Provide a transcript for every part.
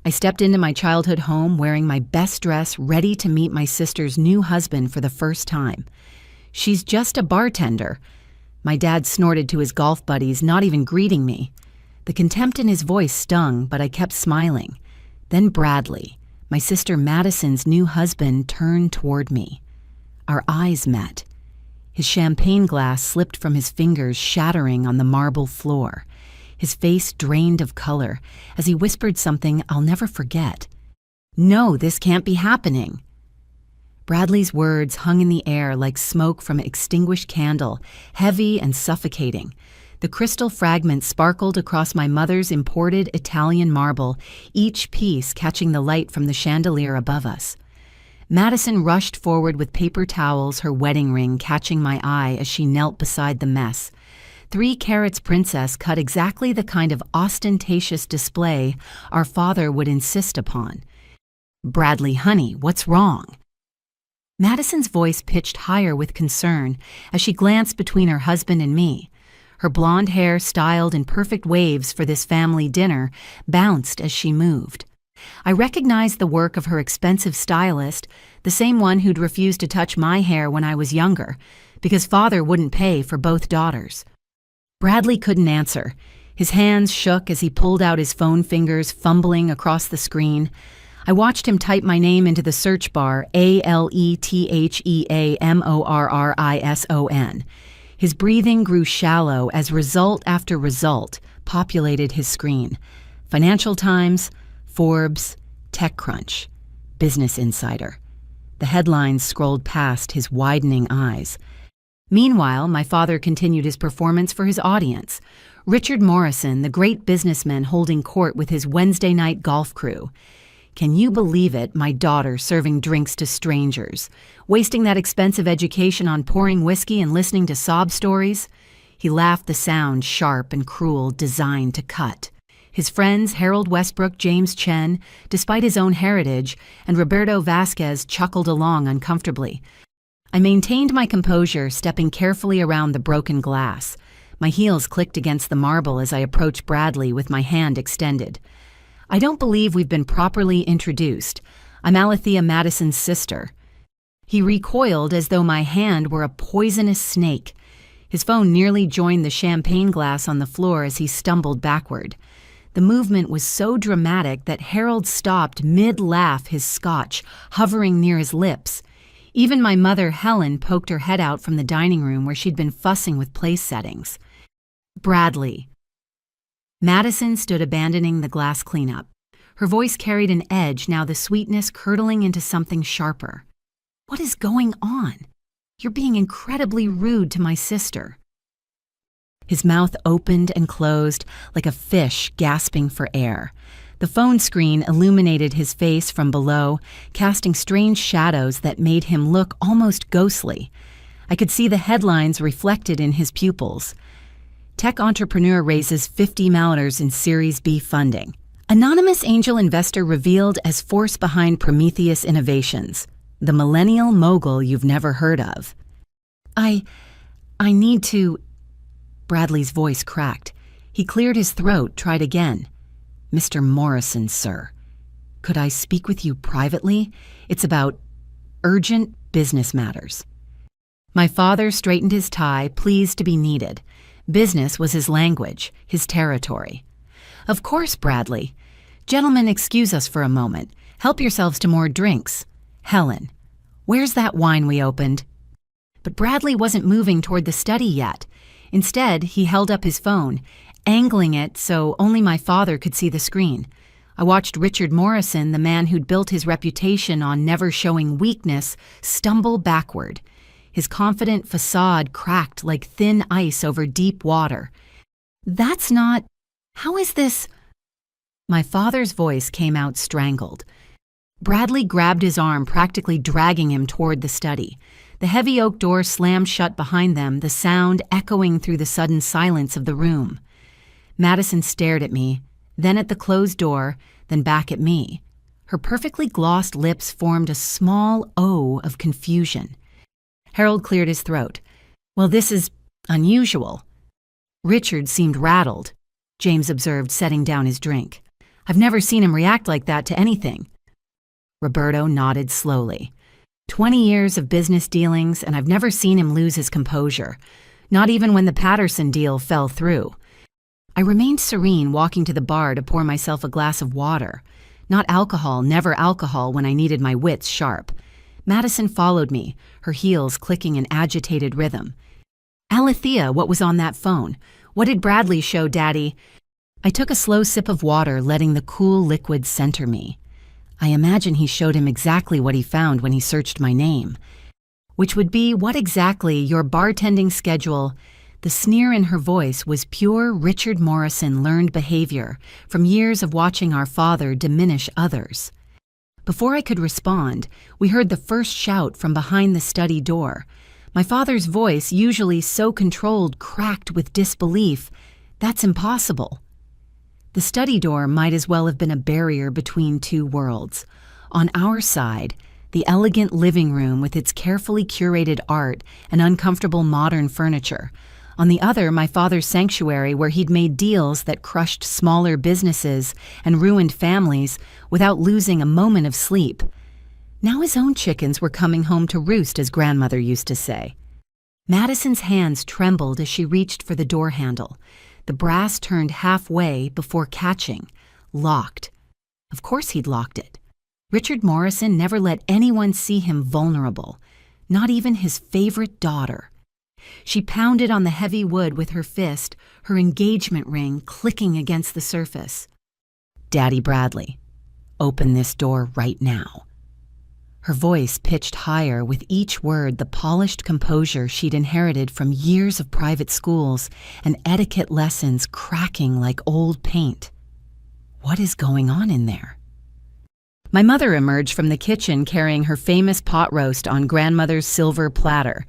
I stepped into my childhood home wearing my best dress, ready to meet my sister's new husband for the first time. "She's just a bartender." My dad snorted to his golf buddies, not even greeting me. The contempt in his voice stung, but I kept smiling. Then Bradley, my sister Madison's new husband, turned toward me. Our eyes met. His champagne glass slipped from his fingers, shattering on the marble floor. His face drained of color as he whispered something I'll never forget. "No, this can't be happening." Bradley's words hung in the air like smoke from an extinguished candle, heavy and suffocating. The crystal fragments sparkled across my mother's imported Italian marble, each piece catching the light from the chandelier above us. Madison rushed forward with paper towels, her wedding ring catching my eye as she knelt beside the mess. 3 carats princess cut exactly the kind of ostentatious display our father would insist upon. "Bradley, honey, what's wrong?" Madison's voice pitched higher with concern as she glanced between her husband and me. Her blonde hair, styled in perfect waves for this family dinner, bounced as she moved. I recognized the work of her expensive stylist, the same one who'd refused to touch my hair when I was younger, because father wouldn't pay for both daughters. Bradley couldn't answer. His hands shook as he pulled out his phone fingers, fumbling across the screen. I watched him type my name into the search bar, Aletheamorrison. His breathing grew shallow as result after result populated his screen. Financial Times, Forbes, TechCrunch, Business Insider. The headlines scrolled past his widening eyes. Meanwhile, my father continued his performance for his audience. Richard Morrison, the great businessman holding court with his Wednesday night golf crew. Can you believe it, my daughter serving drinks to strangers? Wasting that expensive education on pouring whiskey and listening to sob stories? He laughed, the sound sharp and cruel, designed to cut. His friends, Harold Westbrook, James Chen, despite his own heritage, and Roberto Vasquez chuckled along uncomfortably. I maintained my composure, stepping carefully around the broken glass. My heels clicked against the marble as I approached Bradley with my hand extended. "I don't believe we've been properly introduced. I'm Alethea Madison's sister." He recoiled as though my hand were a poisonous snake. His phone nearly joined the champagne glass on the floor as he stumbled backward. The movement was so dramatic that Harold stopped mid-laugh, his scotch hovering near his lips. Even my mother, Helen, poked her head out from the dining room where she'd been fussing with place settings. "Bradley." Madison stood abandoning the glass cleanup. Her voice carried an edge, now the sweetness curdling into something sharper. "What is going on? You're being incredibly rude to my sister." His mouth opened and closed like a fish gasping for air. The phone screen illuminated his face from below, casting strange shadows that made him look almost ghostly. I could see the headlines reflected in his pupils. Tech entrepreneur raises $50 million in Series B funding. Anonymous angel investor revealed as force behind Prometheus Innovations. The millennial mogul you've never heard of. I need to... Bradley's voice cracked. He cleared his throat, tried again. "Mr. Morrison, sir. Could I speak with you privately? It's about urgent business matters." My father straightened his tie, pleased to be needed. Business was his language, his territory. "Of course, Bradley. Gentlemen, excuse us for a moment. Help yourselves to more drinks. Helen, where's that wine we opened?" But Bradley wasn't moving toward the study yet. Instead, he held up his phone, angling it so only my father could see the screen. I watched Richard Morrison, the man who'd built his reputation on never showing weakness, stumble backward. His confident facade cracked like thin ice over deep water. "That's not... How is this..." My father's voice came out strangled. Bradley grabbed his arm, practically dragging him toward the study. The heavy oak door slammed shut behind them, the sound echoing through the sudden silence of the room. Madison stared at me, then at the closed door, then back at me. Her perfectly glossed lips formed a small O of confusion. Harold cleared his throat. "Well, this is unusual." Richard seemed rattled, James observed, setting down his drink. I've never seen him react like that to anything." Roberto nodded slowly. 20 years of business dealings, and I've never seen him lose his composure, not even when the Patterson deal fell through. I remained serene, walking to the bar to pour myself a glass of water. Not alcohol, never alcohol when I needed my wits sharp. Madison followed me, her heels clicking in agitated rhythm. "Alethea, what was on that phone? What did Bradley show, Daddy?" I took a slow sip of water, letting the cool liquid center me. I imagine he showed him exactly what he found when he searched my name. Which would be, what exactly, your bartending schedule? The sneer in her voice was pure Richard Morrison learned behavior from years of watching our father diminish others. Before I could respond, we heard the first shout from behind the study door. My father's voice, usually so controlled, cracked with disbelief. "That's impossible." The study door might as well have been a barrier between two worlds. On our side, the elegant living room with its carefully curated art and uncomfortable modern furniture. On the other, my father's sanctuary where he'd made deals that crushed smaller businesses and ruined families without losing a moment of sleep. Now his own chickens were coming home to roost, as grandmother used to say. Madison's hands trembled as she reached for the door handle. The brass turned halfway before catching. Locked. Of course he'd locked it. Richard Morrison never let anyone see him vulnerable, not even his favorite daughter. She pounded on the heavy wood with her fist, her engagement ring clicking against the surface. "Daddy Bradley, open this door right now." Her voice pitched higher with each word, the polished composure she'd inherited from years of private schools and etiquette lessons cracking like old paint. What is going on in there? My mother emerged from the kitchen carrying her famous pot roast on grandmother's silver platter.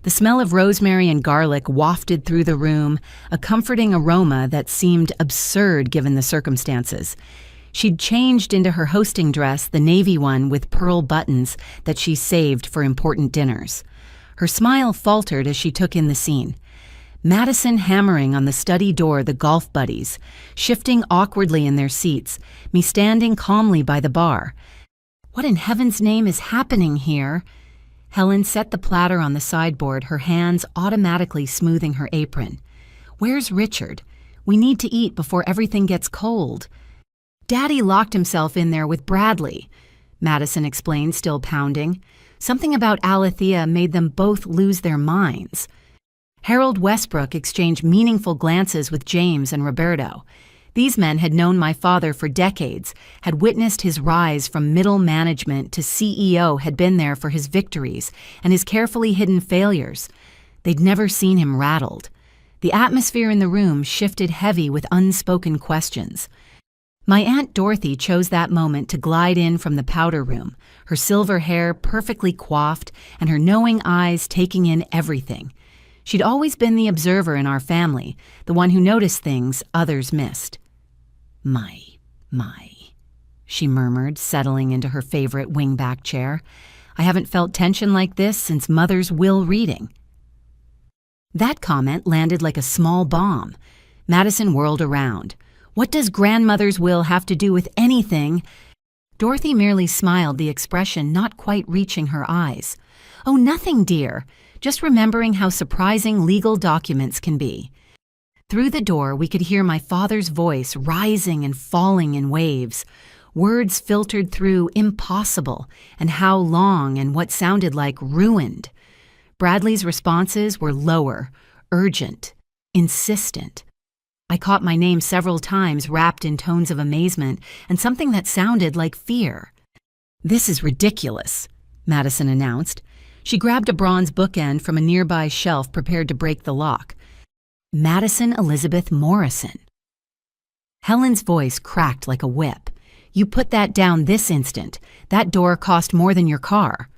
The smell of rosemary and garlic wafted through the room, a comforting aroma that seemed absurd given the circumstances. She'd changed into her hosting dress, the navy one with pearl buttons that she saved for important dinners. Her smile faltered as she took in the scene. Madison hammering on the study door, the golf buddies, shifting awkwardly in their seats, me standing calmly by the bar. What in heaven's name is happening here? Helen set the platter on the sideboard, her hands automatically smoothing her apron. "Where's Richard? We need to eat before everything gets cold." "Daddy locked himself in there with Bradley," Madison explained, still pounding. Something about Alethea made them both lose their minds. Harold Westbrook exchanged meaningful glances with James and Roberto. These men had known my father for decades, had witnessed his rise from middle management to CEO, had been there for his victories and his carefully hidden failures. They'd never seen him rattled. The atmosphere in the room shifted heavy with unspoken questions. My Aunt Dorothy chose that moment to glide in from the powder room, her silver hair perfectly coiffed and her knowing eyes taking in everything. She'd always been the observer in our family, the one who noticed things others missed. My, she murmured, settling into her favorite wingback chair. "I haven't felt tension like this since Mother's will reading." That comment landed like a small bomb. Madison whirled around. "What does grandmother's will have to do with anything?" Dorothy merely smiled, the expression not quite reaching her eyes. "Oh, nothing, dear. Just remembering how surprising legal documents can be." Through the door, we could hear my father's voice rising and falling in waves. Words filtered through impossible and how long and what sounded like ruined. Bradley's responses were lower, urgent, insistent. I caught my name several times wrapped in tones of amazement and something that sounded like fear. "This is ridiculous," Madison announced. She grabbed a bronze bookend from a nearby shelf, prepared to break the lock. "Madison Elizabeth Morrison." Helen's voice cracked like a whip. "You put that down this instant. That door cost more than your car."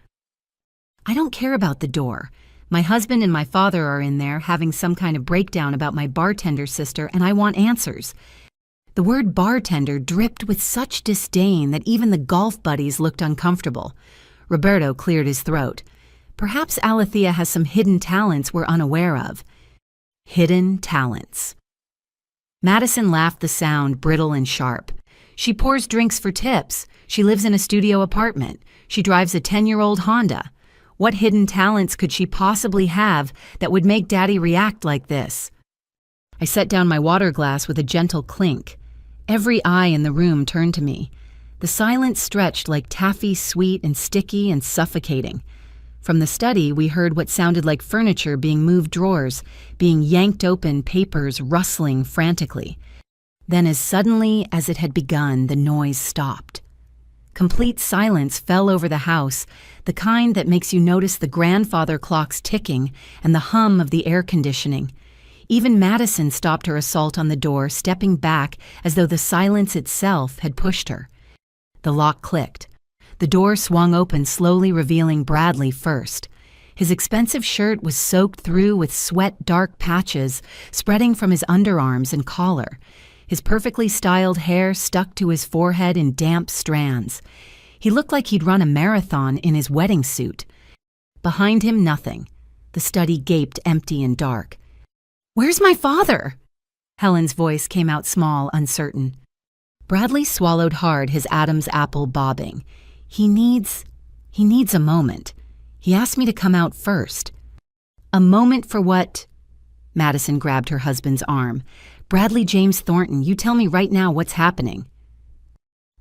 "I don't care about the door. My husband and my father are in there having some kind of breakdown about my bartender sister, and I want answers." The word bartender dripped with such disdain that even the golf buddies looked uncomfortable. Roberto cleared his throat. "Perhaps Alethea has some hidden talents we're unaware of." Hidden talents. Madison laughed, the sound brittle and sharp. She pours drinks for tips. She lives in a studio apartment. She drives a 10-year-old Honda. What hidden talents could she possibly have that would make Daddy react like this? I set down my water glass with a gentle clink. Every eye in the room turned to me. The silence stretched like taffy, sweet and sticky and suffocating. From the study, we heard what sounded like furniture being moved, drawers being yanked open, papers rustling frantically. Then, as suddenly as it had begun, the noise stopped. Complete silence fell over the house, the kind that makes you notice the grandfather clocks ticking and the hum of the air conditioning. Even Madison stopped her assault on the door, stepping back as though the silence itself had pushed her. The lock clicked. The door swung open, slowly revealing Bradley first. His expensive shirt was soaked through with sweat, dark patches spreading from his underarms and collar. His perfectly styled hair stuck to his forehead in damp strands. He looked like he'd run a marathon in his wedding suit. Behind him, nothing. The study gaped empty and dark. "Where's my father?" Helen's voice came out small, uncertain. Bradley swallowed hard, his Adam's apple bobbing. He needs a moment. He asked me to come out first. A moment for what? Madison grabbed her husband's arm. "Bradley James Thornton, you tell me right now what's happening."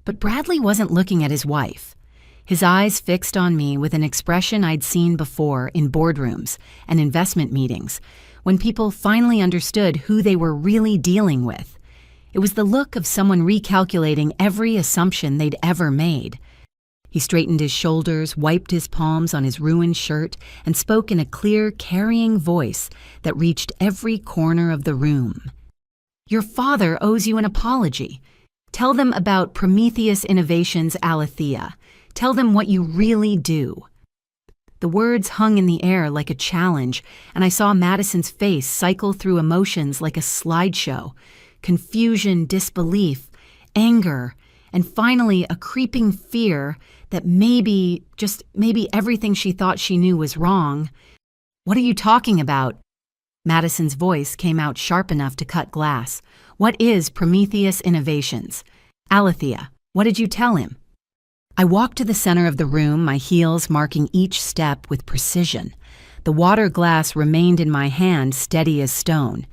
But Bradley wasn't looking at his wife. His eyes fixed on me with an expression I'd seen before in boardrooms and investment meetings, when people finally understood who they were really dealing with. It was the look of someone recalculating every assumption they'd ever made. He straightened his shoulders, wiped his palms on his ruined shirt, and spoke in a clear, carrying voice that reached every corner of the room. "Your father owes you an apology. Tell them about Prometheus Innovations Alethea. Tell them what you really do." The words hung in the air like a challenge, and I saw Madison's face cycle through emotions like a slideshow. Confusion, disbelief, anger, and finally a creeping fear that maybe, just maybe everything she thought she knew was wrong. "What are you talking about?" Madison's voice came out sharp enough to cut glass. "What is Prometheus Innovations? Alethea, what did you tell him?" I walked to the center of the room, my heels marking each step with precision. The water glass remained in my hand, steady as stone.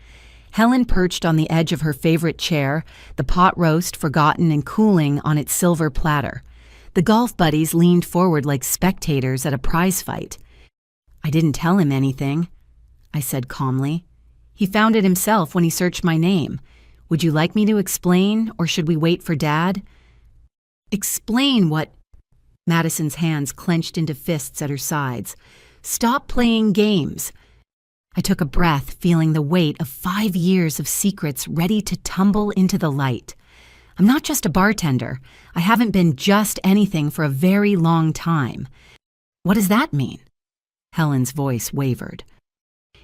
Helen perched on the edge of her favorite chair, the pot roast forgotten and cooling on its silver platter. The golf buddies leaned forward like spectators at a prize fight. "I didn't tell him anything," I said calmly. "He found it himself when he searched my name. Would you like me to explain, or should we wait for Dad?" "Explain what?" Madison's hands clenched into fists at her sides. "Stop playing games." I took a breath, feeling the weight of 5 years of secrets ready to tumble into the light. I'm not just a bartender. I haven't been just anything for a very long time. "What does that mean?" Helen's voice wavered.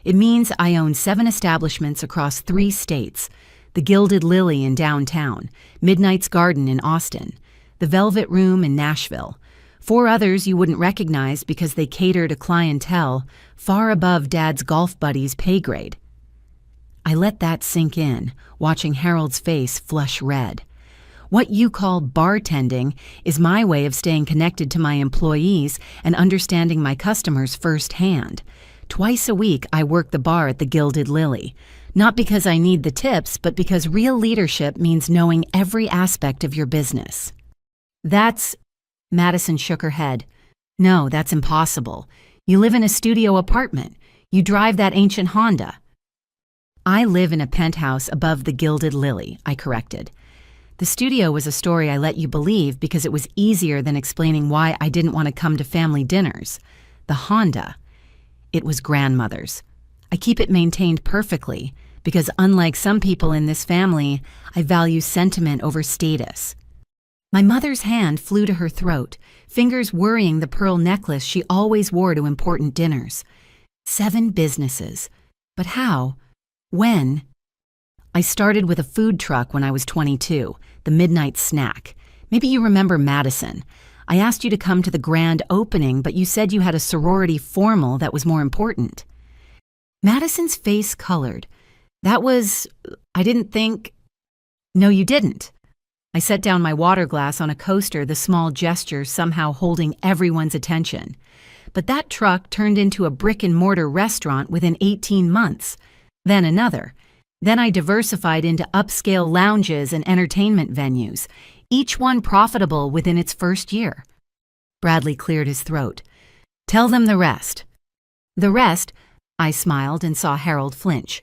"It means I own 7 establishments across 3 states. The Gilded Lily in downtown, Midnight's Garden in Austin, the Velvet Room in Nashville. 4 others you wouldn't recognize because they cater to clientele far above Dad's golf buddies' pay grade." I let that sink in, watching Harold's face flush red. What you call bartending is my way of staying connected to my employees and understanding my customers firsthand. Twice a week, I work the bar at the Gilded Lily. Not because I need the tips, but because real leadership means knowing every aspect of your business. "That's..." Madison shook her head. "No, that's impossible. You live in a studio apartment. You drive that ancient Honda." "I live in a penthouse above the Gilded Lily," I corrected. The studio was a story I let you believe because it was easier than explaining why I didn't want to come to family dinners. The Honda. It was grandmother's. I keep it maintained perfectly because unlike some people in this family, I value sentiment over status. My mother's hand flew to her throat, fingers worrying the pearl necklace she always wore to important dinners. 7 businesses. But how? When? I started with a food truck when I was 22, the Midnight Snack. Maybe you remember Madison. I asked you to come to the grand opening, but you said you had a sorority formal that was more important. Madison's face colored. I didn't think... No, you didn't. I set down my water glass on a coaster, the small gesture somehow holding everyone's attention. But that truck turned into a brick-and-mortar restaurant within 18 months. Then another. Then I diversified into upscale lounges and entertainment venues, each one profitable within its first year. Bradley cleared his throat. Tell them the rest. The rest? I smiled and saw Harold flinch.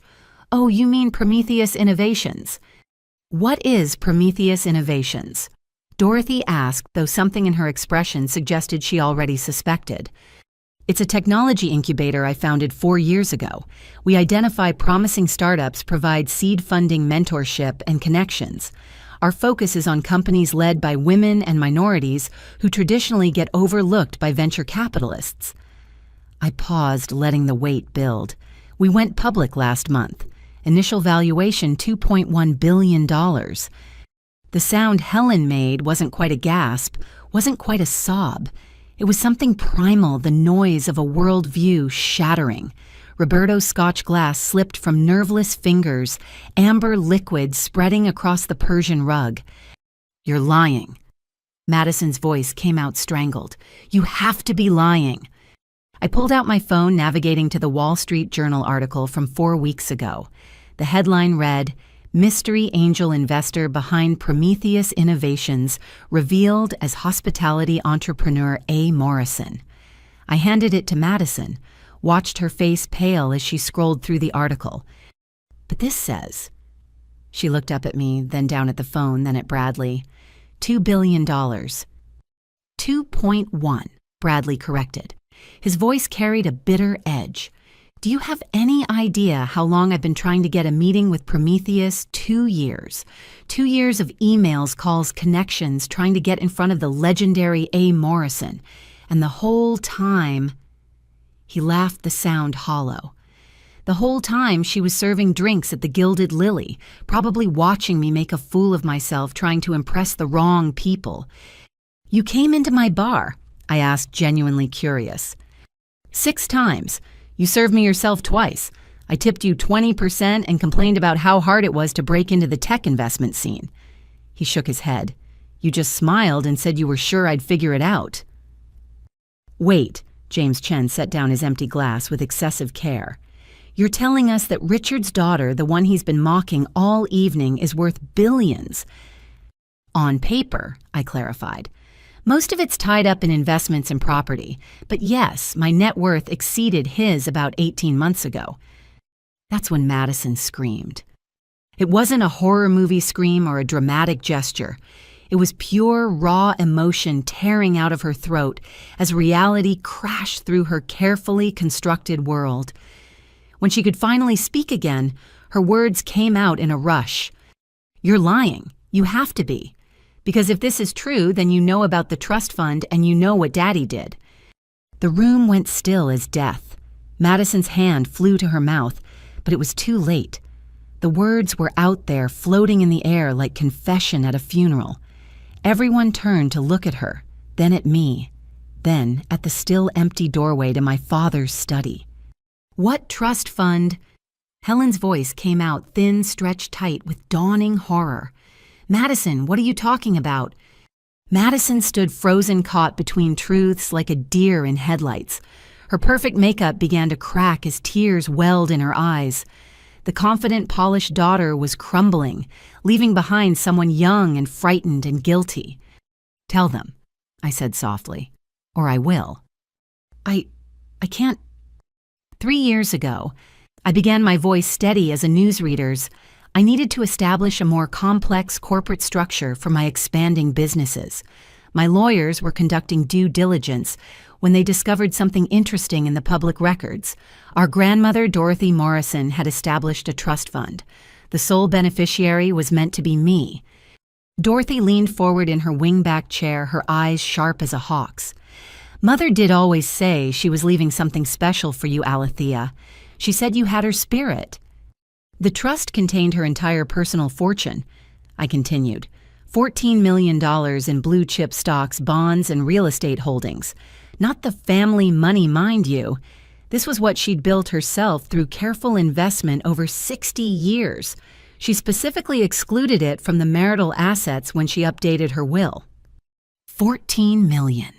Oh, you mean Prometheus Innovations. What is Prometheus Innovations? Dorothy asked, though something in her expression suggested she already suspected. It's a technology incubator I founded 4 years ago. We identify promising startups, provide seed funding, mentorship, and connections. Our focus is on companies led by women and minorities who traditionally get overlooked by venture capitalists. I paused, letting the weight build. We went public last month. Initial valuation $2.1 billion. The sound Helen made wasn't quite a gasp, wasn't quite a sob. It was something primal, the noise of a worldview shattering. Roberto's Scotch glass slipped from nerveless fingers, amber liquid spreading across the Persian rug. You're lying. Madison's voice came out strangled. You have to be lying. I pulled out my phone, navigating to the Wall Street Journal article from 4 weeks ago. The headline read, Mystery Angel Investor Behind Prometheus Innovations Revealed as Hospitality Entrepreneur A. Morrison. I handed it to Madison, watched her face pale as she scrolled through the article. But this says... She looked up at me, then down at the phone, then at Bradley. $2 billion. 2.1, Bradley corrected. His voice carried a bitter edge. Do you have any idea how long I've been trying to get a meeting with Prometheus? 2 years. 2 years of emails, calls, connections, trying to get in front of the legendary A. Morrison. And the whole time... He laughed, the sound hollow. The whole time she was serving drinks at the Gilded Lily, probably watching me make a fool of myself, trying to impress the wrong people. You came into my bar, I asked, genuinely curious. 6 times. You served me yourself twice. I tipped you 20% and complained about how hard it was to break into the tech investment scene. He shook his head. You just smiled and said you were sure I'd figure it out. Wait, James Chen set down his empty glass with excessive care. You're telling us that Richard's daughter, the one he's been mocking all evening, is worth billions. On paper, I clarified. Most of it's tied up in investments and property, but yes, my net worth exceeded his about 18 months ago. That's when Madison screamed. It wasn't a horror movie scream or a dramatic gesture. It was pure, raw emotion tearing out of her throat as reality crashed through her carefully constructed world. When she could finally speak again, her words came out in a rush. You're lying. You have to be. Because if this is true, then you know about the trust fund and you know what Daddy did. The room went still as death. Madison's hand flew to her mouth, but it was too late. The words were out there, floating in the air like confession at a funeral. Everyone turned to look at her, then at me, then at the still empty doorway to my father's study. What trust fund? Helen's voice came out thin, stretched tight with dawning horror. Madison, what are you talking about? Madison stood frozen, caught between truths like a deer in headlights. Her perfect makeup began to crack as tears welled in her eyes. The confident, polished daughter was crumbling, leaving behind someone young and frightened and guilty. Tell them, I said softly, or I will. I can't. 3 years ago, I began my voice steady as a newsreader's. I needed to establish a more complex corporate structure for my expanding businesses. My lawyers were conducting due diligence when they discovered something interesting in the public records. Our grandmother, Dorothy Morrison, had established a trust fund. The sole beneficiary was meant to be me. Dorothy leaned forward in her wing-back chair, her eyes sharp as a hawk's. Mother did always say she was leaving something special for you, Alethea. She said you had her spirit. The trust contained her entire personal fortune, I continued. $14 million in blue-chip stocks, bonds, and real estate holdings. Not the family money, mind you. This was what she'd built herself through careful investment over 60 years. She specifically excluded it from the marital assets when she updated her will. 14 million.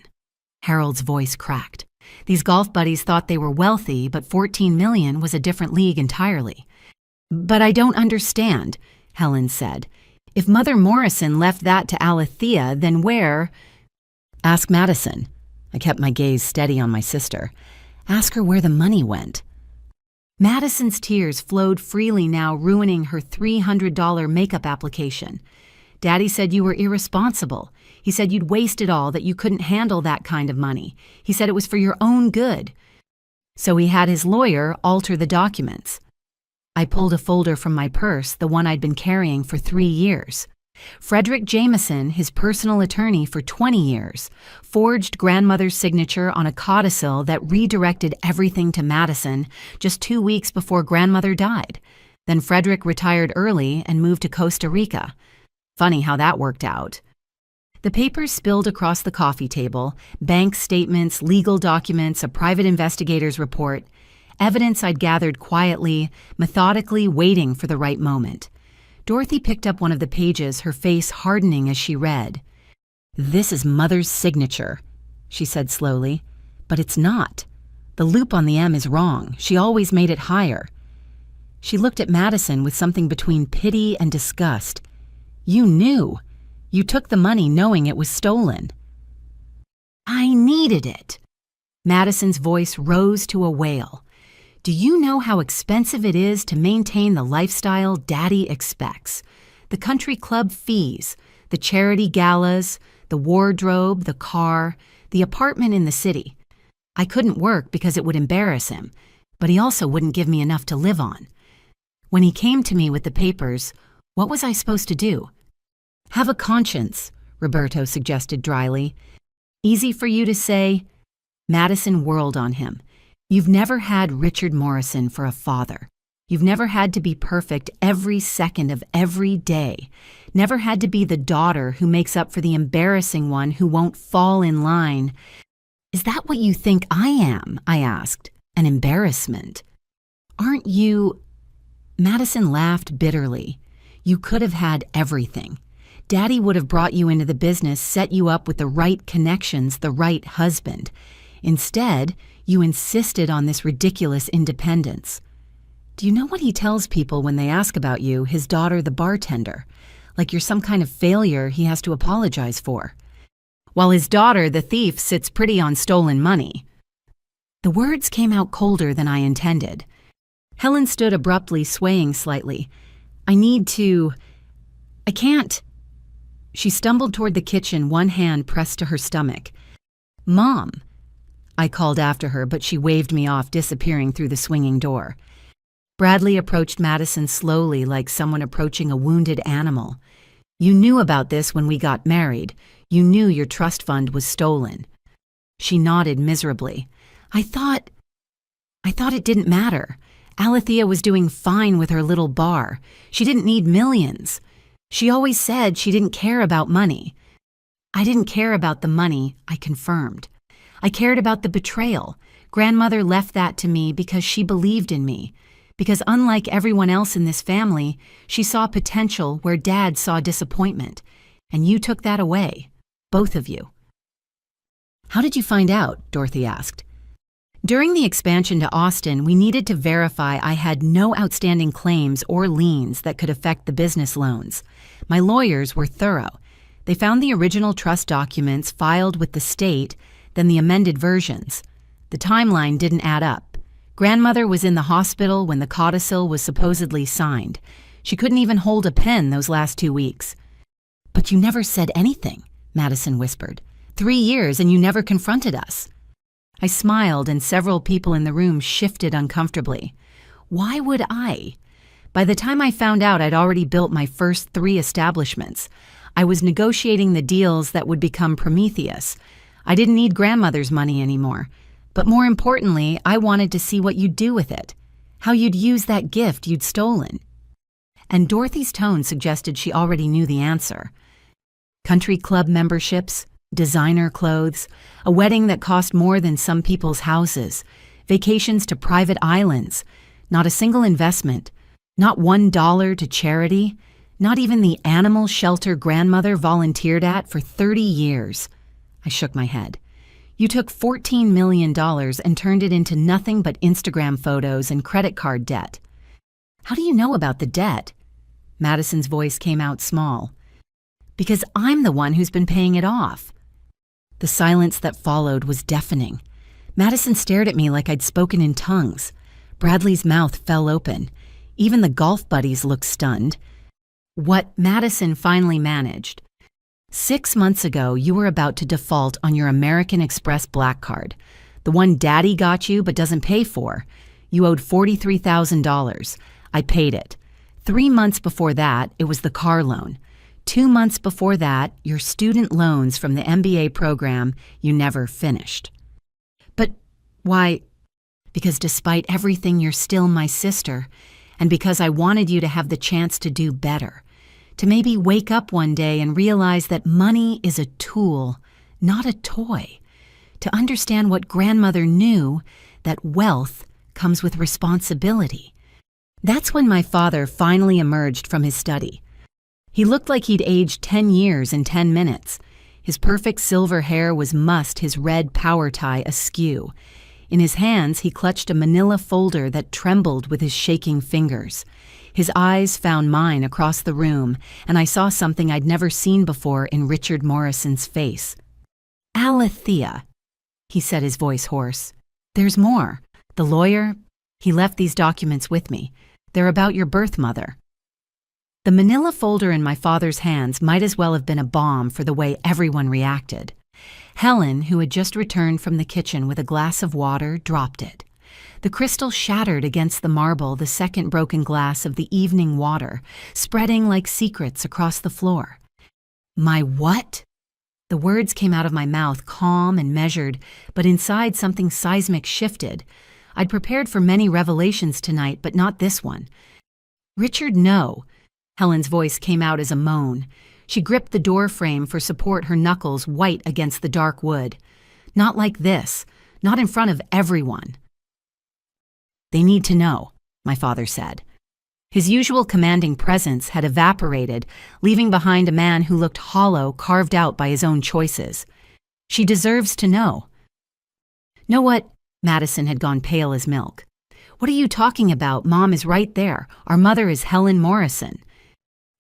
Harold's voice cracked. These golf buddies thought they were wealthy, but 14 million was a different league entirely. But I don't understand, Helen said. If Mother Morrison left that to Alethea, then where? Ask Madison. I kept my gaze steady on my sister. Ask her where the money went. Madison's tears flowed freely now, ruining her $300 makeup application. Daddy said you were irresponsible. He said you'd waste it all, that you couldn't handle that kind of money. He said it was for your own good. So he had his lawyer alter the documents. I pulled a folder from my purse, the one I'd been carrying for 3 years. Frederick Jameson, his personal attorney for 20 years, forged grandmother's signature on a codicil that redirected everything to Madison just 2 weeks before grandmother died. Then Frederick retired early and moved to Costa Rica. Funny how that worked out. The papers spilled across the coffee table, bank statements, legal documents, a private investigator's report, evidence I'd gathered quietly, methodically, waiting for the right moment. Dorothy picked up one of the pages, her face hardening as she read. This is Mother's signature, she said slowly. But it's not. The loop on the M is wrong. She always made it higher. She looked at Madison with something between pity and disgust. You knew. You took the money knowing it was stolen. I needed it. Madison's voice rose to a wail. Do you know how expensive it is to maintain the lifestyle Daddy expects? The country club fees, the charity galas, the wardrobe, the car, the apartment in the city. I couldn't work because it would embarrass him, but he also wouldn't give me enough to live on. When he came to me with the papers, what was I supposed to do? Have a conscience, Roberto suggested dryly. Easy for you to say. Madison whirled on him. You've never had Richard Morrison for a father. You've never had to be perfect every second of every day. Never had to be the daughter who makes up for the embarrassing one who won't fall in line. Is that what you think I am? I asked. An embarrassment. Aren't you? Madison laughed bitterly. You could have had everything. Daddy would have brought you into the business, set you up with the right connections, the right husband. Instead, you insisted on this ridiculous independence. Do you know what he tells people when they ask about you, his daughter, the bartender? Like you're some kind of failure he has to apologize for. While his daughter, the thief, sits pretty on stolen money. The words came out colder than I intended. Helen stood abruptly, swaying slightly. I can't. She stumbled toward the kitchen, one hand pressed to her stomach. Mom, I called after her, but she waved me off, disappearing through the swinging door. Bradley approached Madison slowly, like someone approaching a wounded animal. You knew about this when we got married. You knew your trust fund was stolen. She nodded miserably. I thought it didn't matter. Alethea was doing fine with her little bar. She didn't need millions. She always said she didn't care about money. I didn't care about the money, I confirmed. I cared about the betrayal. Grandmother left that to me because she believed in me. Because unlike everyone else in this family, she saw potential where Dad saw disappointment. And you took that away. Both of you. How did you find out? Dorothy asked. During the expansion to Austin, we needed to verify I had no outstanding claims or liens that could affect the business loans. My lawyers were thorough. They found the original trust documents filed with the state, then the amended versions. The timeline didn't add up. Grandmother was in the hospital when the codicil was supposedly signed. She couldn't even hold a pen those last 2 weeks. But you never said anything, Madison whispered. 3 years and you never confronted us. I smiled and several people in the room shifted uncomfortably. Why would I? By the time I found out, I'd already built my first 3 establishments. I was negotiating the deals that would become Prometheus. I didn't need grandmother's money anymore. But more importantly, I wanted to see what you'd do with it, how you'd use that gift you'd stolen. And Dorothy's tone suggested she already knew the answer. Country club memberships, designer clothes, a wedding that cost more than some people's houses, vacations to private islands, not a single investment, Not $1 to charity, not even the animal shelter grandmother volunteered at for 30 years. I shook my head. You took $14 million and turned it into nothing but Instagram photos and credit card debt. How do you know about the debt? Madison's voice came out small. Because I'm the one who's been paying it off. The silence that followed was deafening. Madison stared at me like I'd spoken in tongues. Bradley's mouth fell open. Even the golf buddies looked stunned. What Madison finally managed. 6 months ago, you were about to default on your American Express Black Card, the one Daddy got you but doesn't pay for. You owed $43,000. I paid it. 3 months before that, it was the car loan. 2 months before that, your student loans from the MBA program you never finished. But why? Because despite everything, you're still my sister, and because I wanted you to have the chance to do better. To maybe wake up one day and realize that money is a tool, not a toy. To understand what grandmother knew, that wealth comes with responsibility. That's when my father finally emerged from his study. He looked like he'd aged 10 years in 10 minutes. His perfect silver hair was mussed, his red power tie askew. In his hands, he clutched a manila folder that trembled with his shaking fingers. His eyes found mine across the room, and I saw something I'd never seen before in Richard Morrison's face. Alethea, he said, his voice hoarse. There's more. The lawyer, he left these documents with me. They're about your birth mother. The manila folder in my father's hands might as well have been a bomb for the way everyone reacted. Helen, who had just returned from the kitchen with a glass of water, dropped it. The crystal shattered against the marble, the second broken glass of the evening water, spreading like secrets across the floor. My what? The words came out of my mouth calm and measured, but inside something seismic shifted. I'd prepared for many revelations tonight, but not this one. Richard, no. Helen's voice came out as a moan. She gripped the door frame for support, her knuckles white against the dark wood. Not like this. Not in front of everyone. They need to know, my father said. His usual commanding presence had evaporated, leaving behind a man who looked hollow, carved out by his own choices. She deserves to know. Know what? Madison had gone pale as milk. What are you talking about? Mom is right there. Our mother is Helen Morrison.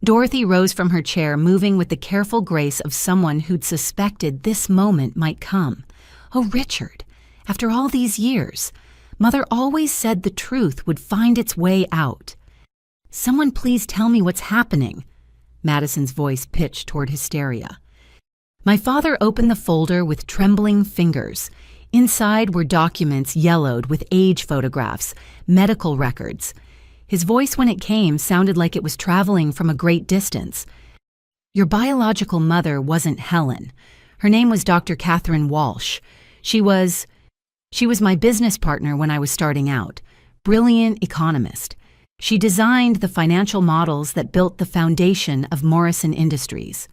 Dorothy rose from her chair, moving with the careful grace of someone who'd suspected this moment might come. Oh, Richard, after all these years, Mother always said the truth would find its way out. Someone please tell me what's happening. Madison's voice pitched toward hysteria. My father opened the folder with trembling fingers. Inside were documents yellowed with age photographs, medical records. His voice, when it came, sounded like it was traveling from a great distance. Your biological mother wasn't Helen. Her name was Dr. Catherine Walsh. She was my business partner when I was starting out. Brilliant economist. She designed the financial models that built the foundation of Morrison Industries.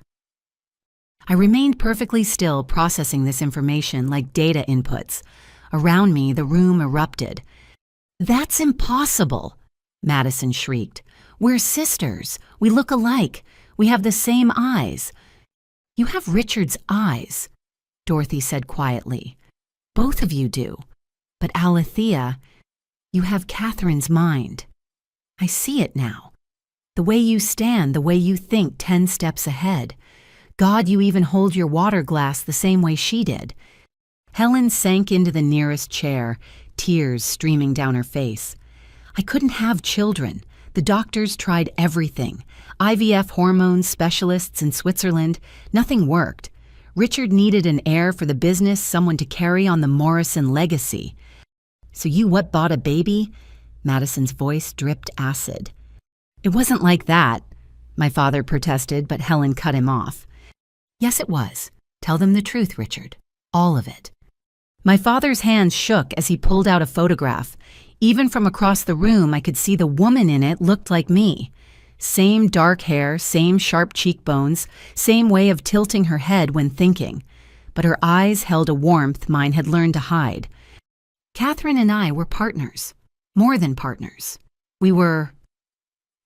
I remained perfectly still, processing this information like data inputs. Around me, the room erupted. That's impossible, Madison shrieked. We're sisters. We look alike. We have the same eyes. You have Richard's eyes, Dorothy said quietly. Both of you do. But Alethea, you have Catherine's mind. I see it now. The way you stand, the way you think 10 steps ahead. God, you even hold your water glass the same way she did. Helen sank into the nearest chair, tears streaming down her face. I couldn't have children. The doctors tried everything. IVF hormone specialists in Switzerland. Nothing worked. Richard needed an heir for the business, someone to carry on the Morrison legacy. So you bought a baby? Madison's voice dripped acid. It wasn't like that, my father protested, but Helen cut him off. Yes, it was. Tell them the truth, Richard. All of it. My father's hands shook as he pulled out a photograph. Even from across the room, I could see the woman in it looked like me. Same dark hair, same sharp cheekbones, same way of tilting her head when thinking. But her eyes held a warmth mine had learned to hide. Catherine and I were partners. More than partners. We were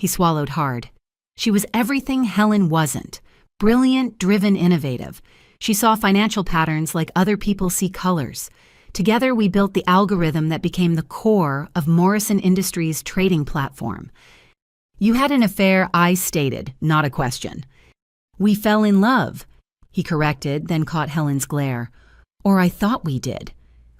He swallowed hard. She was everything Helen wasn't. Brilliant, driven, innovative. She saw financial patterns like other people see colors. Together, we built the algorithm that became the core of Morrison Industries' trading platform. You had an affair, I stated, not a question. We fell in love, he corrected, then caught Helen's glare. Or I thought we did.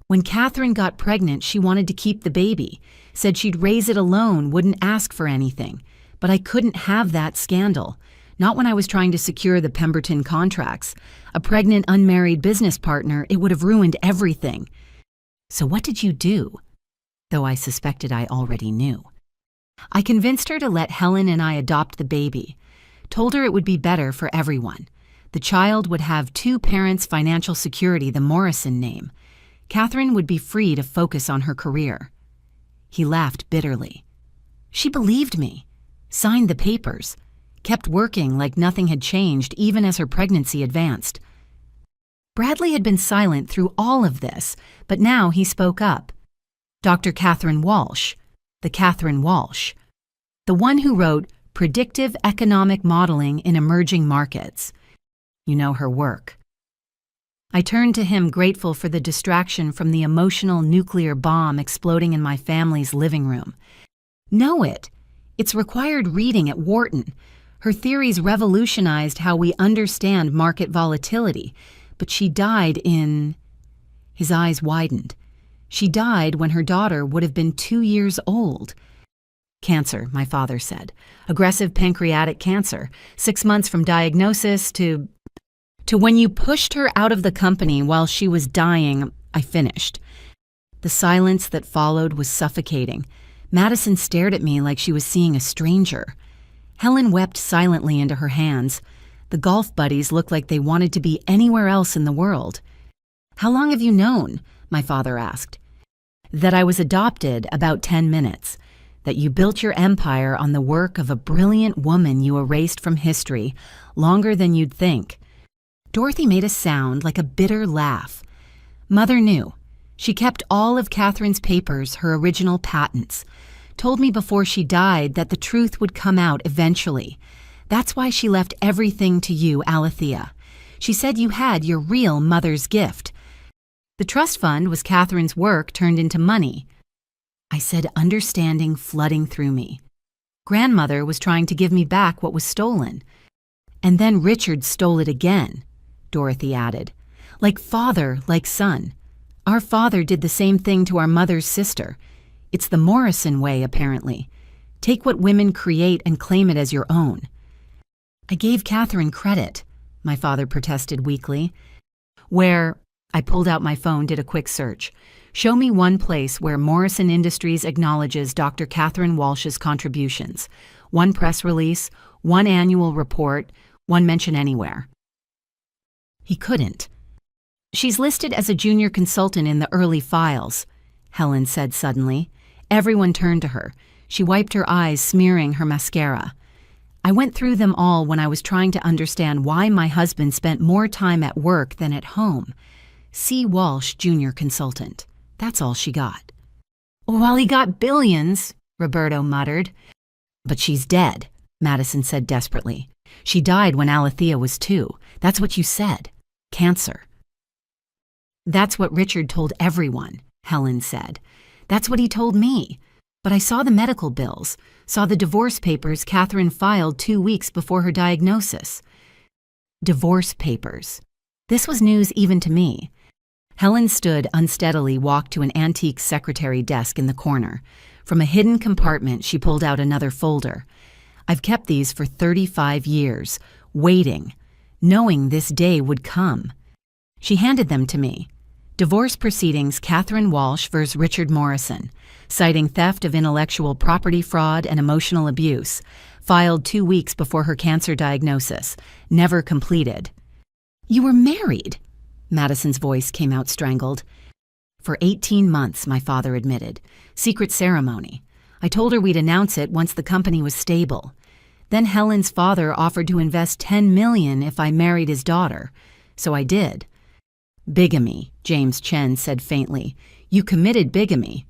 When Catherine got pregnant, she wanted to keep the baby, said she'd raise it alone, wouldn't ask for anything. But I couldn't have that scandal. Not when I was trying to secure the Pemberton contracts. A pregnant, unmarried business partner, it would have ruined everything. So what did you do? Though I suspected I already knew. I convinced her to let Helen and I adopt the baby. Told her it would be better for everyone. The child would have two parents' financial security, the Morrison name. Catherine would be free to focus on her career. He laughed bitterly. She believed me, signed the papers, kept working like nothing had changed even as her pregnancy advanced. Bradley had been silent through all of this, but now he spoke up. Dr. Catherine Walsh, the Catherine Walsh, the one who wrote Predictive Economic Modeling in Emerging Markets. You know her work. I turned to him, grateful for the distraction from the emotional nuclear bomb exploding in my family's living room. Know it. It's required reading at Wharton. Her theories revolutionized how we understand market volatility, but she died in... His eyes widened. She died when her daughter would have been 2 years old. Cancer, my father said. Aggressive pancreatic cancer. 6 months from diagnosis to when you pushed her out of the company while she was dying, I finished. The silence that followed was suffocating. Madison stared at me like she was seeing a stranger. Helen wept silently into her hands. The golf buddies looked like they wanted to be anywhere else in the world. How long have you known? My father asked. That I was adopted about 10 minutes. That you built your empire on the work of a brilliant woman you erased from history longer than you'd think. Dorothy made a sound like a bitter laugh. Mother knew. She kept all of Catherine's papers, her original patents. Told me before she died that the truth would come out eventually. That's why she left everything to you, Alethea. She said you had your real mother's gift. The trust fund was Catherine's work turned into money. I said, understanding flooding through me. Grandmother was trying to give me back what was stolen. And then Richard stole it again, Dorothy added. Like father, like son. Our father did the same thing to our mother's sister. It's the Morrison way, apparently. Take what women create and claim it as your own. I gave Catherine credit, my father protested weakly. Where? I pulled out my phone, did a quick search. Show me one place where Morrison Industries acknowledges Dr. Catherine Walsh's contributions. One press release, one annual report, one mention anywhere. He couldn't. She's listed as a junior consultant in the early files, Helen said suddenly. Everyone turned to her. She wiped her eyes, smearing her mascara. I went through them all when I was trying to understand why my husband spent more time at work than at home. C. Walsh, junior consultant. That's all she got. Well, he got billions, Roberto muttered. But she's dead, Madison said desperately. She died when Alethea was 2. That's what you said. Cancer. That's what Richard told everyone, Helen said. That's what he told me. But I saw the medical bills, saw the divorce papers Catherine filed 2 weeks before her diagnosis. Divorce papers. This was news even to me. Helen stood unsteadily, walked to an antique secretary desk in the corner. From a hidden compartment, she pulled out another folder. I've kept these for 35 years, waiting, knowing this day would come. She handed them to me. Divorce proceedings Catherine Walsh vs. Richard Morrison, citing theft of intellectual property fraud and emotional abuse, filed 2 weeks before her cancer diagnosis, never completed. You were married? Madison's voice came out strangled. For 18 months, my father admitted. Secret ceremony. I told her we'd announce it once the company was stable. Then Helen's father offered to invest $10 million if I married his daughter. So I did. Bigamy, James Chen said faintly. You committed bigamy.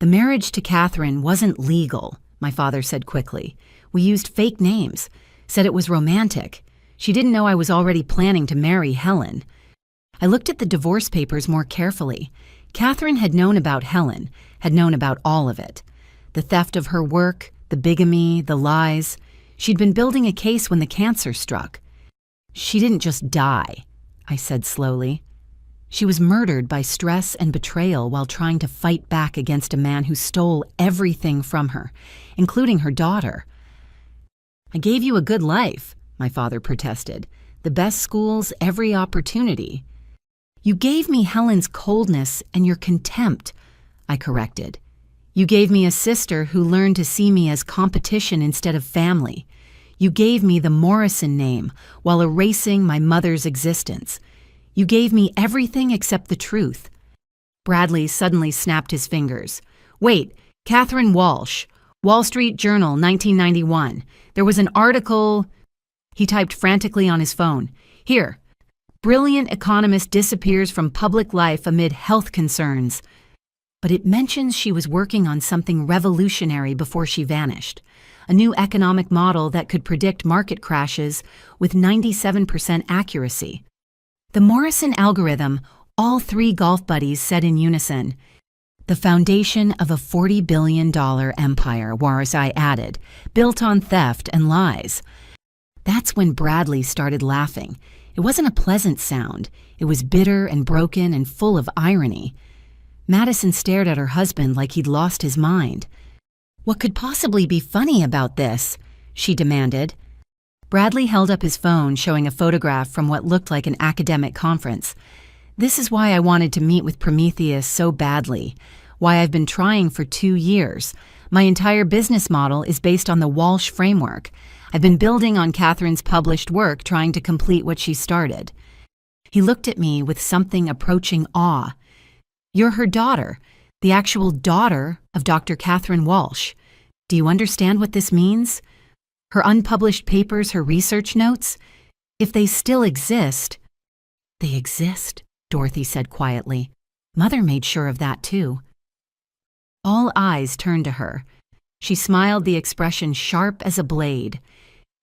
The marriage to Catherine wasn't legal, my father said quickly. We used fake names, said it was romantic. She didn't know I was already planning to marry Helen. I looked at the divorce papers more carefully. Catherine had known about Helen, had known about all of it. The theft of her work, the bigamy, the lies. She'd been building a case when the cancer struck. She didn't just die, I said slowly. She was murdered by stress and betrayal while trying to fight back against a man who stole everything from her, including her daughter. I gave you a good life, my father protested. The best schools, every opportunity. You gave me Helen's coldness and your contempt, I corrected. You gave me a sister who learned to see me as competition instead of family. You gave me the Morrison name while erasing my mother's existence. You gave me everything except the truth. Bradley suddenly snapped his fingers. Wait, Catherine Walsh, Wall Street Journal, 1991. There was an article. He typed frantically on his phone. Here. Brilliant economist disappears from public life amid health concerns. But it mentions she was working on something revolutionary before she vanished. A new economic model that could predict market crashes with 97% accuracy. The Morrison algorithm, all three golf buddies said in unison. The foundation of a $40 billion empire, Warisai added, built on theft and lies. That's when Bradley started laughing. It wasn't a pleasant sound. It was bitter and broken and full of irony. Madison stared at her husband like he'd lost his mind. What could possibly be funny about this? She demanded. Bradley held up his phone, showing a photograph from what looked like an academic conference. This is why I wanted to meet with Prometheus so badly. Why I've been trying for 2 years. My entire business model is based on the Walsh framework. I've been building on Catherine's published work, trying to complete what she started. He looked at me with something approaching awe. You're her daughter, the actual daughter of Dr. Catherine Walsh. Do you understand what this means? Her unpublished papers, her research notes? If they still exist. They exist, Dorothy said quietly. Mother made sure of that too. All eyes turned to her. She smiled, the expression sharp as a blade.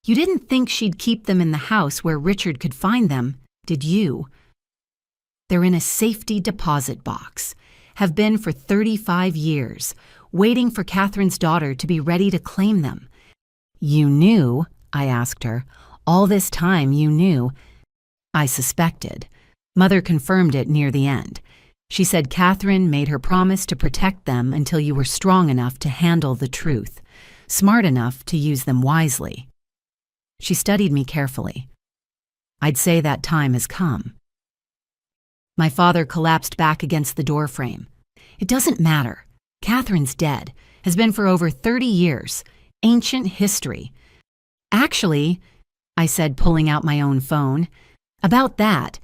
You didn't think she'd keep them in the house where Richard could find them, did you? They're in a safety deposit box. Have been for 35 years, waiting for Catherine's daughter to be ready to claim them. You knew, I asked her. All this time you knew. I suspected. Mother confirmed it near the end. She said Catherine made her promise to protect them until you were strong enough to handle the truth, smart enough to use them wisely. She studied me carefully. I'd say that time has come. My father collapsed back against the doorframe. It doesn't matter. Catherine's dead, has been for over 30 years. Ancient history. Actually, I said, pulling out my own phone, about that,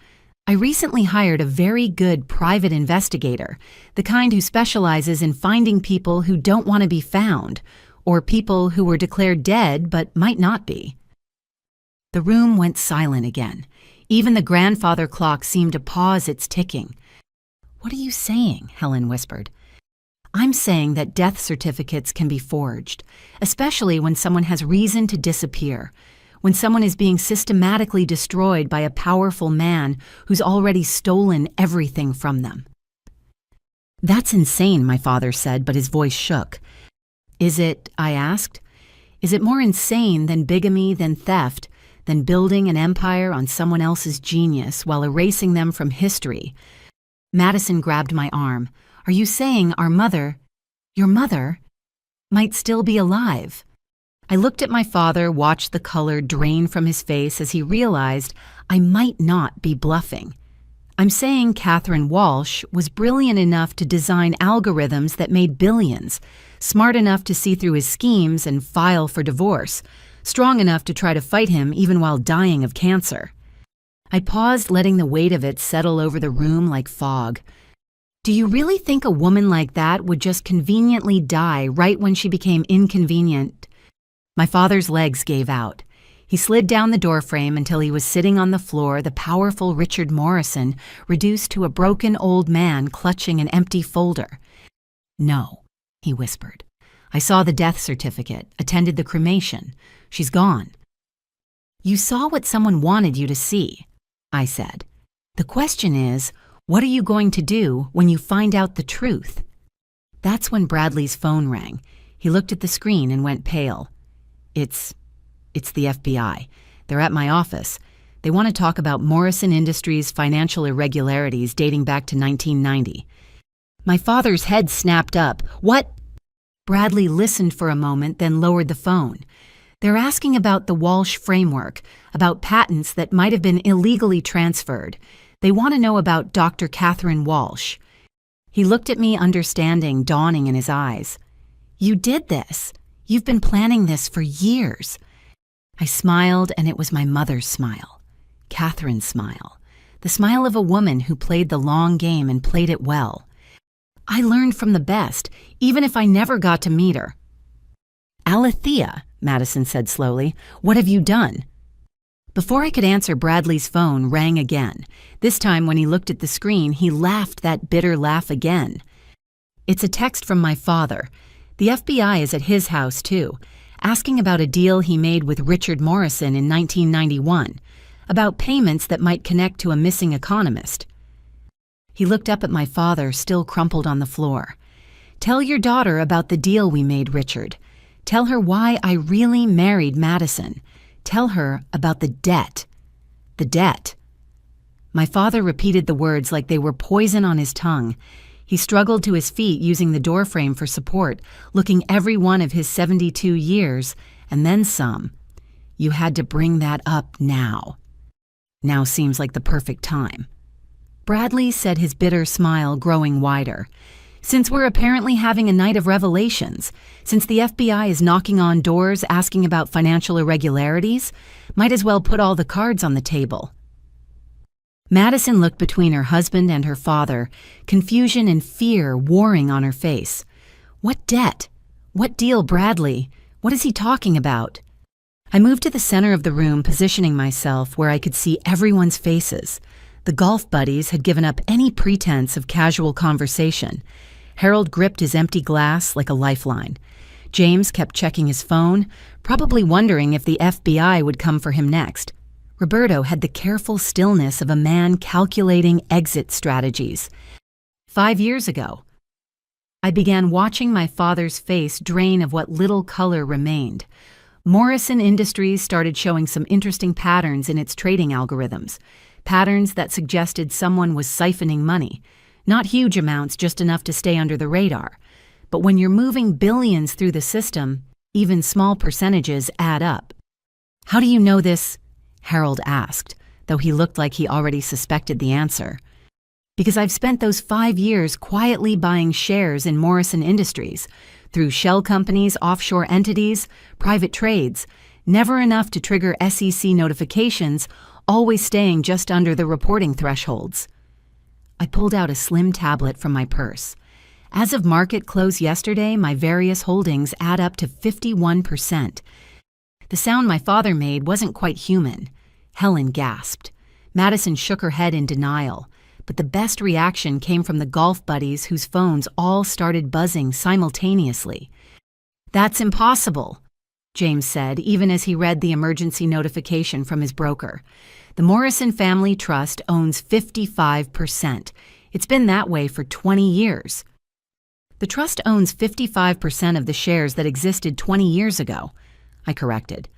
I recently hired a very good private investigator, the kind who specializes in finding people who don't want to be found, or people who were declared dead but might not be. The room went silent again. Even the grandfather clock seemed to pause its ticking. What are you saying? Helen whispered. I'm saying that death certificates can be forged, especially when someone has reason to disappear, when someone is being systematically destroyed by a powerful man who's already stolen everything from them. That's insane, my father said, but his voice shook. Is it, I asked, is it more insane than bigamy, than theft, than building an empire on someone else's genius while erasing them from history? Madison grabbed my arm. Are you saying our mother, your mother, might still be alive? I looked at my father, watched the color drain from his face as he realized I might not be bluffing. I'm saying Catherine Walsh was brilliant enough to design algorithms that made billions, smart enough to see through his schemes and file for divorce, strong enough to try to fight him even while dying of cancer. I paused, letting the weight of it settle over the room like fog. Do you really think a woman like that would just conveniently die right when she became inconvenient? My father's legs gave out. He slid down the doorframe until he was sitting on the floor, the powerful Richard Morrison, reduced to a broken old man clutching an empty folder. No, he whispered. I saw the death certificate, attended the cremation. She's gone. You saw what someone wanted you to see, I said. The question is, what are you going to do when you find out the truth? That's when Bradley's phone rang. He looked at the screen and went pale. It's the FBI. They're at my office. They want to talk about Morrison Industries' financial irregularities dating back to 1990. My father's head snapped up. What? Bradley listened for a moment, then lowered the phone. They're asking about the Walsh framework, about patents that might have been illegally transferred. They want to know about Dr. Catherine Walsh. He looked at me, understanding dawning in his eyes. You did this. You've been planning this for years. I smiled, and it was my mother's smile. Catherine's smile. The smile of a woman who played the long game and played it well. I learned from the best, even if I never got to meet her. Alethea, Madison said slowly, what have you done? Before I could answer, Bradley's phone rang again. This time, when he looked at the screen, he laughed that bitter laugh again. It's a text from my father. The FBI is at his house, too, asking about a deal he made with Richard Morrison in 1991, about payments that might connect to a missing economist. He looked up at my father, still crumpled on the floor. Tell your daughter about the deal we made, Richard. Tell her why I really married Madison. Tell her about the debt. The debt. My father repeated the words like they were poison on his tongue. He struggled to his feet using the doorframe for support, looking every one of his 72 years, and then some. You had to bring that up now. Now seems like the perfect time. Bradley said, his bitter smile growing wider. Since we're apparently having a night of revelations, since the FBI is knocking on doors asking about financial irregularities, might as well put all the cards on the table. Madison looked between her husband and her father, confusion and fear warring on her face. What debt? What deal, Bradley? What is he talking about? I moved to the center of the room, positioning myself where I could see everyone's faces. The golf buddies had given up any pretense of casual conversation. Harold gripped his empty glass like a lifeline. James kept checking his phone, probably wondering if the FBI would come for him next. Roberto had the careful stillness of a man calculating exit strategies. 5 years ago, I began watching my father's face drain of what little color remained. Morrison Industries started showing some interesting patterns in its trading algorithms, patterns that suggested someone was siphoning money. Not huge amounts, just enough to stay under the radar. But when you're moving billions through the system, even small percentages add up. How do you know this? Harold asked, though he looked like he already suspected the answer. Because I've spent those 5 years quietly buying shares in Morrison Industries, through shell companies, offshore entities, private trades, never enough to trigger SEC notifications, always staying just under the reporting thresholds. I pulled out a slim tablet from my purse. As of market close yesterday, my various holdings add up to 51%. The sound my father made wasn't quite human. Helen gasped. Madison shook her head in denial. But the best reaction came from the golf buddies whose phones all started buzzing simultaneously. That's impossible, James said, even as he read the emergency notification from his broker. The Morrison Family Trust owns 55%. It's been that way for 20 years. The trust owns 55% of the shares that existed 20 years ago, I corrected.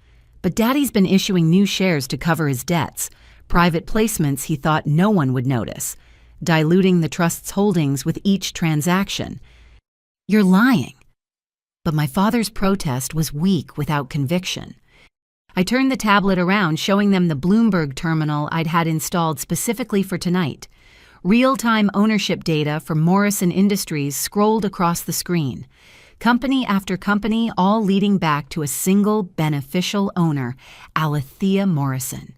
But Daddy's been issuing new shares to cover his debts, private placements he thought no one would notice, diluting the trust's holdings with each transaction. You're lying. But my father's protest was weak without conviction. I turned the tablet around, showing them the Bloomberg terminal I'd had installed specifically for tonight. Real-time ownership data for Morrison Industries scrolled across the screen. Company after company, all leading back to a single beneficial owner, Alethea Morrison.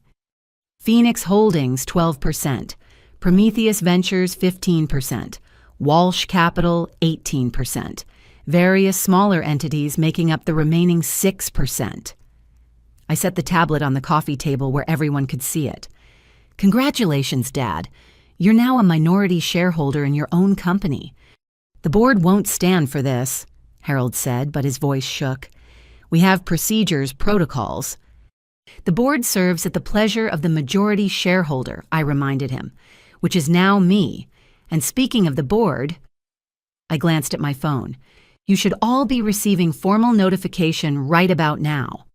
Phoenix Holdings, 12%. Prometheus Ventures, 15%. Walsh Capital, 18%. Various smaller entities making up the remaining 6%. I set the tablet on the coffee table where everyone could see it. Congratulations, Dad. You're now a minority shareholder in your own company. The board won't stand for this. Harold said, but his voice shook. "We have procedures, protocols." "The board serves at the pleasure of the majority shareholder," I reminded him, "which is now me. And speaking of the board," I glanced at my phone, "you should all be receiving formal notification right about now."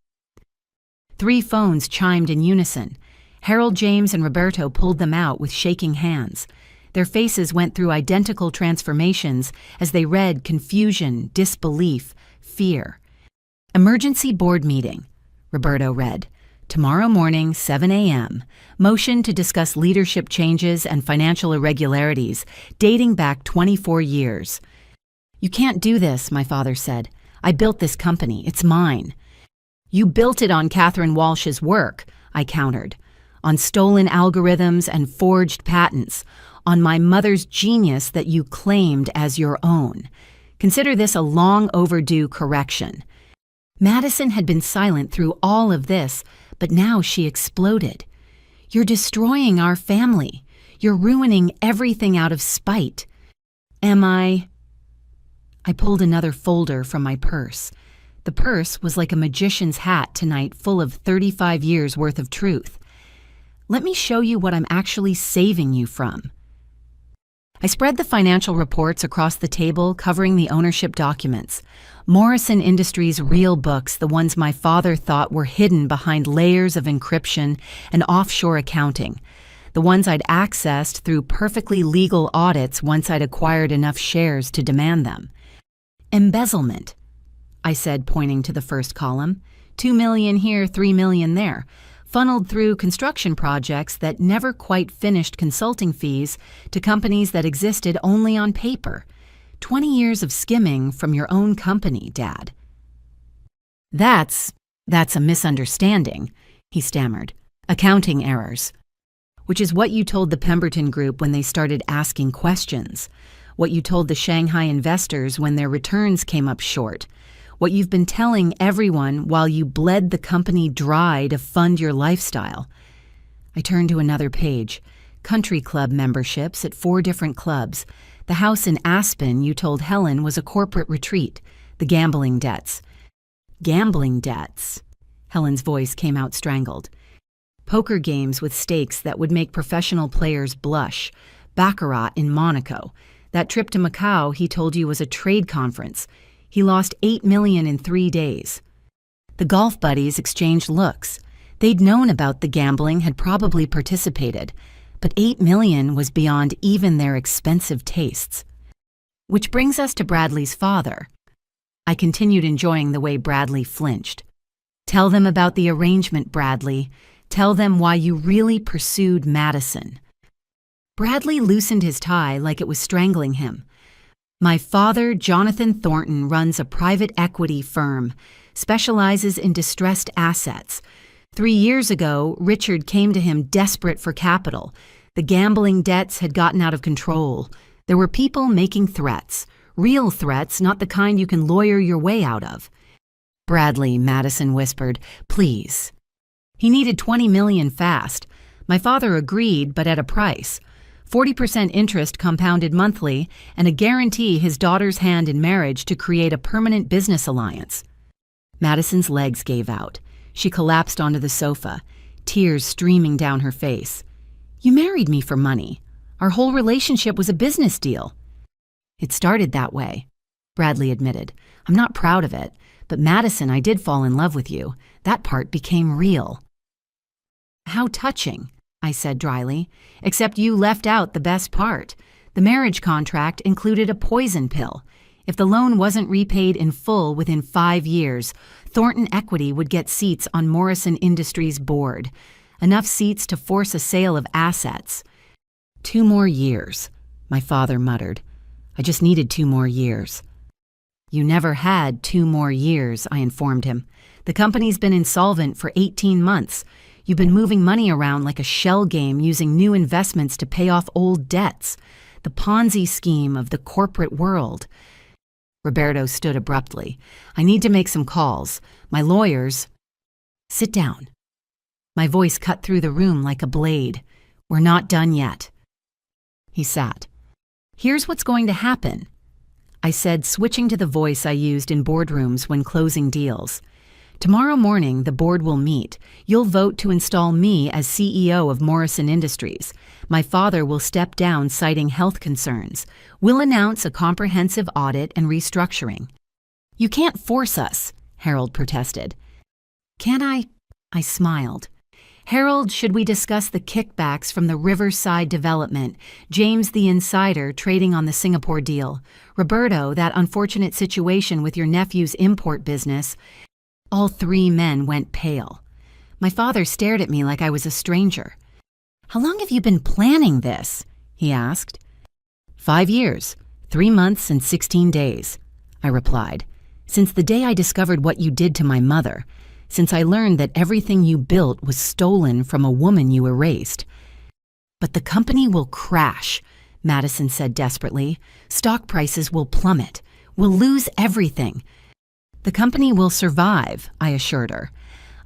3 phones chimed in unison. Harold, James, and Roberto pulled them out with shaking hands. Their faces went through identical transformations as they read confusion, disbelief, fear. "Emergency board meeting," Roberto read. "Tomorrow morning, 7 a.m. Motion to discuss leadership changes and financial irregularities dating back 24 years. "You can't do this," my father said. "I built this company. It's mine." "You built it on Catherine Walsh's work," I countered. "On stolen algorithms and forged patents. On my mother's genius that you claimed as your own. Consider this a long overdue correction." Madison had been silent through all of this, but now she exploded. "You're destroying our family. You're ruining everything out of spite." "Am I?" I pulled another folder from my purse. The purse was like a magician's hat tonight, full of 35 years' worth of truth. "Let me show you what I'm actually saving you from." I spread the financial reports across the table, covering the ownership documents. Morrison Industries' real books, the ones my father thought were hidden behind layers of encryption and offshore accounting. The ones I'd accessed through perfectly legal audits once I'd acquired enough shares to demand them. "Embezzlement," I said, pointing to the first column. $2 million here, $3 million there. Funneled through construction projects that never quite finished consulting fees to companies that existed only on paper. 20 years of skimming from your own company, Dad. That's a misunderstanding," he stammered. "Accounting errors." "Which is what you told the Pemberton Group when they started asking questions. What you told the Shanghai investors when their returns came up short. What you've been telling everyone while you bled the company dry to fund your lifestyle." I turned to another page. Country club memberships at 4 different clubs. The house in Aspen you told Helen was a corporate retreat. The gambling debts. "Gambling debts." Helen's voice came out strangled. "Poker games with stakes that would make professional players blush. Baccarat in Monaco. That trip to Macau he told you was a trade conference. He lost $8 million in 3 days. The golf buddies exchanged looks. They'd known about the gambling, had probably participated, but $8 million was beyond even their expensive tastes. Which brings us to Bradley's father. I continued enjoying the way Bradley flinched. "Tell them about the arrangement, Bradley. Tell them why you really pursued Madison." Bradley loosened his tie like it was strangling him. "My father, Jonathan Thornton, runs a private equity firm, specializes in distressed assets. 3 years ago, Richard came to him desperate for capital. The gambling debts had gotten out of control. There were people making threats, real threats, not the kind you can lawyer your way out of." "Bradley," Madison whispered, "please." "He needed $20 million fast. My father agreed, but at a price. 40% interest compounded monthly, and a guarantee his daughter's hand in marriage to create a permanent business alliance." Madison's legs gave out. She collapsed onto the sofa, tears streaming down her face. "You married me for money. Our whole relationship was a business deal." "It started that way," Bradley admitted. "I'm not proud of it, but Madison, I did fall in love with you. That part became real." "How touching," I said dryly, "except you left out the best part. The marriage contract included a poison pill. If the loan wasn't repaid in full within 5 years, Thornton Equity would get seats on Morrison Industries' board. Enough seats to force a sale of assets. 2 more years, my father muttered. I just needed 2 more years. You never had 2 more years, I informed him. The company's been insolvent for 18 months. You've been moving money around like a shell game using new investments to pay off old debts. The Ponzi scheme of the corporate world. Roberto stood abruptly. I need to make some calls. My lawyers... Sit down. My voice cut through the room like a blade. We're not done yet. He sat. Here's what's going to happen. I said, switching to the voice I used in boardrooms when closing deals. Tomorrow morning, the board will meet. You'll vote to install me as CEO of Morrison Industries. My father will step down citing health concerns. We'll announce a comprehensive audit and restructuring. You can't force us, Harold protested. Can't I? I smiled. Harold, should we discuss the kickbacks from the Riverside development, James the insider trading on the Singapore deal, Roberto, that unfortunate situation with your nephew's import business? All three men went pale. My father stared at me like I was a stranger. How long have you been planning this? He asked. 5 years, 3 months and 16 days, I replied. Since the day I discovered what you did to my mother, since I learned that everything you built was stolen from a woman you erased. But the company will crash, Madison said desperately. Stock prices will plummet. We'll lose everything. The company will survive, I assured her.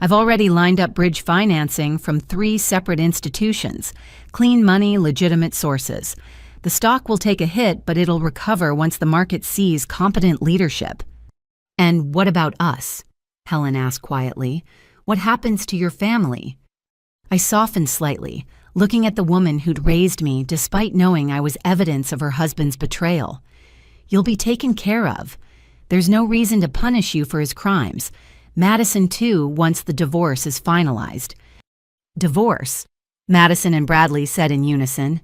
I've already lined up bridge financing from 3 separate institutions. Clean money, legitimate sources. The stock will take a hit, but it'll recover once the market sees competent leadership. And what about us? Helen asked quietly. What happens to your family? I softened slightly, looking at the woman who'd raised me despite knowing I was evidence of her husband's betrayal. You'll be taken care of. There's no reason to punish you for his crimes. Madison, too, once the divorce is finalized. Divorce? Madison and Bradley said in unison.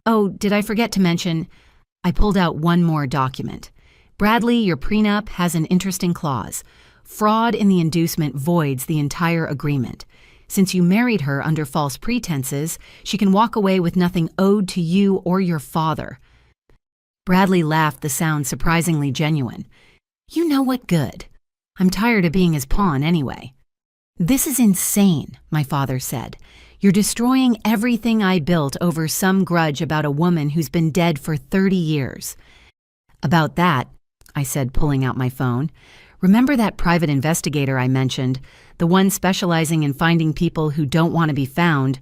Oh, did I forget to mention? I pulled out one more document. Bradley, your prenup has an interesting clause. Fraud in the inducement voids the entire agreement. Since you married her under false pretenses, she can walk away with nothing owed to you or your father. Bradley laughed, the sound surprisingly genuine. You know what good. I'm tired of being his pawn anyway. This is insane, my father said. You're destroying everything I built over some grudge about a woman who's been dead for 30 years. About that, I said, pulling out my phone. Remember that private investigator I mentioned, the one specializing in finding people who don't want to be found?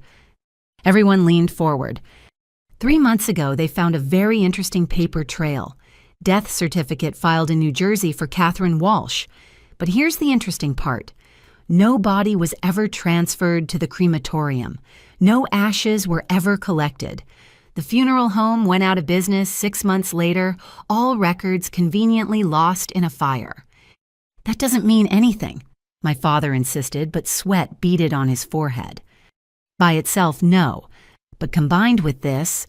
Everyone leaned forward. 3 months ago, they found a very interesting paper trail. Death certificate filed in New Jersey for Catherine Walsh. But here's the interesting part. No body was ever transferred to the crematorium. No ashes were ever collected. The funeral home went out of business 6 months later, all records conveniently lost in a fire. That doesn't mean anything, my father insisted, but sweat beaded on his forehead. By itself, no. But combined with this,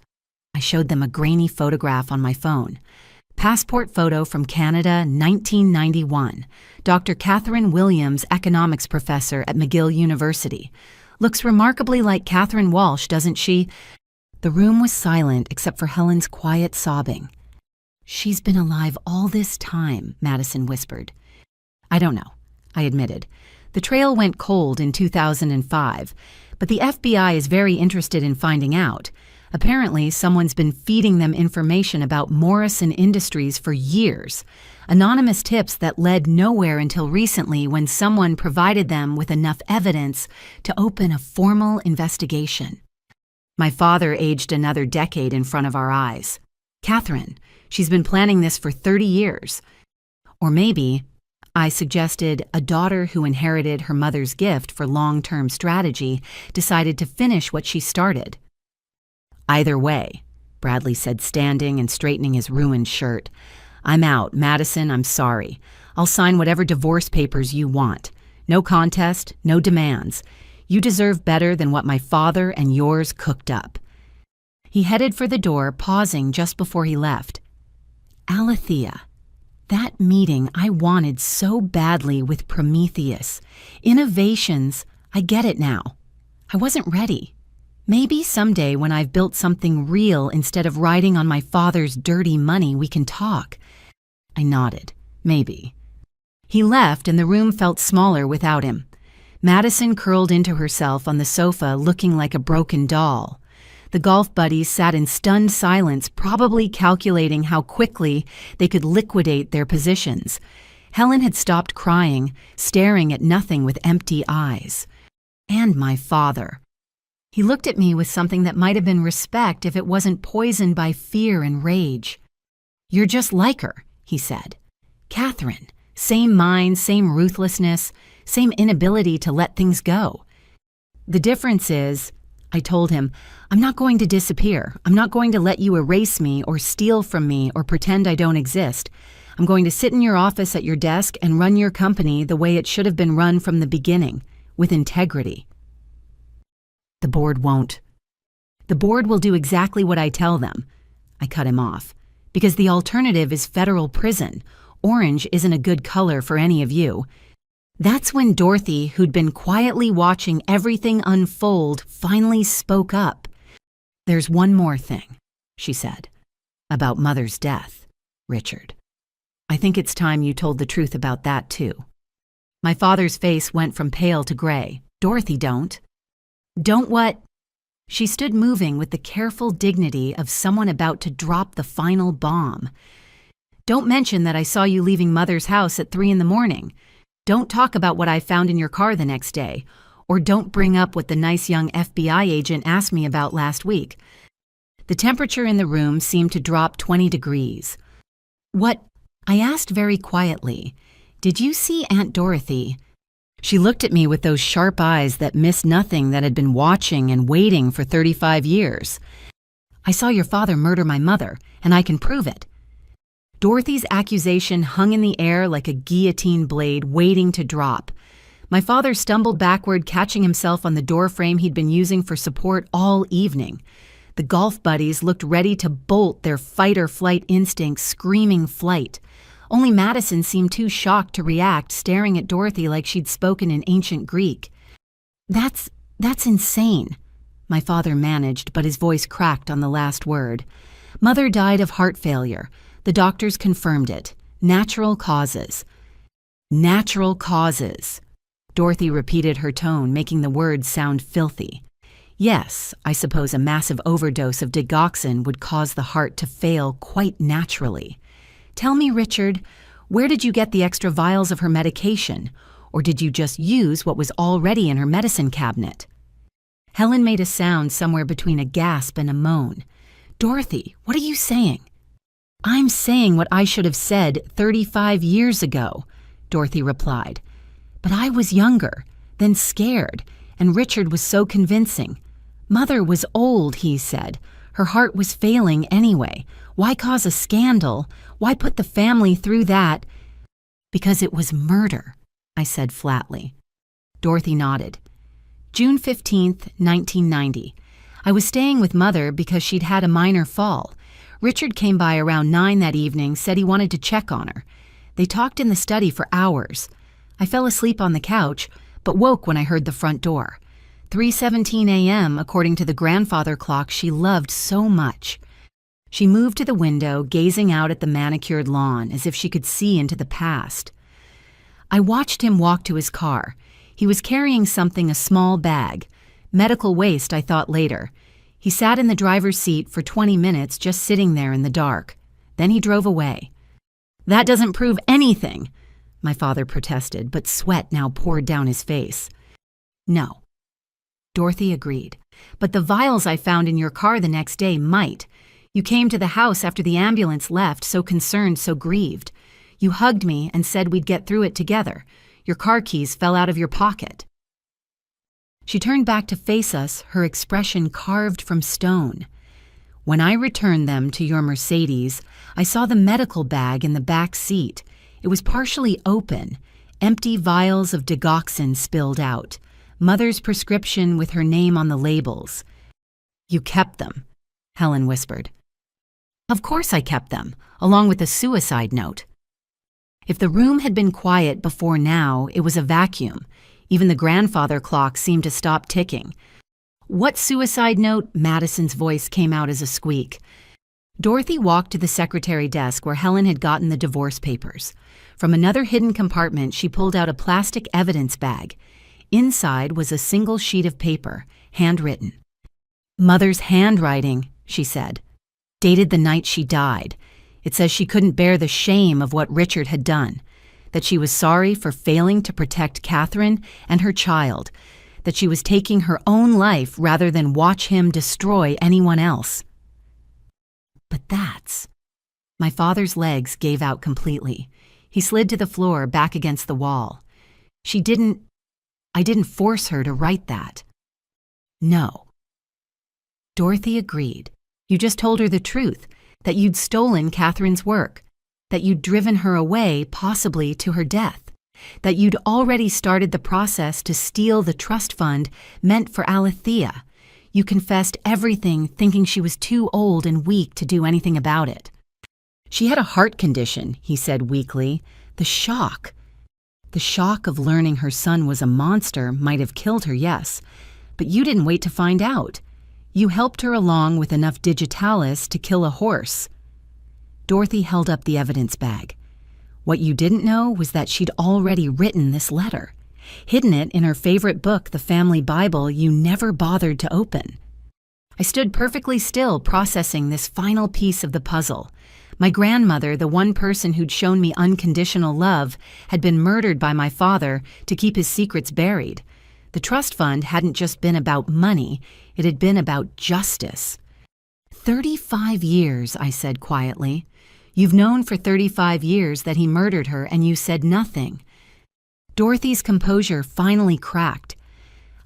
I showed them a grainy photograph on my phone. Passport photo from Canada, 1991. Dr. Catherine Williams, economics professor at McGill University. Looks remarkably like Catherine Walsh, doesn't she? The room was silent except for Helen's quiet sobbing. She's been alive all this time, Madison whispered. I don't know, I admitted. The trail went cold in 2005, but the FBI is very interested in finding out. Apparently, someone's been feeding them information about Morrison Industries for years. Anonymous tips that led nowhere until recently when someone provided them with enough evidence to open a formal investigation. My father aged another decade in front of our eyes. Catherine, she's been planning this for 30 years. Or maybe, I suggested, a daughter who inherited her mother's gift for long-term strategy decided to finish what she started. Either way, Bradley said, standing and straightening his ruined shirt. I'm out, Madison, I'm sorry. I'll sign whatever divorce papers you want. No contest, no demands. You deserve better than what my father and yours cooked up. He headed for the door, pausing just before he left. Alethea. That meeting I wanted so badly with Prometheus. Innovations, I get it now. I wasn't ready. Maybe someday when I've built something real instead of riding on my father's dirty money, we can talk. I nodded. Maybe. He left and the room felt smaller without him. Madison curled into herself on the sofa looking like a broken doll. The golf buddies sat in stunned silence, probably calculating how quickly they could liquidate their positions. Helen had stopped crying, staring at nothing with empty eyes. And my father. He looked at me with something that might have been respect if it wasn't poisoned by fear and rage. "You're just like her," he said. "Catherine, same mind, same ruthlessness, same inability to let things go. The difference is," I told him, "I'm not going to disappear. I'm not going to let you erase me or steal from me or pretend I don't exist. I'm going to sit in your office at your desk and run your company the way it should have been run from the beginning, with integrity." "The board won't." "The board will do exactly what I tell them." I cut him off. "Because the alternative is federal prison. Orange isn't a good color for any of you." That's when Dorothy, who'd been quietly watching everything unfold, finally spoke up. "There's one more thing," she said, "about Mother's death, Richard. I think it's time you told the truth about that, too." My father's face went from pale to gray. "Dorothy, don't." "Don't what?" She stood moving with the careful dignity of someone about to drop the final bomb. "Don't mention that I saw you leaving Mother's house at 3 a.m. Don't talk about what I found in your car the next day. Or don't bring up what the nice young FBI agent asked me about last week." The temperature in the room seemed to drop 20 degrees. "What?" I asked very quietly. "Did you see Aunt Dorothy?" She looked at me with those sharp eyes that missed nothing that had been watching and waiting for 35 years. "I saw your father murder my mother, and I can prove it." Dorothy's accusation hung in the air like a guillotine blade waiting to drop. My father stumbled backward, catching himself on the doorframe he'd been using for support all evening. The golf buddies looked ready to bolt, their fight-or-flight instincts screaming flight. Only Madison seemed too shocked to react, staring at Dorothy like she'd spoken in ancient Greek. That's insane," my father managed, but his voice cracked on the last word. "Mother died of heart failure. The doctors confirmed it. Natural causes." "Natural causes." Dorothy repeated her tone, making the words sound filthy. "Yes, I suppose a massive overdose of digoxin would cause the heart to fail quite naturally. Tell me, Richard, where did you get the extra vials of her medication? Or did you just use what was already in her medicine cabinet?" Helen made a sound somewhere between a gasp and a moan. "Dorothy, what are you saying?" "I'm saying what I should have said 35 years ago," Dorothy replied. "But I was younger, then scared, and Richard was so convincing. Mother was old," he said. "Her heart was failing anyway. Why cause a scandal? Why put the family through that?" "Because it was murder," I said flatly. Dorothy nodded. "June 15th, 1990. I was staying with Mother because she'd had a minor fall. Richard came by around 9 that evening, said he wanted to check on her. They talked in the study for hours. I fell asleep on the couch, but woke when I heard the front door. 3:17 a.m., according to the grandfather clock she loved so much. She moved to the window, gazing out at the manicured lawn, as if she could see into the past. I watched him walk to his car. He was carrying something, a small bag. Medical waste, I thought later. He sat in the driver's seat for 20 minutes, just sitting there in the dark. Then he drove away. "That doesn't prove anything," my father protested, but sweat now poured down his face. "No." Dorothy agreed. "But the vials I found in your car the next day might. You came to the house after the ambulance left, so concerned, so grieved. You hugged me and said we'd get through it together. Your car keys fell out of your pocket." She turned back to face us, her expression carved from stone. "When I returned them to your Mercedes, I saw the medical bag in the back seat. It was partially open. Empty vials of digoxin spilled out. Mother's prescription with her name on the labels." "You kept them," Helen whispered. "Of course I kept them, along with a suicide note." If the room had been quiet before now, it was a vacuum. Even the grandfather clock seemed to stop ticking. "What suicide note?" Madison's voice came out as a squeak. Dorothy walked to the secretary desk where Helen had gotten the divorce papers. From another hidden compartment, she pulled out a plastic evidence bag. Inside was a single sheet of paper, handwritten. "Mother's handwriting," she said. "Dated the night she died. It says she couldn't bear the shame of what Richard had done. That she was sorry for failing to protect Catherine and her child. That she was taking her own life rather than watch him destroy anyone else." But that's My father's legs gave out completely. He slid to the floor, back against the wall. I didn't force her to write that. No. Dorothy agreed. You just told her the truth, that you'd stolen Catherine's work, that you'd driven her away, possibly to her death, that you'd already started the process to steal the trust fund meant for Alethea. You confessed everything, thinking she was too old and weak to do anything about it. She had a heart condition, he said weakly. The shock of learning her son was a monster might have killed her, yes, but you didn't wait to find out. You helped her along with enough digitalis to kill a horse. Dorothy held up the evidence bag. What you didn't know was that she'd already written this letter, hidden it in her favorite book, the family Bible you never bothered to open. I stood perfectly still, processing this final piece of the puzzle. My grandmother, the one person who'd shown me unconditional love, had been murdered by my father to keep his secrets buried. The trust fund hadn't just been about money, it had been about justice. 35 years, I said quietly. You've known for 35 years that he murdered her and you said nothing. Dorothy's composure finally cracked.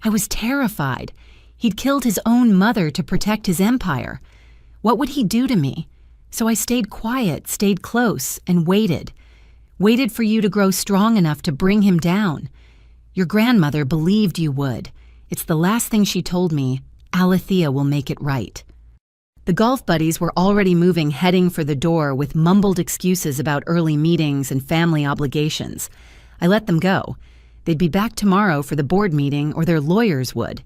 I was terrified. He'd killed his own mother to protect his empire. What would he do to me? So I stayed quiet, stayed close, and waited. Waited for you to grow strong enough to bring him down. Your grandmother believed you would. It's the last thing she told me. Alethea will make it right. The golf buddies were already moving, heading for the door with mumbled excuses about early meetings and family obligations. I let them go. They'd be back tomorrow for the board meeting, or their lawyers would.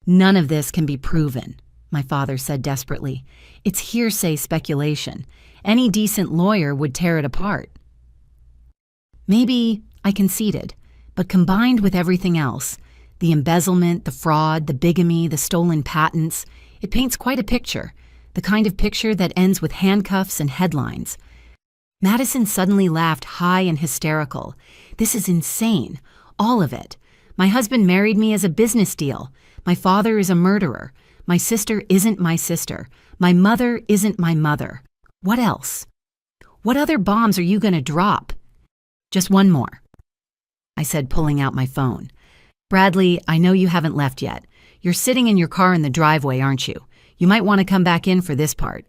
None of this can be proven, my father said desperately. It's hearsay speculation. Any decent lawyer would tear it apart. Maybe, I conceded, but combined with everything else, the embezzlement, the fraud, the bigamy, the stolen patents, it paints quite a picture, the kind of picture that ends with handcuffs and headlines. Madison suddenly laughed high and hysterical. This is insane, all of it. My husband married me as a business deal. My father is a murderer. My sister isn't my sister. My mother isn't my mother. What else? What other bombs are you going to drop? Just one more, I said, pulling out my phone. Bradley, I know you haven't left yet. You're sitting in your car in the driveway, aren't you? You might want to come back in for this part.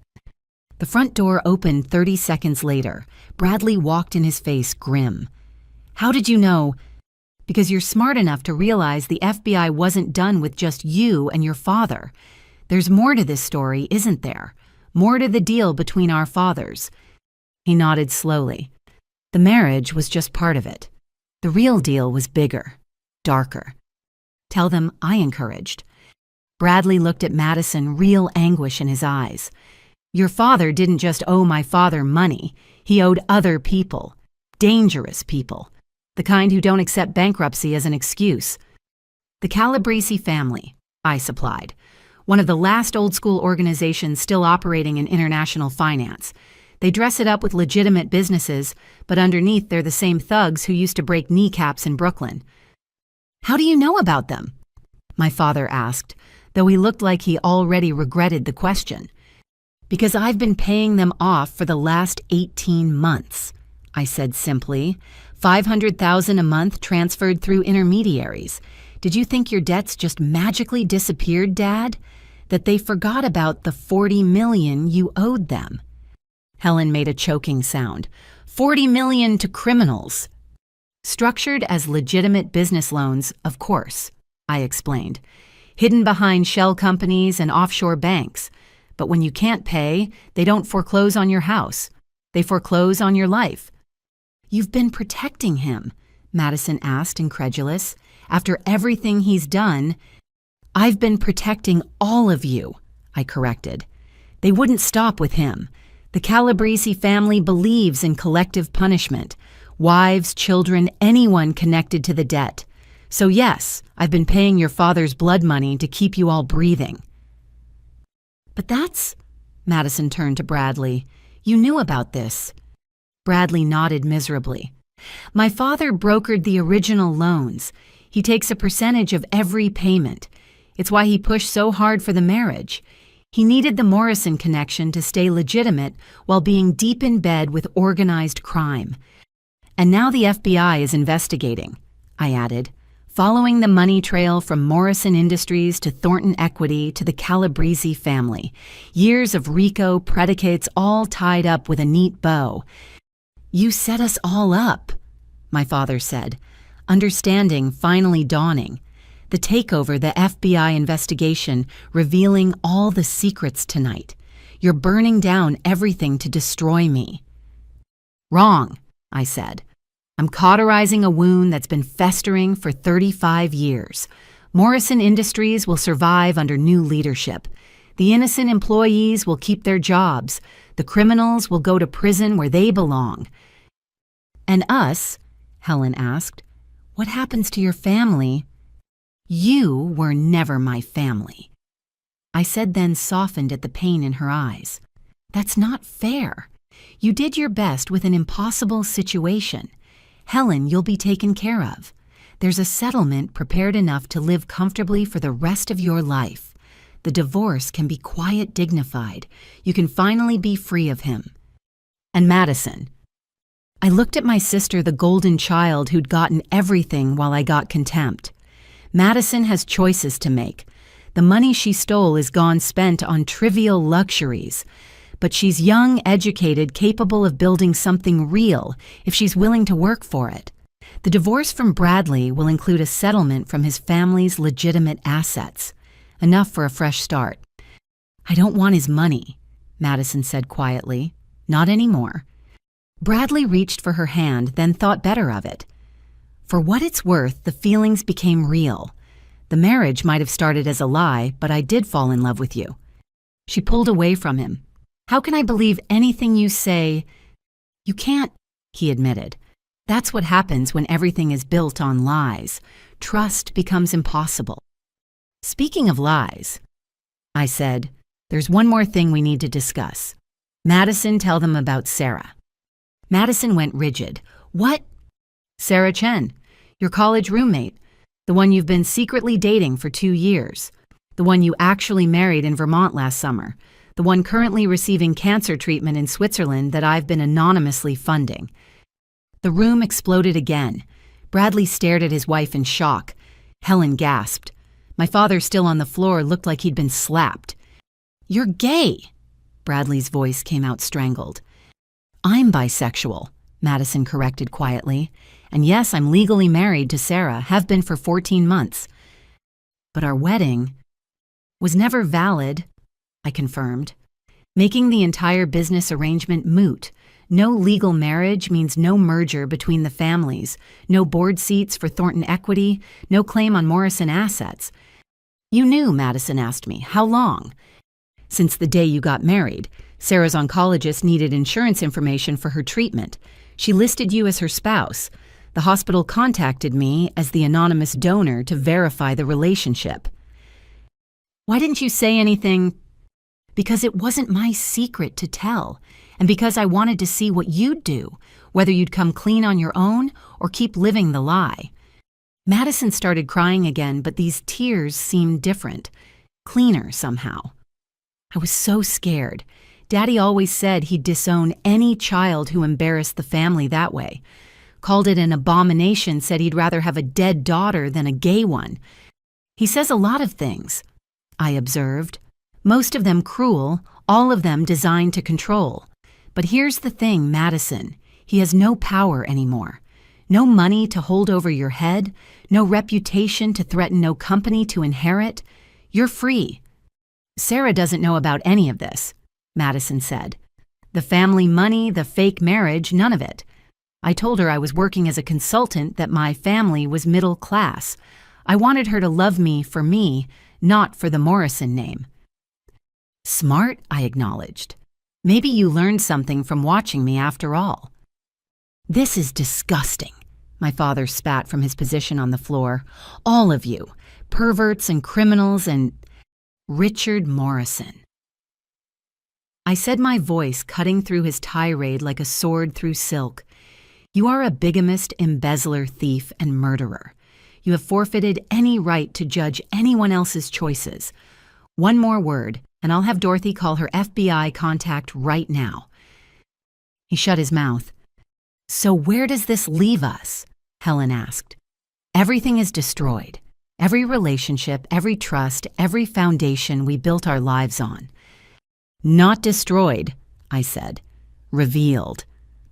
The front door opened 30 seconds later. Bradley walked in his face grim. How did you know? Because you're smart enough to realize the FBI wasn't done with just you and your father. There's more to this story, isn't there? More to the deal between our fathers. He nodded slowly. The marriage was just part of it. The real deal was bigger, darker. Tell them I encouraged. Bradley looked at Madison, real anguish in his eyes. Your father didn't just owe my father money. He owed other people. Dangerous people. The kind who don't accept bankruptcy as an excuse. The Calabrese family, I supplied. One of the last old-school organizations still operating in international finance. They dress it up with legitimate businesses, but underneath they're the same thugs who used to break kneecaps in Brooklyn. How do you know about them? My father asked, though he looked like he already regretted the question. Because I've been paying them off for the last 18 months, I said simply. $500,000 a month transferred through intermediaries. Did you think your debts just magically disappeared, Dad? That they forgot about the $40 million you owed them? Helen made a choking sound. $40 million to criminals. Structured as legitimate business loans, of course, I explained. Hidden behind shell companies and offshore banks. But when you can't pay, they don't foreclose on your house. They foreclose on your life. You've been protecting him, Madison asked, incredulous. After everything he's done, I've been protecting all of you, I corrected. They wouldn't stop with him. The Calabrese family believes in collective punishment. Wives, children, anyone connected to the debt. So yes, I've been paying your father's blood money to keep you all breathing. But that's... Madison turned to Bradley. You knew about this. Bradley nodded miserably. My father brokered the original loans. He takes a percentage of every payment. It's why he pushed so hard for the marriage. He needed the Morrison connection to stay legitimate while being deep in bed with organized crime. And now the FBI is investigating, I added, following the money trail from Morrison Industries to Thornton Equity to the Calabrese family. Years of RICO predicates all tied up with a neat bow. You set us all up, my father said, understanding finally dawning. The takeover, the FBI investigation, revealing all the secrets tonight. You're burning down everything to destroy me. Wrong, I said. I'm cauterizing a wound that's been festering for 35 years. Morrison Industries will survive under new leadership. The innocent employees will keep their jobs. The criminals will go to prison where they belong. And us, Helen asked, what happens to your family? You were never my family. I said, then softened at the pain in her eyes. That's not fair. You did your best with an impossible situation. Helen, you'll be taken care of. There's a settlement prepared enough to live comfortably for the rest of your life. The divorce can be quiet, dignified. You can finally be free of him. And Madison. I looked at my sister, the golden child who'd gotten everything while I got contempt. Madison has choices to make. The money she stole is gone spent on trivial luxuries. But she's young, educated, capable of building something real if she's willing to work for it. The divorce from Bradley will include a settlement from his family's legitimate assets. Enough for a fresh start. I don't want his money, Madison said quietly. Not anymore. Bradley reached for her hand, then thought better of it. For what it's worth, the feelings became real. The marriage might have started as a lie, but I did fall in love with you. She pulled away from him. How can I believe anything you say? You can't, he admitted. That's what happens when everything is built on lies. Trust becomes impossible. Speaking of lies, I said, there's one more thing we need to discuss. Madison, tell them about Sarah. Madison went rigid. What? Sarah Chen, your college roommate, the one you've been secretly dating for 2 years, the one you actually married in Vermont last summer, the one currently receiving cancer treatment in Switzerland that I've been anonymously funding. The room exploded again. Bradley stared at his wife in shock. Helen gasped. My father, still on the floor, looked like he'd been slapped. You're gay, Bradley's voice came out strangled. I'm bisexual, Madison corrected quietly. And yes, I'm legally married to Sarah, have been for 14 months. But our wedding was never valid, I confirmed, making the entire business arrangement moot. No legal marriage means no merger between the families, no board seats for Thornton Equity, no claim on Morrison assets. You knew, Madison asked me. How long? Since the day you got married. Sarah's oncologist needed insurance information for her treatment. She listed you as her spouse. The hospital contacted me as the anonymous donor to verify the relationship. Why didn't you say anything? Because it wasn't my secret to tell, and because I wanted to see what you'd do, whether you'd come clean on your own or keep living the lie. Madison started crying again, but these tears seemed different, cleaner somehow. I was so scared. Daddy always said he'd disown any child who embarrassed the family that way. Called it an abomination, said he'd rather have a dead daughter than a gay one. He says a lot of things, I observed. Most of them cruel, all of them designed to control. But here's the thing, Madison. He has no power anymore. No money to hold over your head, no reputation to threaten, no company to inherit. You're free. Sarah doesn't know about any of this, Madison said. The family money, the fake marriage, none of it. I told her I was working as a consultant, that my family was middle class. I wanted her to love me, not for the Morrison name. Smart, I acknowledged. Maybe you learned something from watching me after all. This is disgusting, my father spat from his position on the floor. All of you, perverts and criminals and Richard Morrison. I said, my voice cutting through his tirade like a sword through silk. You are a bigamist, embezzler, thief, and murderer. You have forfeited any right to judge anyone else's choices. One more word, and I'll have Dorothy call her FBI contact right now." He shut his mouth. "So where does this leave us?" Helen asked. "Everything is destroyed. Every relationship, every trust, every foundation we built our lives on." "Not destroyed," I said. "Revealed.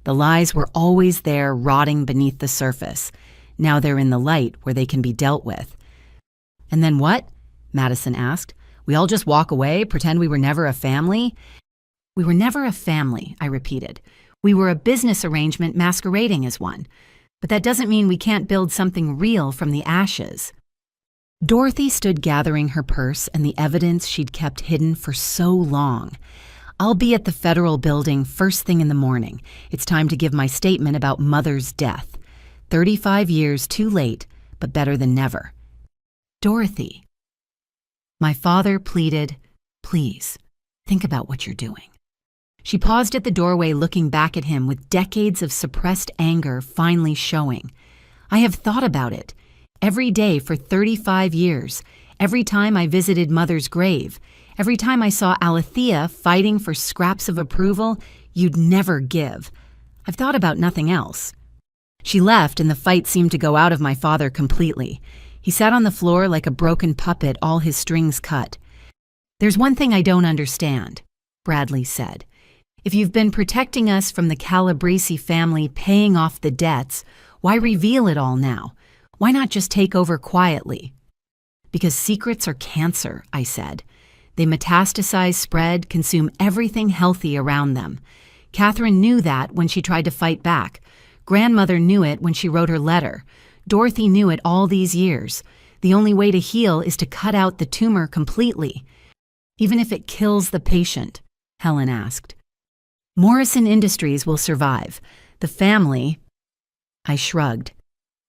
The lies were always there, rotting beneath the surface. Now they're in the light where they can be dealt with." "And then what?" Madison asked. "We all just walk away, pretend we were never a family?" "We were never a family," I repeated. "We were a business arrangement masquerading as one. But that doesn't mean we can't build something real from the ashes." Dorothy stood gathering her purse and the evidence she'd kept hidden for so long. "I'll be at the federal building first thing in the morning. It's time to give my statement about Mother's death. 35 years too late, but better than never." "Dorothy." My father pleaded, "Please, think about what you're doing." She paused at the doorway, looking back at him with decades of suppressed anger finally showing. "I have thought about it. Every day for 35 years, every time I visited Mother's grave, every time I saw Alethea fighting for scraps of approval you'd never give. I've thought about nothing else." She left, and the fight seemed to go out of my father completely. He sat on the floor like a broken puppet, all his strings cut. "There's one thing I don't understand," Bradley said. "If you've been protecting us from the Calabrese family paying off the debts, why reveal it all now? Why not just take over quietly?" "Because secrets are cancer," I said. "They metastasize, spread, consume everything healthy around them. Catherine knew that when she tried to fight back. Grandmother knew it when she wrote her letter. Dorothy knew it all these years. The only way to heal is to cut out the tumor completely." "Even if it kills the patient?" Helen asked. "Morrison Industries will survive. The family—" I shrugged.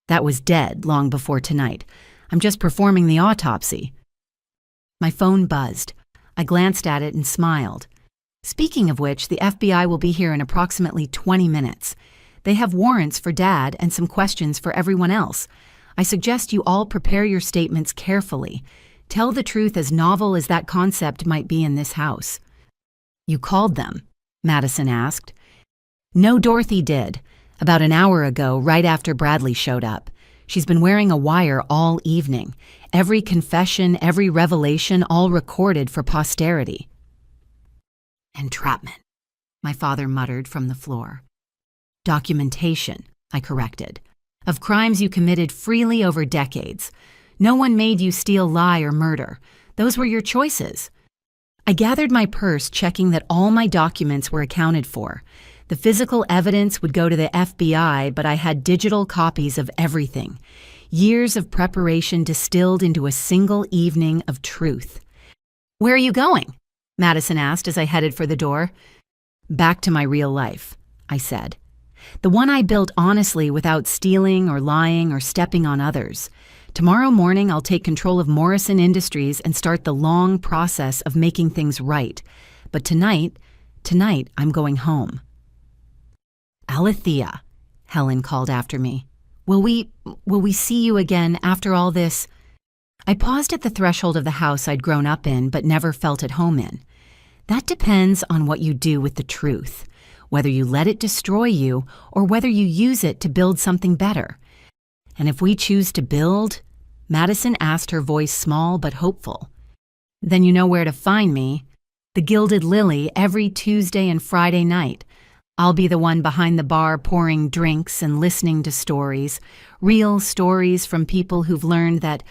"That was dead long before tonight. I'm just performing the autopsy." My phone buzzed. I glanced at it and smiled. "Speaking of which, the FBI will be here in approximately 20 minutes. They have warrants for Dad and some questions for everyone else. I suggest you all prepare your statements carefully. Tell the truth as novel as that concept might be in this house." "You called them?" Madison asked. "No, Dorothy did. About an hour ago, right after Bradley showed up. She's been wearing a wire all evening. Every confession, every revelation, all recorded for posterity." "Entrapment," my father muttered from the floor. "Documentation," I corrected, "of crimes you committed freely over decades. No one made you steal, lie, or murder. Those were your choices." I gathered my purse, checking that all my documents were accounted for. The physical evidence would go to the FBI, but I had digital copies of everything. Years of preparation distilled into a single evening of truth. "Where are you going?" Madison asked as I headed for the door. "Back to my real life," I said. "The one I built honestly without stealing or lying or stepping on others. Tomorrow morning I'll take control of Morrison Industries and start the long process of making things right. But tonight I'm going home." "Alethea," Helen called after me. Will we see you again after all this?" I paused at the threshold of the house I'd grown up in but never felt at home in. That depends on what you do with the truth, whether you let it destroy you or whether you use it to build something better. "And if we choose to build," Madison asked, her voice small but hopeful, "then you know where to find me. The Gilded Lily every Tuesday and Friday night. I'll be the one behind the bar pouring drinks and listening to stories, real stories from people who've learned that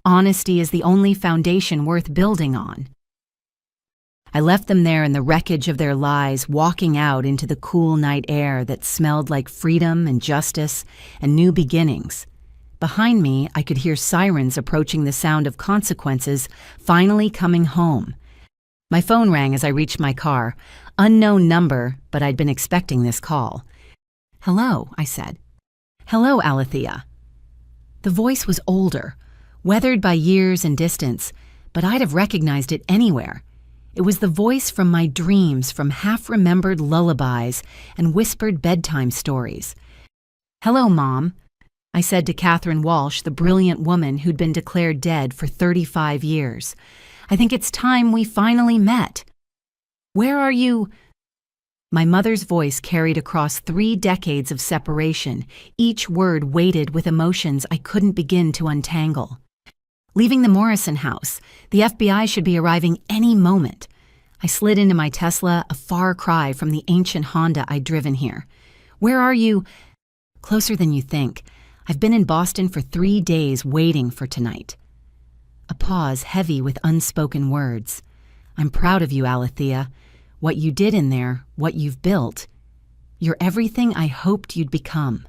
honesty is the only foundation worth building on." I left them there in the wreckage of their lies, walking out into the cool night air that smelled like freedom and justice and new beginnings. Behind me, I could hear sirens approaching, the sound of consequences finally coming home. My phone rang as I reached my car. Unknown number, but I'd been expecting this call. "Hello," I said. "Hello, Alethea." The voice was older, weathered by years and distance, but I'd have recognized it anywhere. It was the voice from my dreams, from half-remembered lullabies and whispered bedtime stories. "Hello, Mom," I said to Catherine Walsh, the brilliant woman who'd been declared dead for 35 years. I think it's time we finally met. Where are you? My mother's voice carried across 3 decades of separation, each word weighted with emotions I couldn't begin to untangle. Leaving the Morrison house, the FBI should be arriving any moment. I slid into my Tesla, a far cry from the ancient Honda I'd driven here. Where are you? Closer than you think. I've been in Boston for 3 days waiting for tonight. A pause heavy with unspoken words. I'm proud of you, Alethea. What you did in there, what you've built. You're everything I hoped you'd become.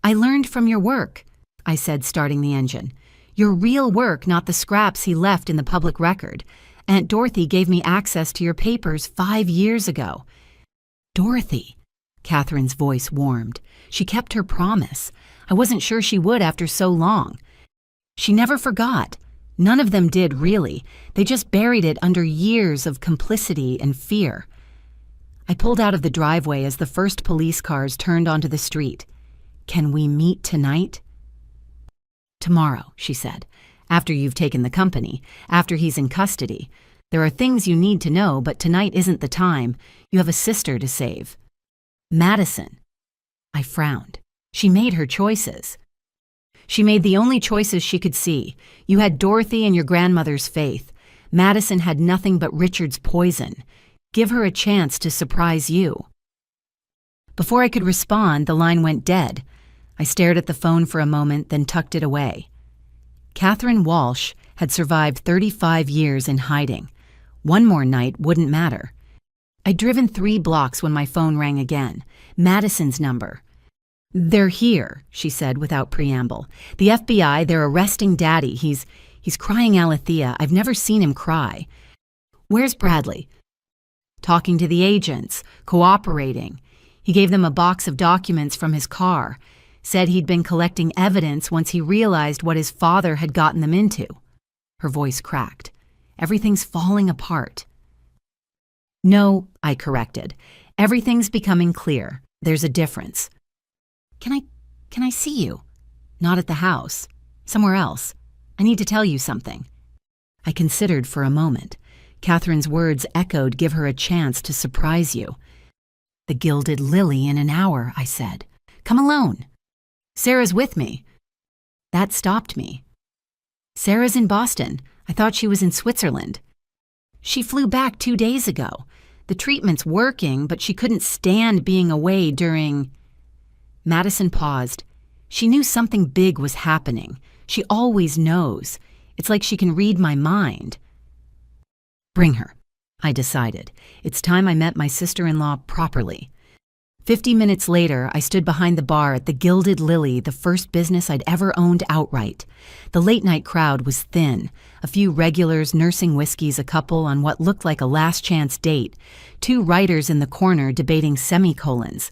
I learned from your work, I said, starting the engine. Your real work, not the scraps he left in the public record. Aunt Dorothy gave me access to your papers 5 years ago. Dorothy. Catherine's voice warmed. She kept her promise. I wasn't sure she would after so long. She never forgot. None of them did, really. They just buried it under years of complicity and fear. I pulled out of the driveway as the first police cars turned onto the street. Can we meet tonight? Tomorrow, she said. After you've taken the company, after he's in custody. There are things you need to know, but tonight isn't the time. You have a sister to save. Madison. I frowned. She made her choices. She made the only choices she could see. You had Dorothy and your grandmother's faith. Madison had nothing but Richard's poison. Give her a chance to surprise you. Before I could respond, the line went dead. I stared at the phone for a moment, then tucked it away. Catherine Walsh had survived 35 years in hiding. One more night wouldn't matter. I'd driven 3 blocks when my phone rang again. Madison's number. They're here, she said without preamble. The FBI, they're arresting Daddy. He's crying, Alethea. I've never seen him cry. Where's Bradley? Talking to the agents, cooperating. He gave them a box of documents from his car. Said he'd been collecting evidence once he realized what his father had gotten them into. Her voice cracked. Everything's falling apart. No, I corrected. Everything's becoming clear. There's a difference. Can I see you? Not at the house. Somewhere else. I need to tell you something. I considered for a moment. Catherine's words echoed, give her a chance to surprise you. The Gilded Lily in an hour, I said. Come alone. Sarah's with me. That stopped me. Sarah's in Boston. I thought she was in Switzerland. She flew back 2 days ago. The treatment's working, but she couldn't stand being away during... Madison paused. She knew something big was happening. She always knows. It's like she can read my mind. Bring her, I decided. It's time I met my sister-in-law properly. 50 minutes later, I stood behind the bar at the Gilded Lily, the first business I'd ever owned outright. The late-night crowd was thin. A few regulars nursing whiskeys, a couple on what looked like a last-chance date, 2 writers in the corner debating semicolons.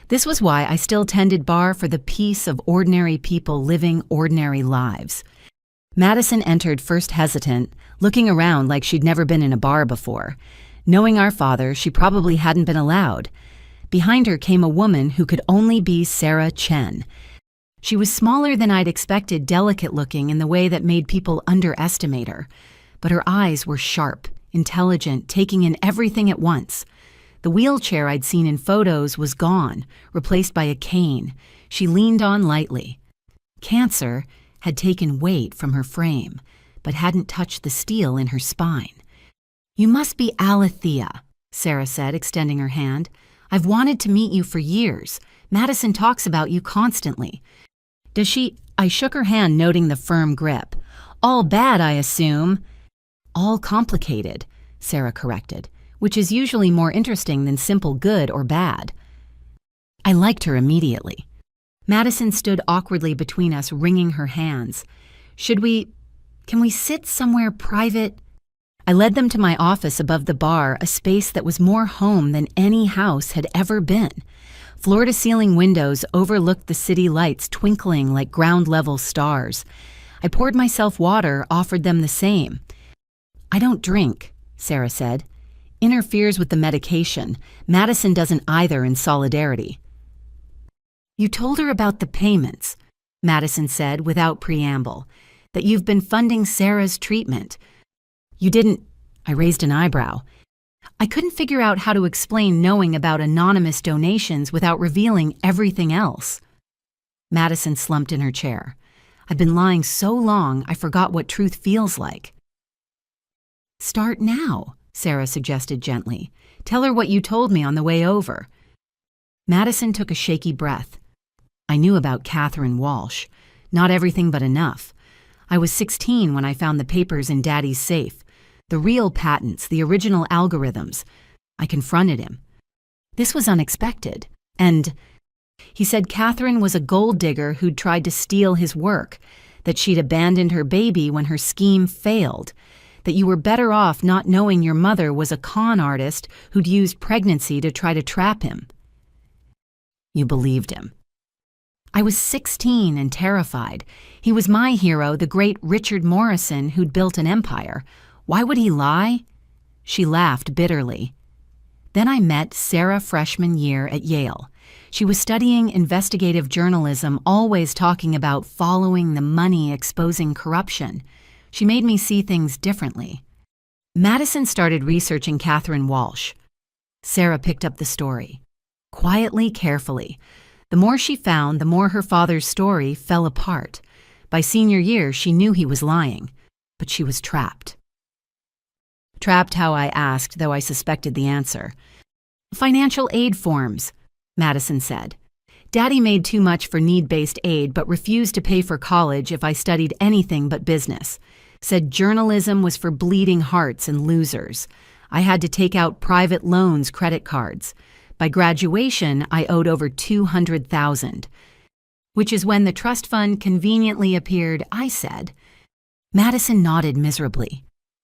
This was why I still tended bar for the peace of ordinary people living ordinary lives. Madison entered first hesitant, looking around like she'd never been in a bar before. Knowing our father, she probably hadn't been allowed. Behind her came a woman who could only be Sarah Chen. She was smaller than I'd expected, delicate-looking in the way that made people underestimate her. But her eyes were sharp, intelligent, taking in everything at once. The wheelchair I'd seen in photos was gone, replaced by a cane. She leaned on lightly. Cancer had taken weight from her frame, but hadn't touched the steel in her spine. You must be Alethea, Sarah said, extending her hand. I've wanted to meet you for years. Madison talks about you constantly. Does she? I shook her hand, noting the firm grip. All bad, I assume. All complicated, Sarah corrected, which is usually more interesting than simple good or bad. I liked her immediately. Madison stood awkwardly between us, wringing her hands. Can we sit somewhere private? I led them to my office above the bar, a space that was more home than any house had ever been. Floor-to-ceiling windows overlooked the city lights twinkling like ground-level stars. I poured myself water, offered them the same. I don't drink, Sarah said. Interferes with the medication. Madison doesn't either in solidarity. You told her about the payments, Madison said without preamble, that you've been funding Sarah's treatment. You didn't. I raised an eyebrow. I couldn't figure out how to explain knowing about anonymous donations without revealing everything else. Madison slumped in her chair. I've been lying so long I forgot what truth feels like. Start now, Sarah suggested gently. Tell her what you told me on the way over. Madison took a shaky breath. I knew about Catherine Walsh. Not everything, but enough. I was 16 when I found the papers in Daddy's safe. The real patents, the original algorithms. I confronted him. This was unexpected. And he said Catherine was a gold digger who'd tried to steal his work, that she'd abandoned her baby when her scheme failed, that you were better off not knowing your mother was a con artist who'd used pregnancy to try to trap him. You believed him. I was 16 and terrified. He was my hero, the great Richard Morrison, who'd built an empire. Why would he lie? She laughed bitterly. Then I met Sarah freshman year at Yale. She was studying investigative journalism, always talking about following the money, exposing corruption. She made me see things differently. Madison started researching Catherine Walsh. Sarah picked up the story. Quietly, carefully. The more she found, the more her father's story fell apart. By senior year, she knew he was lying, but she was trapped. Trapped how I asked, though I suspected the answer. Financial aid forms, Madison said. Daddy made too much for need-based aid but refused to pay for college if I studied anything but business. Said journalism was for bleeding hearts and losers. I had to take out private loans, credit cards. By graduation, I owed over $200,000, which is when the trust fund conveniently appeared, I said. Madison nodded miserably.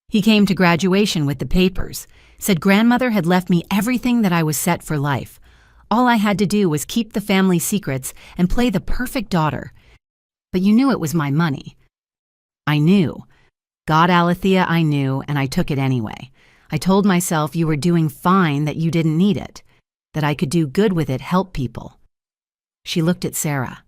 He came to graduation with the papers, said grandmother had left me everything that I was set for life. All I had to do was keep the family secrets and play the perfect daughter. But you knew it was my money. I knew. God, Alethea, I knew, and I took it anyway. I told myself you were doing fine, that you didn't need it, that I could do good with it, help people. She looked at Sarah.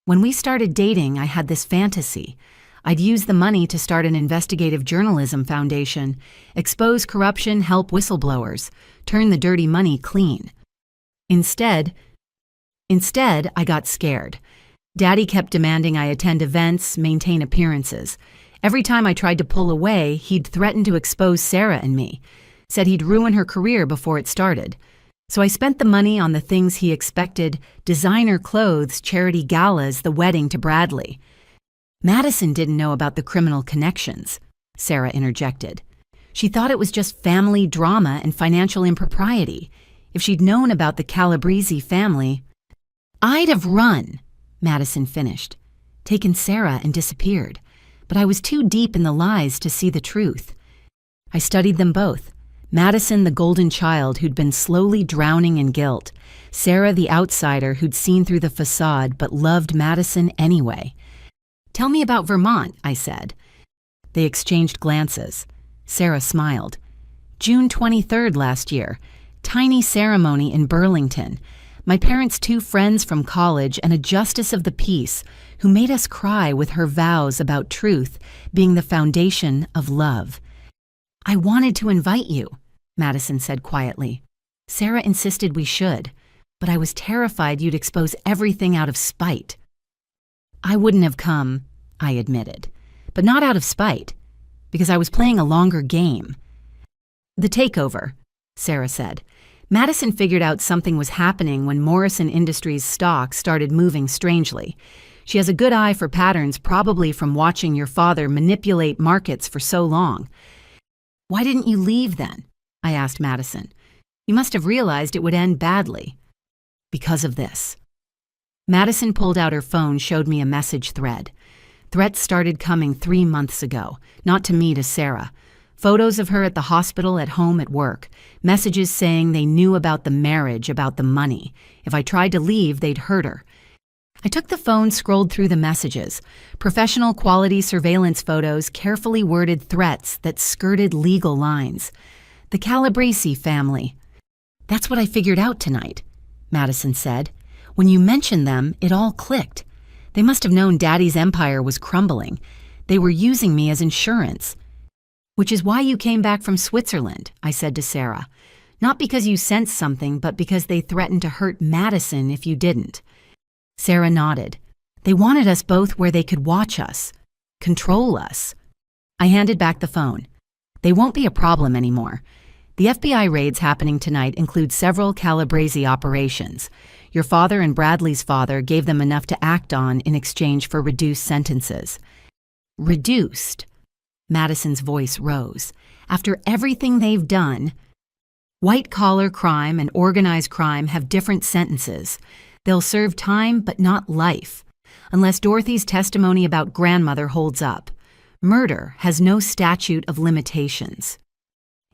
When we started dating, I had this fantasy. I'd use the money to start an investigative journalism foundation, expose corruption, help whistleblowers, turn the dirty money clean. Instead, I got scared. Daddy kept demanding I attend events, maintain appearances. Every time I tried to pull away, he'd threaten to expose Sarah and me, said he'd ruin her career before it started. So I spent the money on the things he expected, designer clothes, charity galas, the wedding to Bradley. Madison didn't know about the criminal connections, Sarah interjected. She thought it was just family drama and financial impropriety. If she'd known about the Calabrese family, I'd have run, Madison finished, taken Sarah and disappeared. But I was too deep in the lies to see the truth. I studied them both. Madison, the golden child who'd been slowly drowning in guilt. Sarah, the outsider who'd seen through the facade but loved Madison anyway. Tell me about Vermont, I said. They exchanged glances. Sarah smiled. June 23rd last year. Tiny ceremony in Burlington. My parents' 2 friends from college and a justice of the peace who made us cry with her vows about truth being the foundation of love. I wanted to invite you, Madison said quietly. Sarah insisted we should, but I was terrified you'd expose everything out of spite. I wouldn't have come, I admitted, but not out of spite, because I was playing a longer game. The takeover, Sarah said. Madison figured out something was happening when Morrison Industries stock started moving strangely. She has a good eye for patterns, probably from watching your father manipulate markets for so long. Why didn't you leave then? I asked Madison. You must have realized it would end badly. Because of this. Madison pulled out her phone, showed me a message thread. Threats started coming 3 months ago, not to me, to Sarah. Photos of her at the hospital, at home, at work. Messages saying they knew about the marriage, about the money. If I tried to leave, they'd hurt her. I took the phone, scrolled through the messages. Professional quality surveillance photos, carefully worded threats that skirted legal lines. The Calabrese family. That's what I figured out tonight, Madison said. When you mentioned them, it all clicked. They must have known Daddy's empire was crumbling. They were using me as insurance. Which is why you came back from Switzerland, I said to Sarah. Not because you sensed something, but because they threatened to hurt Madison if you didn't. Sarah nodded. They wanted us both where they could watch us, control us. I handed back the phone. They won't be a problem anymore. The FBI raids happening tonight include several Calabrese operations. Your father and Bradley's father gave them enough to act on in exchange for reduced sentences. Reduced? Madison's voice rose. After everything they've done, white-collar crime and organized crime have different sentences. They'll serve time but not life, unless Dorothy's testimony about grandmother holds up. Murder has no statute of limitations.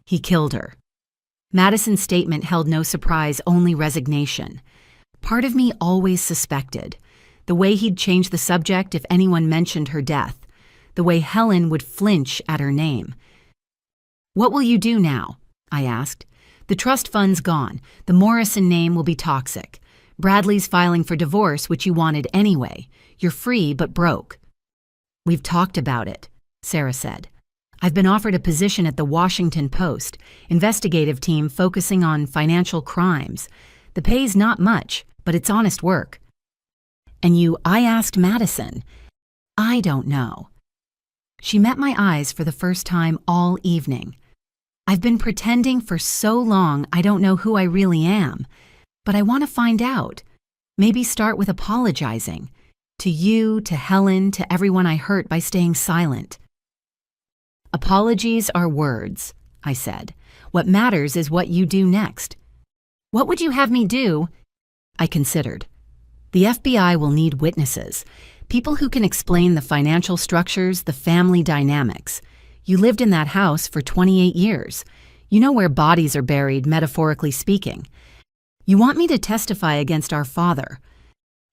He killed her. Madison's statement held no surprise, only resignation. Part of me always suspected. The way he'd change the subject if anyone mentioned her death. The way Helen would flinch at her name. What will you do now? I asked. The trust fund's gone. The Morrison name will be toxic. Bradley's filing for divorce, which you wanted anyway. You're free but broke. We've talked about it, Sarah said. I've been offered a position at the Washington Post, investigative team focusing on financial crimes. The pay's not much, but it's honest work. And I asked Madison. I don't know. She met my eyes for the first time all evening. I've been pretending for so long I don't know who I really am, but I want to find out. Maybe start with apologizing. To you, to Helen, to everyone I hurt by staying silent. Apologies are words, I said. What matters is what you do next. What would you have me do? I considered. The FBI will need witnesses, people who can explain the financial structures, the family dynamics. You lived in that house for 28 years. You know where bodies are buried, metaphorically speaking. You want me to testify against our father.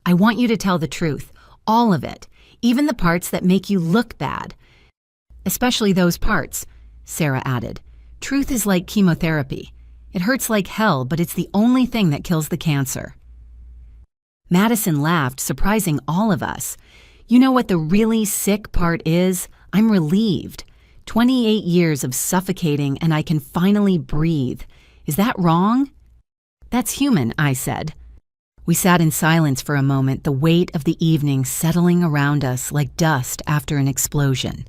I want you to tell the truth, all of it, even the parts that make you look bad. Especially those parts, Sarah added. Truth is like chemotherapy. It hurts like hell, but it's the only thing that kills the cancer. Madison laughed, surprising all of us. You know what the really sick part is? I'm relieved. 28 years of suffocating and I can finally breathe. Is that wrong? That's human, I said. We sat in silence for a moment, the weight of the evening settling around us like dust after an explosion.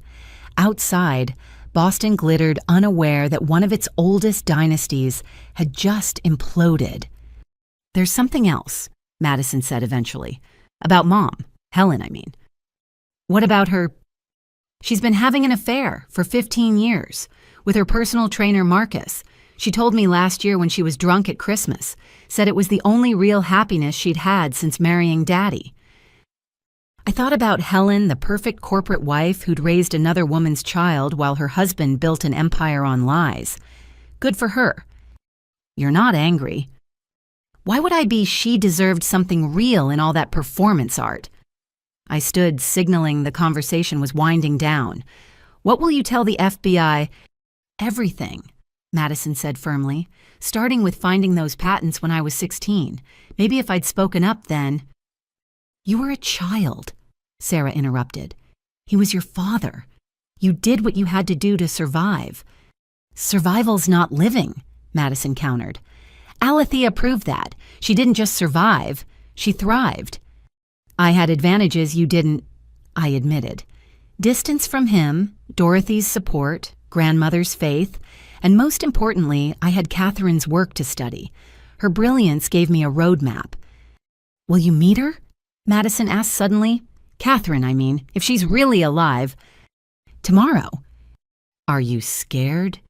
Outside, Boston glittered, unaware that one of its oldest dynasties had just imploded. There's something else, Madison said eventually. About Mom. Helen, I mean. What about her? She's been having an affair for 15 years with her personal trainer, Marcus. She told me last year when she was drunk at Christmas, said it was the only real happiness she'd had since marrying Daddy. I thought about Helen, the perfect corporate wife who'd raised another woman's child while her husband built an empire on lies. Good for her. You're not angry. Why would I be she deserved something real in all that performance art? I stood, signaling the conversation was winding down. What will you tell the FBI? Everything, Madison said firmly, starting with finding those patents when I was 16. Maybe if I'd spoken up then. You were a child, Sarah interrupted. He was your father. You did what you had to do to survive. Survival's not living, Madison countered. Alethea proved that. She didn't just survive, she thrived. I had advantages you didn't, I admitted. Distance from him, Dorothy's support, grandmother's faith, and most importantly, I had Catherine's work to study. Her brilliance gave me a roadmap. Will you meet her? Madison asked suddenly. Catherine, I mean, if she's really alive. Tomorrow. Are you scared?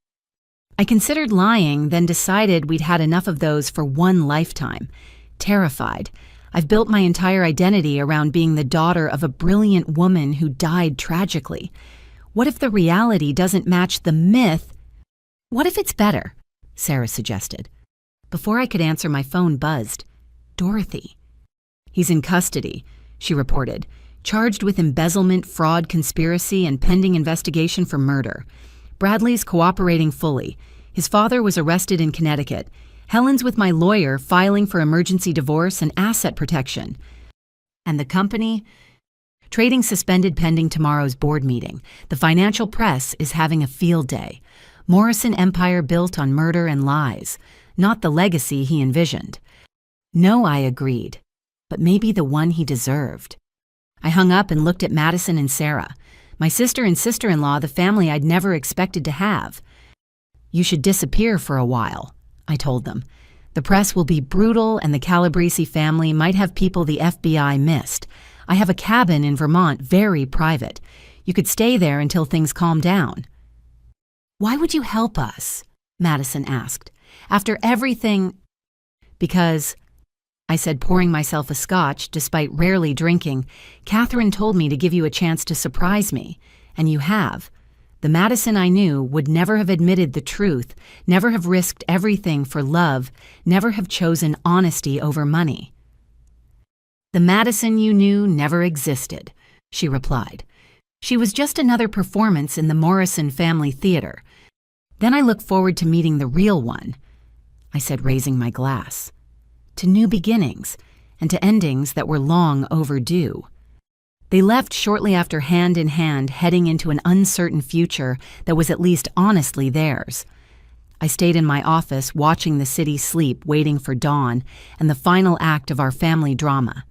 I considered lying, then decided we'd had enough of those for one lifetime. Terrified. I've built my entire identity around being the daughter of a brilliant woman who died tragically. What if the reality doesn't match the myth? What if it's better? Sarah suggested. Before I could answer, my phone buzzed. Dorothy. He's in custody, she reported, charged with embezzlement, fraud, conspiracy, and pending investigation for murder. Bradley's cooperating fully. His father was arrested in Connecticut. Helen's with my lawyer filing for emergency divorce and asset protection. And the company? Trading suspended pending tomorrow's board meeting. The financial press is having a field day. Morrison empire built on murder and lies, not the legacy he envisioned. No, I agreed, but maybe the one he deserved. I hung up and looked at Madison and Sarah, my sister and sister-in-law, the family I'd never expected to have. You should disappear for a while, I told them. The press will be brutal and the Calabrese family might have people the FBI missed. I have a cabin in Vermont, very private. You could stay there until things calm down. Why would you help us? Madison asked. After everything... Because, I said, pouring myself a scotch despite rarely drinking, Catherine told me to give you a chance to surprise me, and you have. The Madison I knew would never have admitted the truth, never have risked everything for love, never have chosen honesty over money. The Madison you knew never existed, she replied. She was just another performance in the Morrison family theater. Then I look forward to meeting the real one, I said, raising my glass, to new beginnings and to endings that were long overdue. They left shortly after, hand in hand, heading into an uncertain future that was at least honestly theirs. I stayed in my office watching the city sleep, waiting for dawn and the final act of our family drama.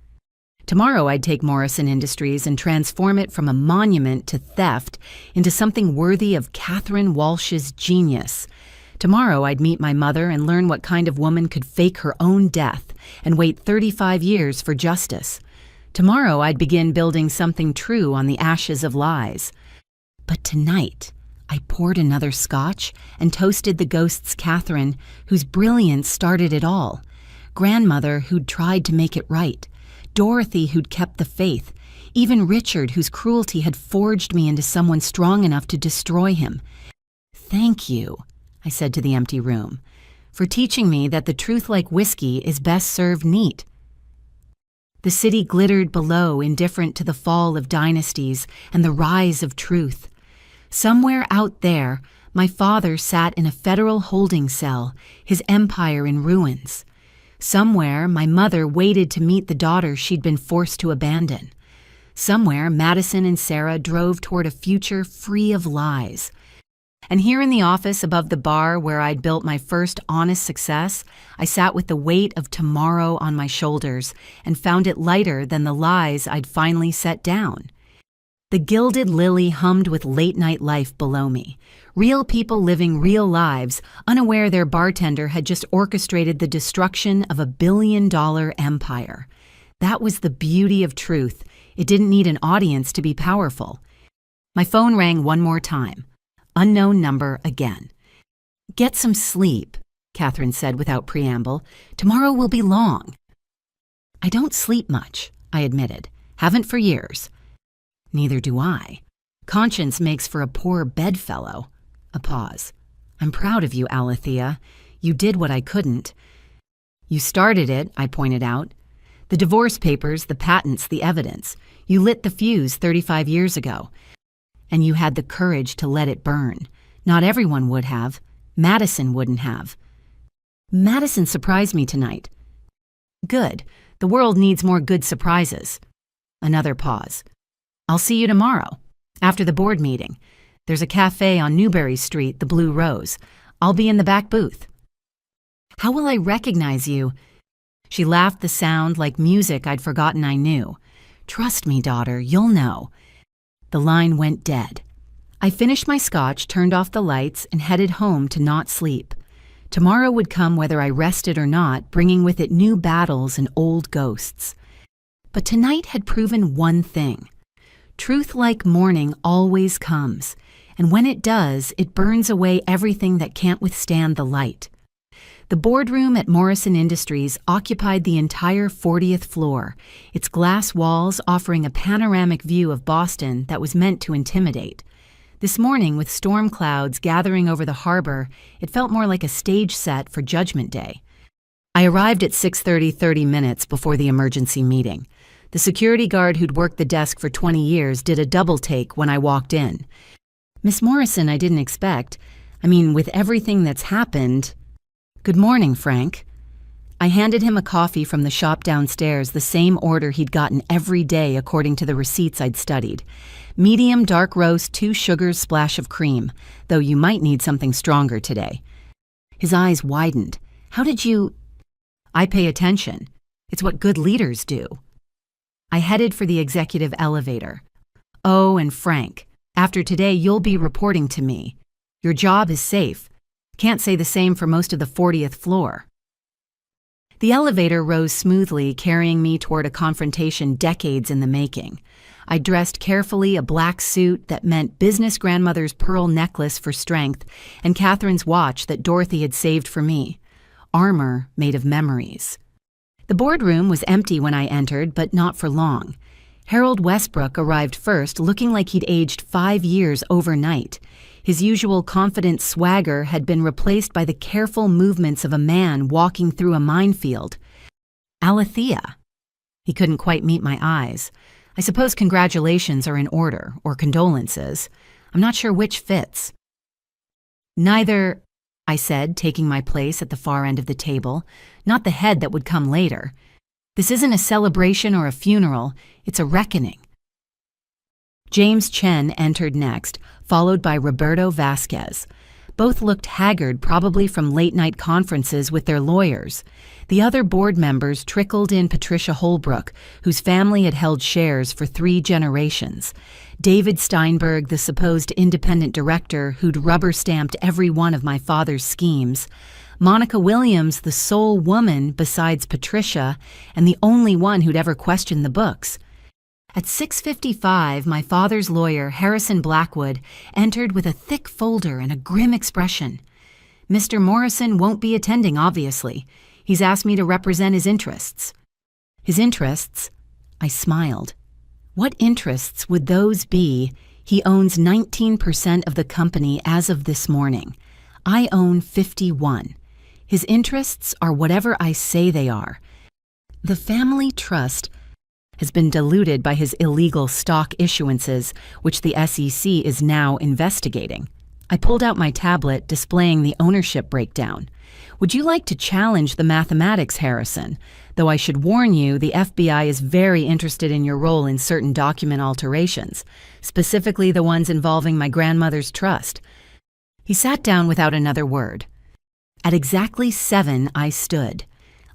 Tomorrow I'd take Morrison Industries and transform it from a monument to theft into something worthy of Catherine Walsh's genius. Tomorrow I'd meet my mother and learn what kind of woman could fake her own death and wait 35 years for justice. Tomorrow I'd begin building something true on the ashes of lies. But tonight, I poured another scotch and toasted the ghost's Catherine, whose brilliance started it all. Grandmother who'd tried to make it right. Dorothy who'd kept the faith. Even Richard, whose cruelty had forged me into someone strong enough to destroy him. Thank you, I said to the empty room, for teaching me that the truth, like whiskey, is best served neat. The city glittered below, indifferent to the fall of dynasties and the rise of truth. Somewhere out there, my father sat in a federal holding cell, his empire in ruins. Somewhere, my mother waited to meet the daughter she'd been forced to abandon. Somewhere, Madison and Sarah drove toward a future free of lies. And here in the office above the bar where I'd built my first honest success, I sat with the weight of tomorrow on my shoulders and found it lighter than the lies I'd finally set down. The gilded lily hummed with late-night life below me. Real people living real lives, unaware their bartender had just orchestrated the destruction of $1 billion empire. That was the beauty of truth. It didn't need an audience to be powerful. My phone rang one more time. Unknown number again. Get some sleep, Catherine said without preamble. Tomorrow will be long. I don't sleep much, I admitted. Haven't for years. Neither do I. Conscience makes for a poor bedfellow. A pause. I'm proud of you, Alethea. You did what I couldn't. You started it, I pointed out. The divorce papers, the patents, the evidence. You lit the fuse 35 years ago. And you had the courage to let it burn. Not everyone would have. Madison wouldn't have. Madison surprised me tonight. Good. The world needs more good surprises. Another pause. I'll see you tomorrow, after the board meeting. There's a cafe on Newbury Street, the Blue Rose. I'll be in the back booth. How will I recognize you? She laughed, the sound like music I'd forgotten I knew. Trust me, daughter, you'll know. The line went dead. I finished my scotch, turned off the lights, and headed home to not sleep. Tomorrow would come whether I rested or not, bringing with it new battles and old ghosts. But tonight had proven one thing. Truth, like morning, always comes, and when it does, it burns away everything that can't withstand the light. The boardroom at Morrison Industries occupied the entire 40th floor, its glass walls offering a panoramic view of Boston that was meant to intimidate. This morning, with storm clouds gathering over the harbor, it felt more like a stage set for Judgment Day. I arrived at 6:30, 30 minutes before the emergency meeting. The security guard who'd worked the desk for 20 years did a double take when I walked in. Miss Morrison, I didn't expect. With everything that's happened... Good morning, Frank. I handed him a coffee from the shop downstairs, the same order he'd gotten every day according to the receipts I'd studied. Medium dark roast, 2 sugars, splash of cream, though you might need something stronger today. His eyes widened. How did you... I pay attention. It's what good leaders do. I headed for the executive elevator. Oh, and Frank, after today you'll be reporting to me. Your job is safe. Can't say the same for most of the 40th floor. The elevator rose smoothly, carrying me toward a confrontation decades in the making. I dressed carefully, a black suit that meant business grandmother's pearl necklace for strength and Catherine's watch that Dorothy had saved for me. Armor made of memories. The boardroom was empty when I entered, but not for long. Harold Westbrook arrived first, looking like he'd aged 5 years overnight. His usual confident swagger had been replaced by the careful movements of a man walking through a minefield. Alethea. He couldn't quite meet my eyes. I suppose congratulations are in order, or condolences. I'm not sure which fits. Neither, I said, taking my place at the far end of the table, not the head that would come later. This isn't a celebration or a funeral, it's a reckoning. James Chen entered next, followed by Roberto Vasquez. Both looked haggard, probably from late-night conferences with their lawyers. The other board members trickled in Patricia Holbrook, whose family had held shares for 3 generations. David Steinberg, the supposed independent director who'd rubber-stamped every one of my father's schemes. Monica Williams, the sole woman besides Patricia, and the only one who'd ever questioned the books. At 6:55, my father's lawyer, Harrison Blackwood, entered with a thick folder and a grim expression. Mr. Morrison won't be attending, obviously. He's asked me to represent his interests. His interests? I smiled. What interests would those be? He owns 19% of the company as of this morning. I own 51. His interests are whatever I say they are. The family trust has been diluted by his illegal stock issuances, which the SEC is now investigating. I pulled out my tablet displaying the ownership breakdown. Would you like to challenge the mathematics, Harrison? Though I should warn you, the FBI is very interested in your role in certain document alterations, specifically the ones involving my grandmother's trust. He sat down without another word. At exactly 7, I stood.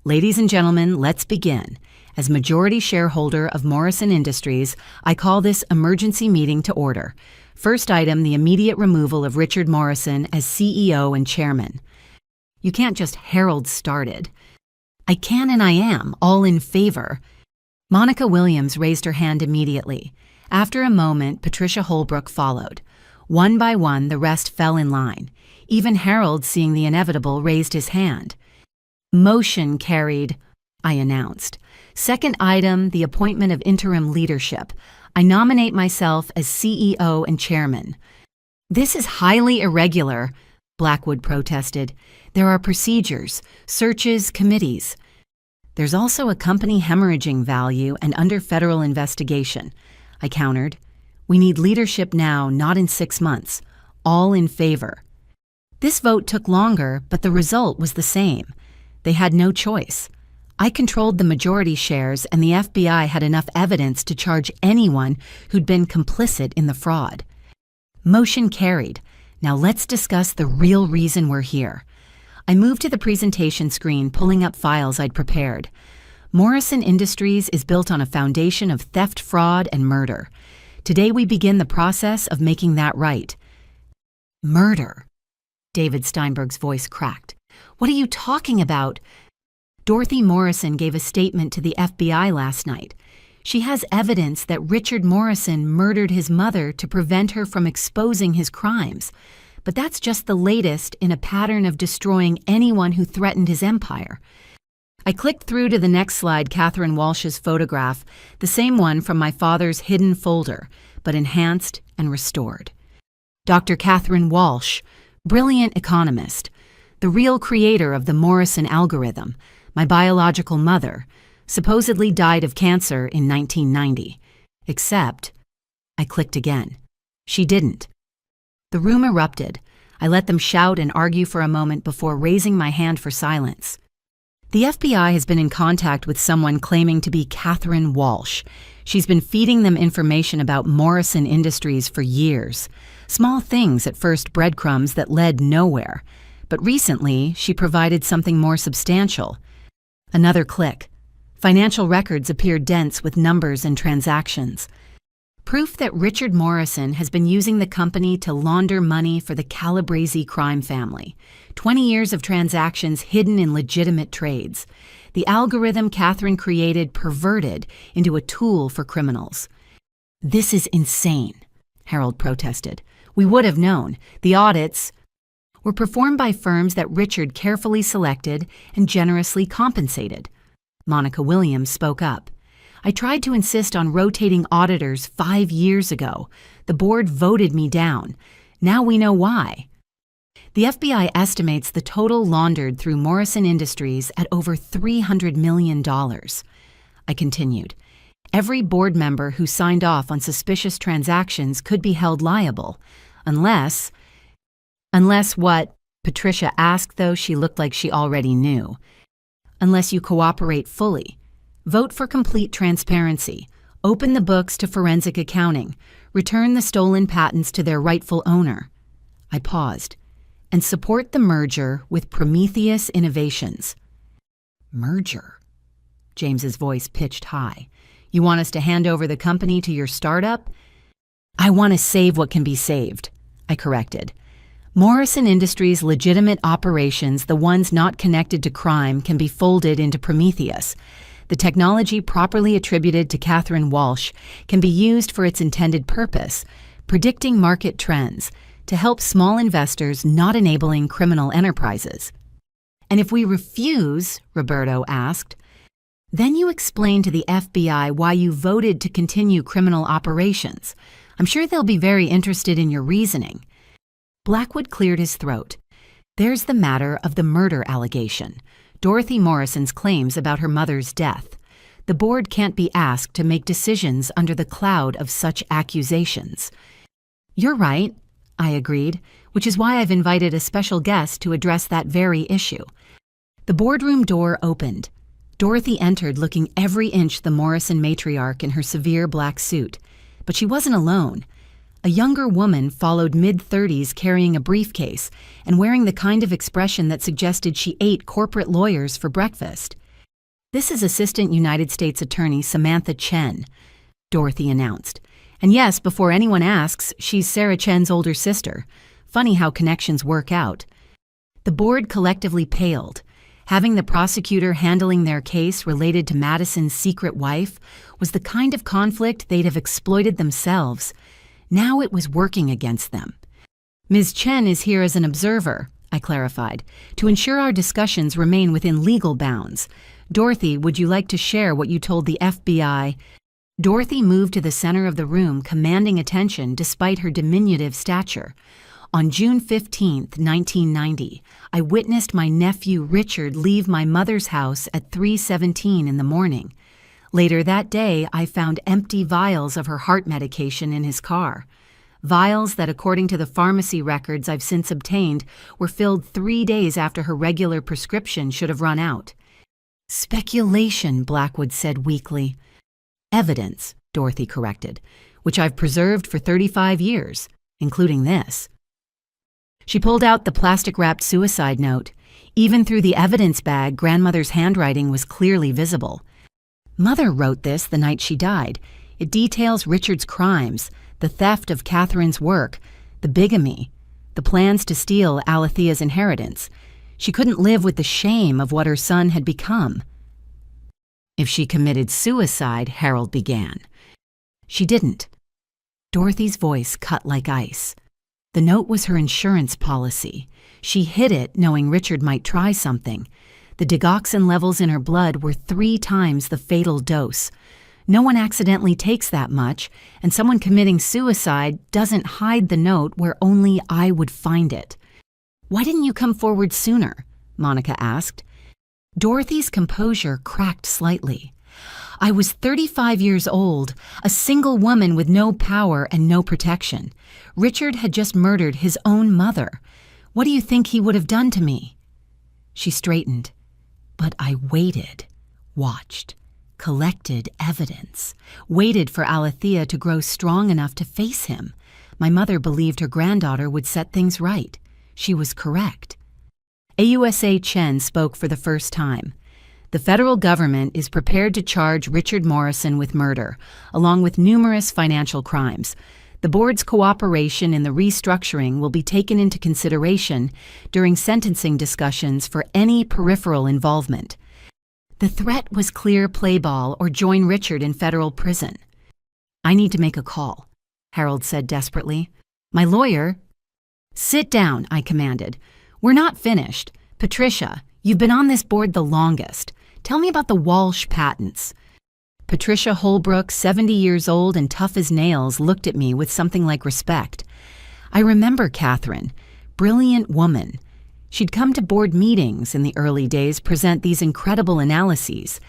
Ladies and gentlemen, let's begin. As majority shareholder of Morrison Industries, I call this emergency meeting to order. First item, the immediate removal of Richard Morrison as CEO and chairman. You can't just herald started. I can and I am, all in favor. Monica Williams raised her hand immediately. After a moment, Patricia Holbrook followed. One by one, the rest fell in line. Even Harold, seeing the inevitable, raised his hand. Motion carried, I announced. Second item, the appointment of interim leadership. I nominate myself as CEO and chairman. This is highly irregular, Blackwood protested. There are procedures, searches, committees. There's also a company hemorrhaging value and under federal investigation, I countered. We need leadership now, not in 6 months. All in favor. This vote took longer, but the result was the same. They had no choice. I controlled the majority shares, and the FBI had enough evidence to charge anyone who'd been complicit in the fraud. Motion carried. Now let's discuss the real reason we're here. I moved to the presentation screen, pulling up files I'd prepared. Morrison Industries is built on a foundation of theft, fraud, and murder. Today we begin the process of making that right. Murder. David Steinberg's voice cracked. What are you talking about? Dorothy Morrison gave a statement to the FBI last night. She has evidence that Richard Morrison murdered his mother to prevent her from exposing his crimes. But that's just the latest in a pattern of destroying anyone who threatened his empire. I clicked through to the next slide, Catherine Walsh's photograph, the same one from my father's hidden folder, but enhanced and restored. Dr. Catherine Walsh, brilliant economist, the real creator of the Morrison algorithm, my biological mother, supposedly died of cancer in 1990. Except, I clicked again. She didn't. The room erupted. I let them shout and argue for a moment before raising my hand for silence. The FBI has been in contact with someone claiming to be Catherine Walsh. She's been feeding them information about Morrison Industries for years. Small things at first, breadcrumbs that led nowhere. But recently, she provided something more substantial. Another click. Financial records appear dense with numbers and transactions. Proof that Richard Morrison has been using the company to launder money for the Calabrese crime family. 20 years of transactions hidden in legitimate trades. The algorithm Catherine created perverted into a tool for criminals. "This is insane," Harold protested. "We would have known. The audits were performed by firms that Richard carefully selected and generously compensated." Monica Williams spoke up. "I tried to insist on rotating auditors 5 years ago. The board voted me down. Now we know why." The FBI estimates the total laundered through Morrison Industries at over $300 million. I continued. Every board member who signed off on suspicious transactions could be held liable, unless what? Patricia asked, though she looked like she already knew. "Unless you cooperate fully. Vote for complete transparency. Open the books to forensic accounting. Return the stolen patents to their rightful owner." I paused. "And support the merger with Prometheus Innovations." "Merger?" James's voice pitched high. "You want us to hand over the company to your startup?" "I want to save what can be saved," I corrected. Morrison Industries' legitimate operations, the ones not connected to crime, can be folded into Prometheus. The technology properly attributed to Catherine Walsh can be used for its intended purpose, predicting market trends, to help small investors, not enabling criminal enterprises. "And if we refuse," Roberto asked, "then you explain to the FBI why you voted to continue criminal operations. I'm sure they'll be very interested in your reasoning." Blackwood cleared his throat. "There's the matter of the murder allegation, Dorothy Morrison's claims about her mother's death. The board can't be asked to make decisions under the cloud of such accusations." "You're right," I agreed, "which is why I've invited a special guest to address that very issue." The boardroom door opened. Dorothy entered looking every inch the Morrison matriarch in her severe black suit. But she wasn't alone. A younger woman followed mid-30s carrying a briefcase and wearing the kind of expression that suggested she ate corporate lawyers for breakfast. "This is Assistant United States Attorney Samantha Chen," Dorothy announced. "And yes, before anyone asks, she's Sarah Chen's older sister. Funny how connections work out." The board collectively paled. Having the prosecutor handling their case related to Madison's secret wife was the kind of conflict they'd have exploited themselves. Now it was working against them. "Ms. Chen is here as an observer," I clarified, "to ensure our discussions remain within legal bounds. Dorothy, would you like to share what you told the FBI?" Dorothy moved to the center of the room, commanding attention despite her diminutive stature. "On June 15, 1990, I witnessed my nephew Richard leave my mother's house at 3:17 in the morning. Later that day, I found empty vials of her heart medication in his car. Vials that, according to the pharmacy records I've since obtained, were filled 3 days after her regular prescription should have run out." "Speculation," Blackwood said weakly. "Evidence," Dorothy corrected, "which I've preserved for 35 years, including this." She pulled out the plastic-wrapped suicide note. Even through the evidence bag, Grandmother's handwriting was clearly visible. "Mother wrote this the night she died. It details Richard's crimes, the theft of Catherine's work, the bigamy, the plans to steal Alethea's inheritance. She couldn't live with the shame of what her son had become." "If she committed suicide," Harold began. "She didn't." Dorothy's voice cut like ice. "The note was her insurance policy. She hid it knowing Richard might try something. The digoxin levels in her blood were 3 times the fatal dose. No one accidentally takes that much, and someone committing suicide doesn't hide the note where only I would find it." "Why didn't you come forward sooner?" Monica asked. Dorothy's composure cracked slightly. "I was 35 years old, a single woman with no power and no protection. Richard had just murdered his own mother. What do you think he would have done to me?" She straightened. But I waited, watched, collected evidence, waited for Alethea to grow strong enough to face him. My mother believed her granddaughter would set things right. She was correct. AUSA Chen spoke for the first time. The federal government is prepared to charge Richard Morrison with murder, along with numerous financial crimes. The board's cooperation in the restructuring will be taken into consideration during sentencing discussions for any peripheral involvement. The threat was clear play ball or join Richard in federal prison. I need to make a call, Harold said desperately. My lawyer— Sit down, I commanded. We're not finished. Patricia, you've been on this board the longest. Tell me about the Walsh patents. Patricia Holbrook, 70 years old and tough as nails, looked at me with something like respect. I remember Catherine, brilliant woman. She'd come to board meetings in the early days, present these incredible analyses.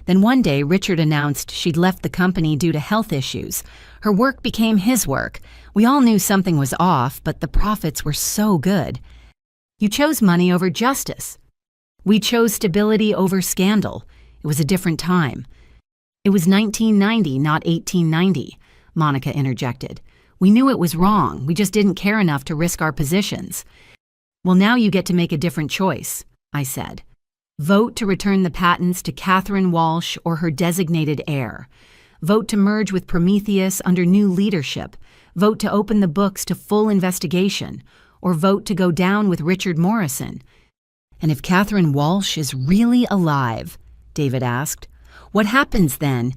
Then one day, Richard announced she'd left the company due to health issues. Her work became his work. We all knew something was off, but the profits were so good. You chose money over justice. We chose stability over scandal. It was a different time. It was 1990, not 1890, Monica interjected. We knew it was wrong. We just didn't care enough to risk our positions. Well, now you get to make a different choice, I said. Vote to return the patents to Catherine Walsh or her designated heir. Vote to merge with Prometheus under new leadership. Vote to open the books to full investigation. Or vote to go down with Richard Morrison. And if Catherine Walsh is really alive, David asked, what happens then?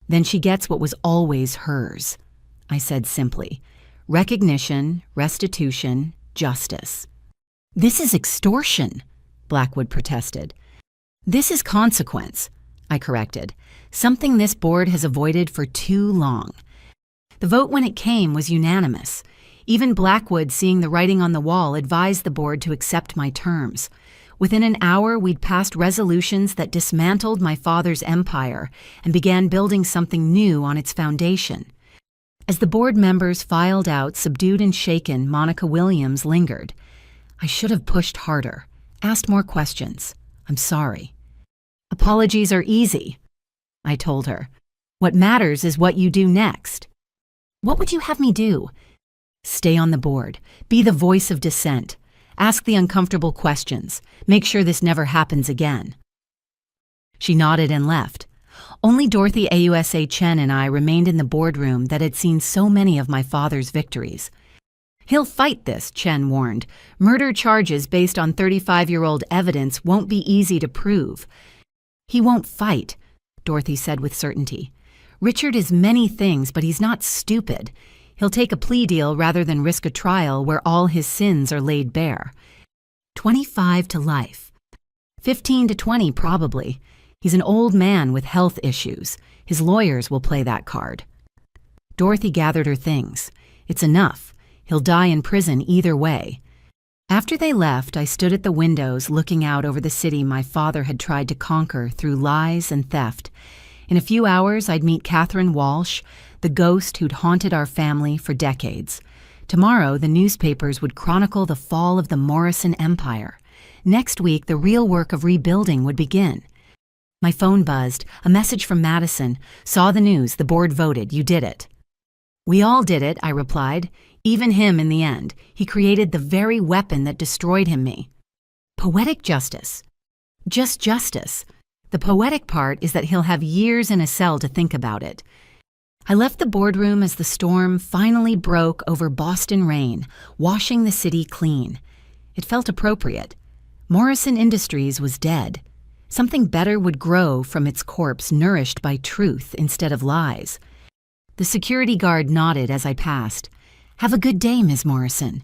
Then she gets what was always hers, I said simply. Recognition, restitution, justice. This is extortion, Blackwood protested. This is consequence, I corrected. Something this board has avoided for too long. The vote when it came was unanimous. Even Blackwood, seeing the writing on the wall, advised the board to accept my terms. Within an hour, we'd passed resolutions that dismantled my father's empire and began building something new on its foundation. As the board members filed out, subdued and shaken, Monica Williams lingered. I should have pushed harder, asked more questions. I'm sorry. Apologies are easy, I told her. What matters is what you do next. What would you have me do? Stay on the board. Be the voice of dissent. Ask the uncomfortable questions. Make sure this never happens again. She nodded and left. Only Dorothy AUSA Chen and I remained in the boardroom that had seen so many of my father's victories. He'll fight this, Chen warned. Murder charges based on 35-year-old evidence won't be easy to prove. He won't fight, Dorothy said with certainty. Richard is many things, but he's not stupid. He'll take a plea deal rather than risk a trial where all his sins are laid bare. 25 to life. 15 to 20 probably. He's an old man with health issues. His lawyers will play that card. Dorothy gathered her things. It's enough. He'll die in prison either way. After they left, I stood at the windows looking out over the city my father had tried to conquer through lies and theft. In a few hours, I'd meet Catherine Walsh, the ghost who'd haunted our family for decades. Tomorrow, the newspapers would chronicle the fall of the Morrison Empire. Next week, the real work of rebuilding would begin. My phone buzzed. A message from Madison. Saw the news. The board voted. You did it. We all did it, I replied. Even him in the end. He created the very weapon that destroyed me. Poetic justice. Just justice. The poetic part is that he'll have years in a cell to think about it. I left the boardroom as the storm finally broke over Boston rain, washing the city clean. It felt appropriate. Morrison Industries was dead. Something better would grow from its corpse, nourished by truth instead of lies. The security guard nodded as I passed. Have a good day, Ms. Morrison.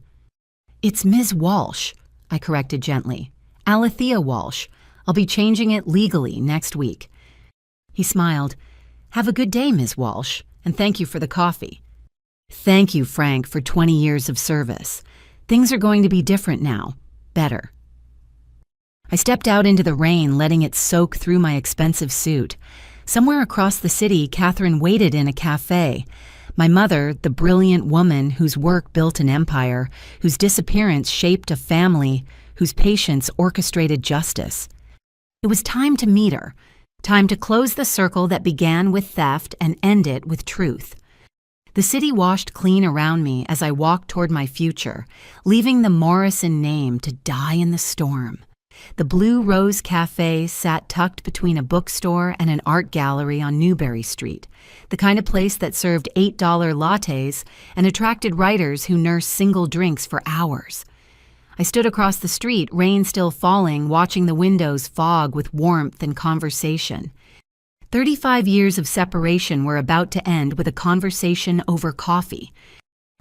It's Ms. Walsh, I corrected gently. Alethea Walsh. I'll be changing it legally next week. He smiled. Have a good day, Ms. Walsh, and thank you for the coffee. Thank you, Frank, for 20 years of service. Things are going to be different now. Better. I stepped out into the rain, letting it soak through my expensive suit. Somewhere across the city, Catherine waited in a cafe. My mother, the brilliant woman whose work built an empire, whose disappearance shaped a family, whose patience orchestrated justice. It was time to meet her, time to close the circle that began with theft and end it with truth. The city washed clean around me as I walked toward my future, leaving the Morrison name to die in the storm. The Blue Rose Cafe sat tucked between a bookstore and an art gallery on Newbury Street, the kind of place that served $8 lattes and attracted writers who nursed single drinks for hours. I stood across the street, rain still falling, watching the windows fog with warmth and conversation. 35 years of separation were about to end with a conversation over coffee.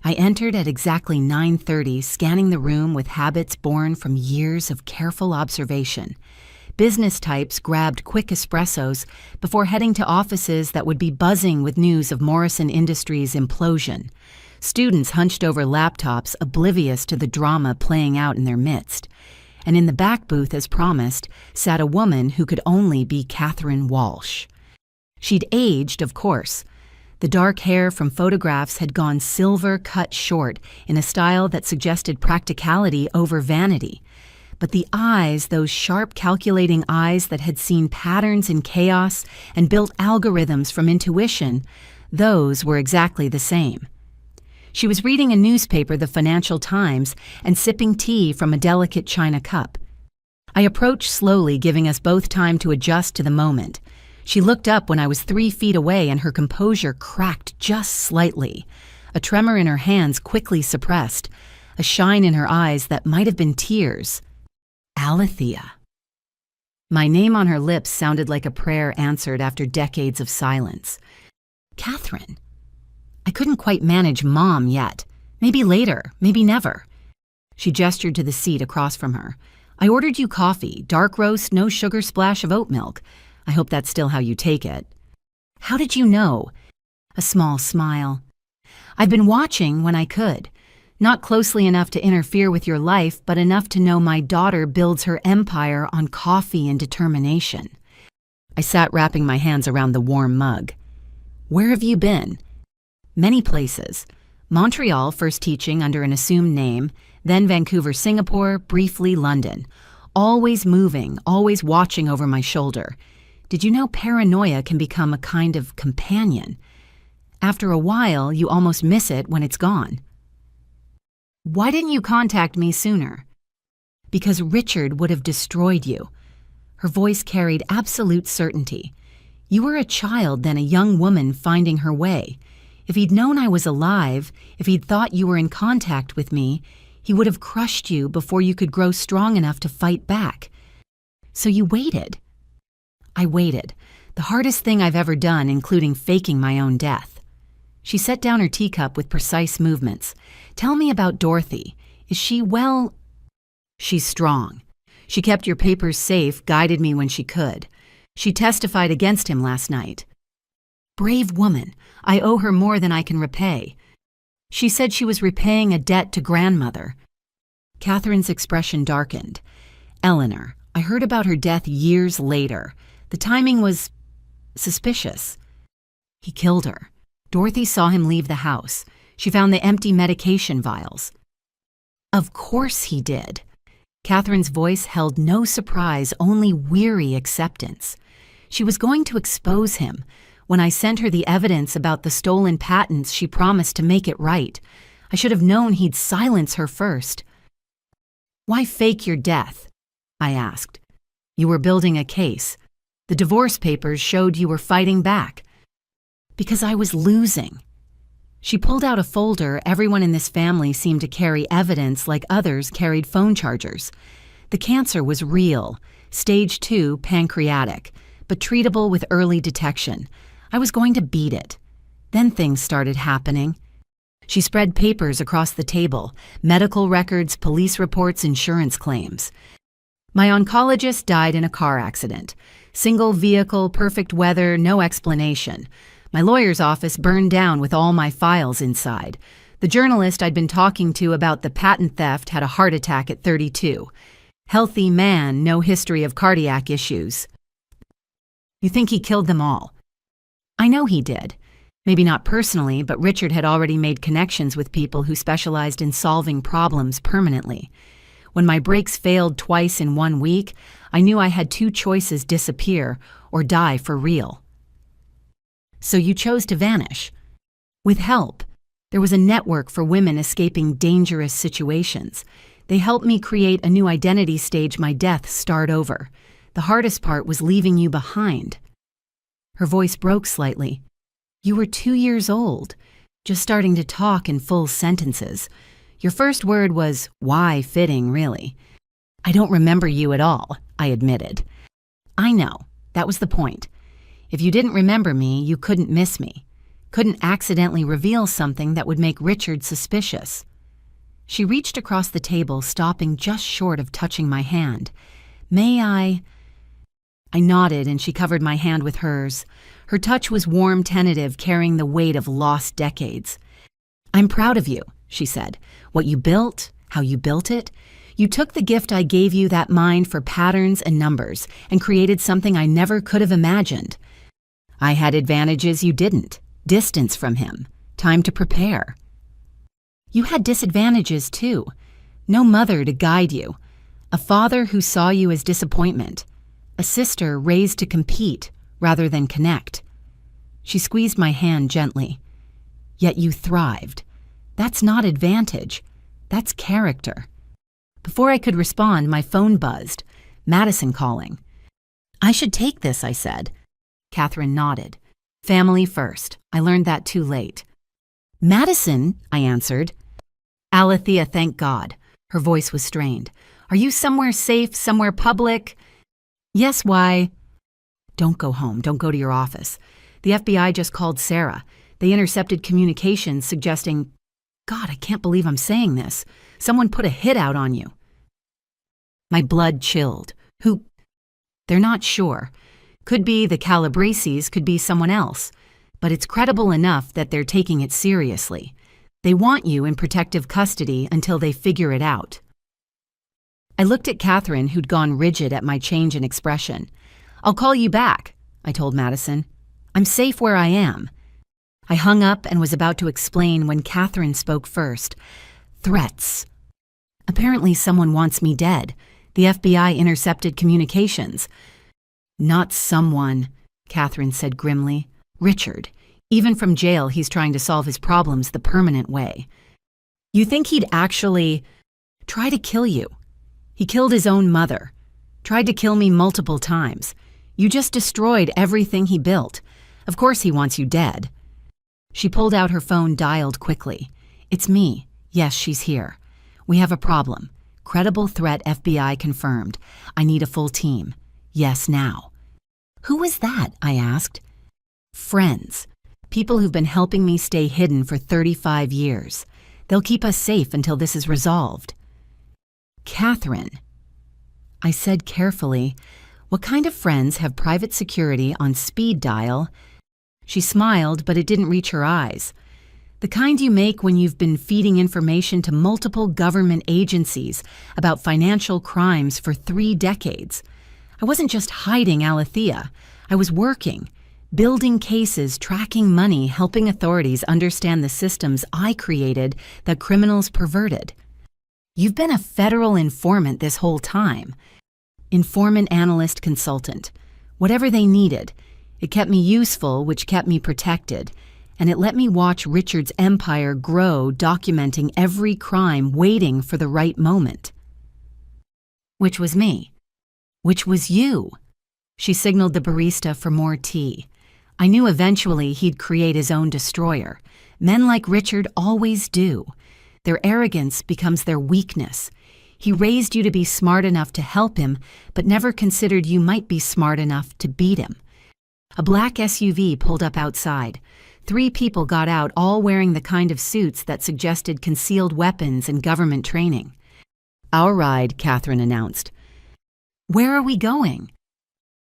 I entered at exactly 9:30, scanning the room with habits born from years of careful observation. Business types grabbed quick espressos before heading to offices that would be buzzing with news of Morrison Industries' implosion. Students hunched over laptops, oblivious to the drama playing out in their midst. And in the back booth, as promised, sat a woman who could only be Catherine Walsh. She'd aged, of course. The dark hair from photographs had gone silver cut short in a style that suggested practicality over vanity. But the eyes, those sharp calculating eyes that had seen patterns in chaos and built algorithms from intuition, those were exactly the same. She was reading a newspaper, the Financial Times, and sipping tea from a delicate china cup. I approached slowly, giving us both time to adjust to the moment. She looked up when I was 3 feet away, and her composure cracked just slightly. A tremor in her hands quickly suppressed, a shine in her eyes that might have been tears. Alethea. My name on her lips sounded like a prayer answered after decades of silence. Catherine. I couldn't quite manage Mom yet. Maybe later, maybe never. She gestured to the seat across from her. I ordered you coffee, dark roast, no sugar splash of oat milk. I hope that's still how you take it. How did you know? A small smile. I've been watching when I could. Not closely enough to interfere with your life, but enough to know my daughter builds her empire on coffee and determination. I sat wrapping my hands around the warm mug. Where have you been? Many places. Montreal, first teaching under an assumed name, then Vancouver, Singapore, briefly London. Always moving, always watching over my shoulder. Did you know paranoia can become a kind of companion? After a while, you almost miss it when it's gone. Why didn't you contact me sooner? Because Richard would have destroyed you. Her voice carried absolute certainty. You were a child, then a young woman finding her way. If he'd known I was alive, if he'd thought you were in contact with me, he would have crushed you before you could grow strong enough to fight back. So you waited. I waited, the hardest thing I've ever done, including faking my own death. She set down her teacup with precise movements. Tell me about Dorothy. Is she well? She's strong. She kept your papers safe, guided me when she could. She testified against him last night. Brave woman. I owe her more than I can repay. She said she was repaying a debt to grandmother. Catherine's expression darkened. Eleanor, I heard about her death years later. The timing was suspicious. He killed her. Dorothy saw him leave the house. She found the empty medication vials. Of course he did. Catherine's voice held no surprise, only weary acceptance. She was going to expose him. When I sent her the evidence about the stolen patents, she promised to make it right. I should have known he'd silence her first. Why fake your death? I asked. You were building a case. The divorce papers showed you were fighting back. Because I was losing. She pulled out a folder. Everyone in this family seemed to carry evidence like others carried phone chargers. The cancer was real, stage 2 pancreatic, but treatable with early detection. I was going to beat it. Then things started happening. She spread papers across the table, medical records, police reports, insurance claims. My oncologist died in a car accident. Single vehicle, perfect weather, no explanation. My lawyer's office burned down with all my files inside. The journalist I'd been talking to about the patent theft had a heart attack at 32. Healthy man, no history of cardiac issues. You think he killed them all? I know he did. Maybe not personally, but Richard had already made connections with people who specialized in solving problems permanently. When my brakes failed twice in 1 week, I knew I had two choices: disappear or die for real. So you chose to vanish. With help. There was a network for women escaping dangerous situations. They helped me create a new identity, stage my death, start over. The hardest part was leaving you behind. Her voice broke slightly. You were 2 years old, just starting to talk in full sentences. Your first word was, why fitting, really. I don't remember you at all, I admitted. I know, that was the point. If you didn't remember me, you couldn't miss me. Couldn't accidentally reveal something that would make Richard suspicious. She reached across the table, stopping just short of touching my hand. May I? I nodded and she covered my hand with hers. Her touch was warm, tentative, carrying the weight of lost decades. I'm proud of you, she said. What you built, how you built it. You took the gift I gave you, that mind for patterns and numbers, and created something I never could have imagined. I had advantages you didn't. Distance from him. Time to prepare. You had disadvantages too. No mother to guide you. A father who saw you as disappointment. A sister raised to compete rather than connect. She squeezed my hand gently. Yet you thrived. That's not advantage. That's character. Before I could respond, my phone buzzed. Madison calling. I should take this, I said. Catherine nodded. Family first. I learned that too late. Madison, I answered. Alethea, thank God. Her voice was strained. Are you somewhere safe, somewhere public? Yes, why? Don't go home. Don't go to your office. The FBI just called Sarah. They intercepted communications suggesting, God, I can't believe I'm saying this. Someone put a hit out on you. My blood chilled. Who? They're not sure. Could be the Calabreses, could be someone else. But it's credible enough that they're taking it seriously. They want you in protective custody until they figure it out. I looked at Catherine, who'd gone rigid at my change in expression. I'll call you back, I told Madison. I'm safe where I am. I hung up and was about to explain when Catherine spoke first. Threats. Apparently someone wants me dead. The FBI intercepted communications. Not someone, Catherine said grimly. Richard. Even from jail, he's trying to solve his problems the permanent way. You think he'd actually try to kill you? He killed his own mother. Tried to kill me multiple times. You just destroyed everything he built. Of course he wants you dead. She pulled out her phone, dialed quickly. It's me. Yes, she's here. We have a problem. Credible threat, FBI confirmed. I need a full team. Yes, now. Who was that? I asked. Friends. People who've been helping me stay hidden for 35 years. They'll keep us safe until this is resolved. Catherine. I said carefully, what kind of friends have private security on speed dial? She smiled, but it didn't reach her eyes. The kind you make when you've been feeding information to multiple government agencies about financial crimes for 3 decades. I wasn't just hiding Alethea. I was working, building cases, tracking money, helping authorities understand the systems I created that criminals perverted. You've been a federal informant this whole time. Informant, analyst, consultant. Whatever they needed. It kept me useful, which kept me protected. And it let me watch Richard's empire grow, documenting every crime, waiting for the right moment. Which was me. Which was you. She signaled the barista for more tea. I knew eventually he'd create his own destroyer. Men like Richard always do. Their arrogance becomes their weakness. He raised you to be smart enough to help him, but never considered you might be smart enough to beat him. A black SUV pulled up outside. 3 people got out, all wearing the kind of suits that suggested concealed weapons and government training. Our ride, Catherine announced. Where are we going?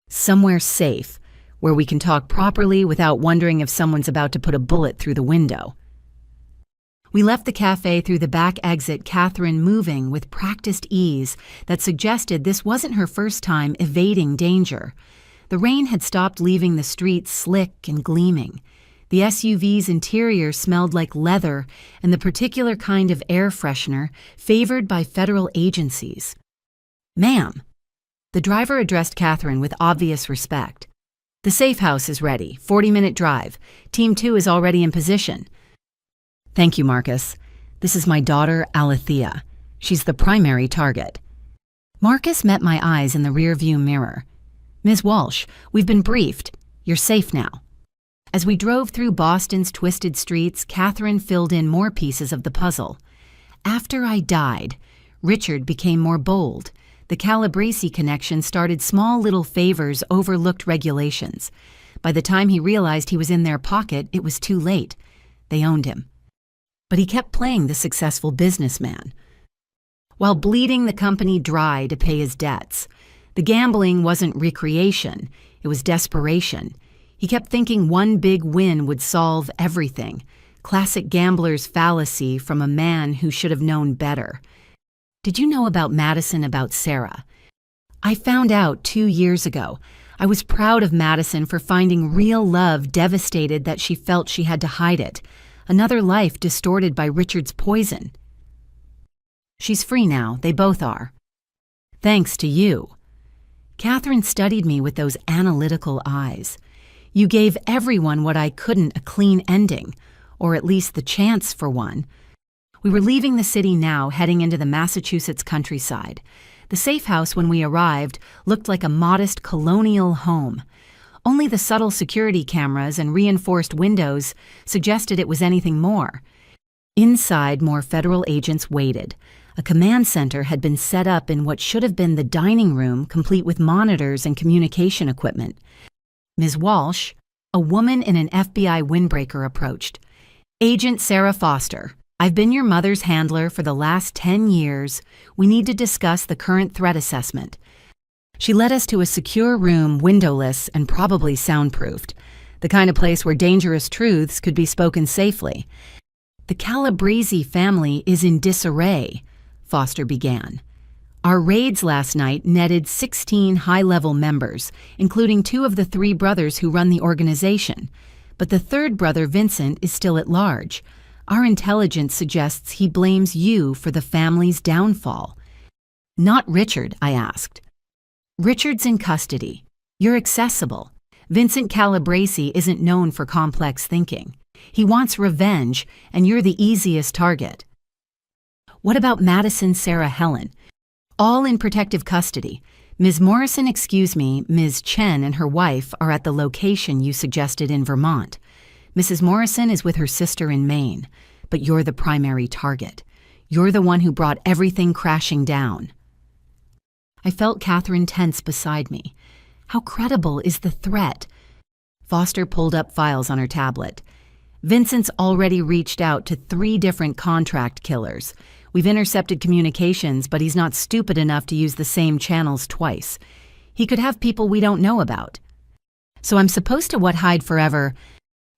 Somewhere safe, where we can talk properly without wondering if someone's about to put a bullet through the window. We left the cafe through the back exit, Catherine moving with practiced ease that suggested this wasn't her first time evading danger. The rain had stopped, leaving the streets slick and gleaming. The SUV's interior smelled like leather and the particular kind of air freshener favored by federal agencies. Ma'am. The driver addressed Catherine with obvious respect. "The safe house is ready, 40-minute drive. Team 2 is already in position." "Thank you, Marcus. This is my daughter, Alethea. She's the primary target." Marcus met my eyes in the rearview mirror. "Ms. Walsh, we've been briefed. You're safe now." As we drove through Boston's twisted streets, Catherine filled in more pieces of the puzzle. After I died, Richard became more bold. The Calabrese connection started small little favors, overlooked regulations. By the time he realized he was in their pocket, it was too late. They owned him. But he kept playing the successful businessman, while bleeding the company dry to pay his debts. The gambling wasn't recreation, it was desperation. He kept thinking one big win would solve everything. Classic gambler's fallacy from a man who should have known better. "Did you know about Madison, about Sarah?" "I found out 2 years ago. I was proud of Madison for finding real love, devastated that she felt she had to hide it. Another life distorted by Richard's poison." "She's free now, they both are." "Thanks to you." Catherine studied me with those analytical eyes. "You gave everyone what I couldn't, a clean ending, or at least the chance for one." We were leaving the city now, heading into the Massachusetts countryside. The safe house, when we arrived, looked like a modest colonial home. Only the subtle security cameras and reinforced windows suggested it was anything more. Inside, more federal agents waited. A command center had been set up in what should have been the dining room, complete with monitors and communication equipment. "Ms. Walsh," a woman in an FBI windbreaker approached. "Agent Sarah Foster. I've been your mother's handler for the last 10 years. We need to discuss the current threat assessment." She led us to a secure room, windowless and probably soundproofed, the kind of place where dangerous truths could be spoken safely. "The Calabrese family is in disarray," Foster began. "Our raids last night netted 16 high-level members, including 2 of the 3 brothers who run the organization. But the 3rd brother, Vincent, is still at large. Our intelligence suggests he blames you for the family's downfall." "Not Richard?" I asked. "Richard's in custody. You're accessible. Vincent Calabrese isn't known for complex thinking. He wants revenge, and you're the easiest target." "What about Madison, Sarah, Helen?" "All in protective custody. Ms. Morrison, excuse me, Ms. Chen and her wife are at the location you suggested in Vermont. Mrs. Morrison is with her sister in Maine, but you're the primary target. You're the one who brought everything crashing down." I felt Catherine tense beside me. How credible is the threat? Foster pulled up files on her tablet. "Vincent's already reached out to 3 different contract killers. We've intercepted communications, but he's not stupid enough to use the same channels twice. He could have people we don't know about." "So I'm supposed to hide forever?"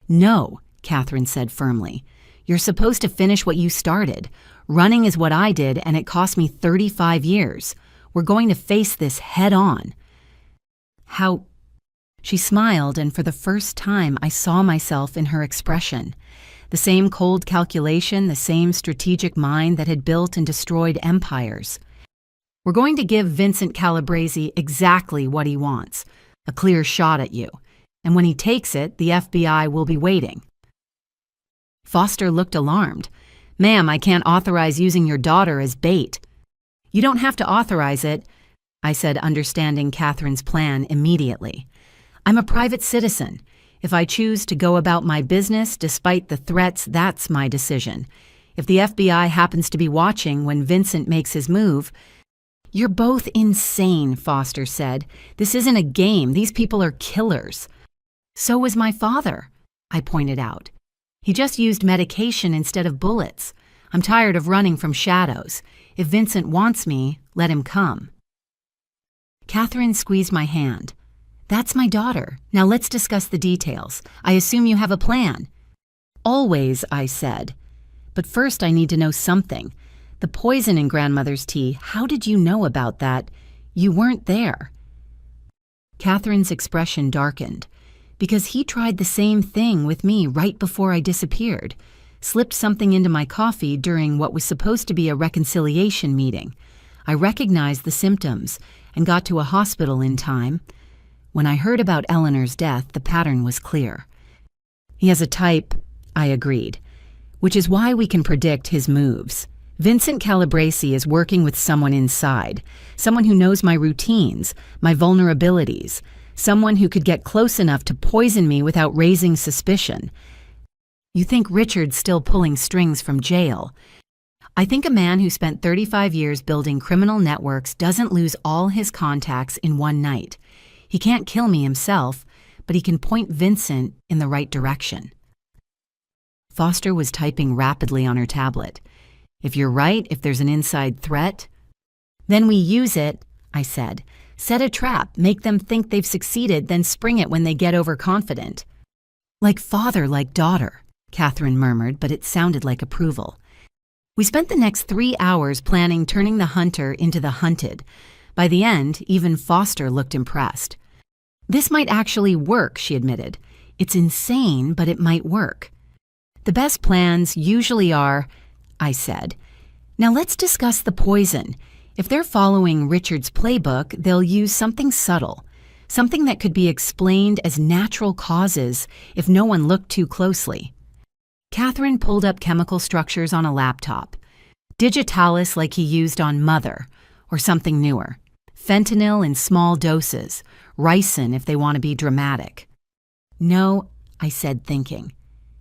"No," Catherine said firmly. "You're supposed to finish what you started. Running is what I did, and it cost me 35 years. We're going to face this head on." "How?" She smiled, and for the first time I saw myself in her expression. The same cold calculation, the same strategic mind that had built and destroyed empires. "We're going to give Vincent Calabrese exactly what he wants, a clear shot at you. And when he takes it, the FBI will be waiting." Foster looked alarmed. "Ma'am, I can't authorize using your daughter as bait." "You don't have to authorize it," I said, understanding Catherine's plan immediately. "I'm a private citizen. If I choose to go about my business despite the threats, that's my decision. If the FBI happens to be watching when Vincent makes his move—" "You're both insane," Foster said. "This isn't a game. These people are killers." "So was my father," I pointed out. "He just used medication instead of bullets. I'm tired of running from shadows. If Vincent wants me, let him come." Catherine squeezed my hand. "That's my daughter. Now let's discuss the details. I assume you have a plan." "Always," I said. "But first I need to know something. The poison in grandmother's tea, how did you know about that? You weren't there." Catherine's expression darkened. "Because he tried the same thing with me right before I disappeared. Slipped something into my coffee during what was supposed to be a reconciliation meeting. I recognized the symptoms, and got to a hospital in time. When I heard about Eleanor's death, the pattern was clear. He has a type, I agreed, which is why we can predict his moves. Vincent Calabresi is working with someone inside, someone who knows my routines, my vulnerabilities, someone who could get close enough to poison me without raising suspicion. You think Richard's still pulling strings from jail. I think a man who spent 35 years building criminal networks doesn't lose all his contacts in one night. He can't kill me himself, but he can point Vincent in the right direction. Foster was typing rapidly on her tablet. If you're right, if there's an inside threat, then we use it, I said. Set a trap, make them think they've succeeded, then spring it when they get overconfident. Like father, like daughter, Catherine murmured, but it sounded like approval. We spent the next 3 hours planning turning the hunter into the hunted. By the end, even Foster looked impressed. This might actually work, she admitted. It's insane, but it might work. The best plans usually are, I said. Now let's discuss the poison. If they're following Richard's playbook, they'll use something subtle, something that could be explained as natural causes if no one looked too closely. Catherine pulled up chemical structures on a laptop. Digitalis like he used on Mother, or something newer. Fentanyl in small doses. Ricin if they want to be dramatic. No, I said, thinking.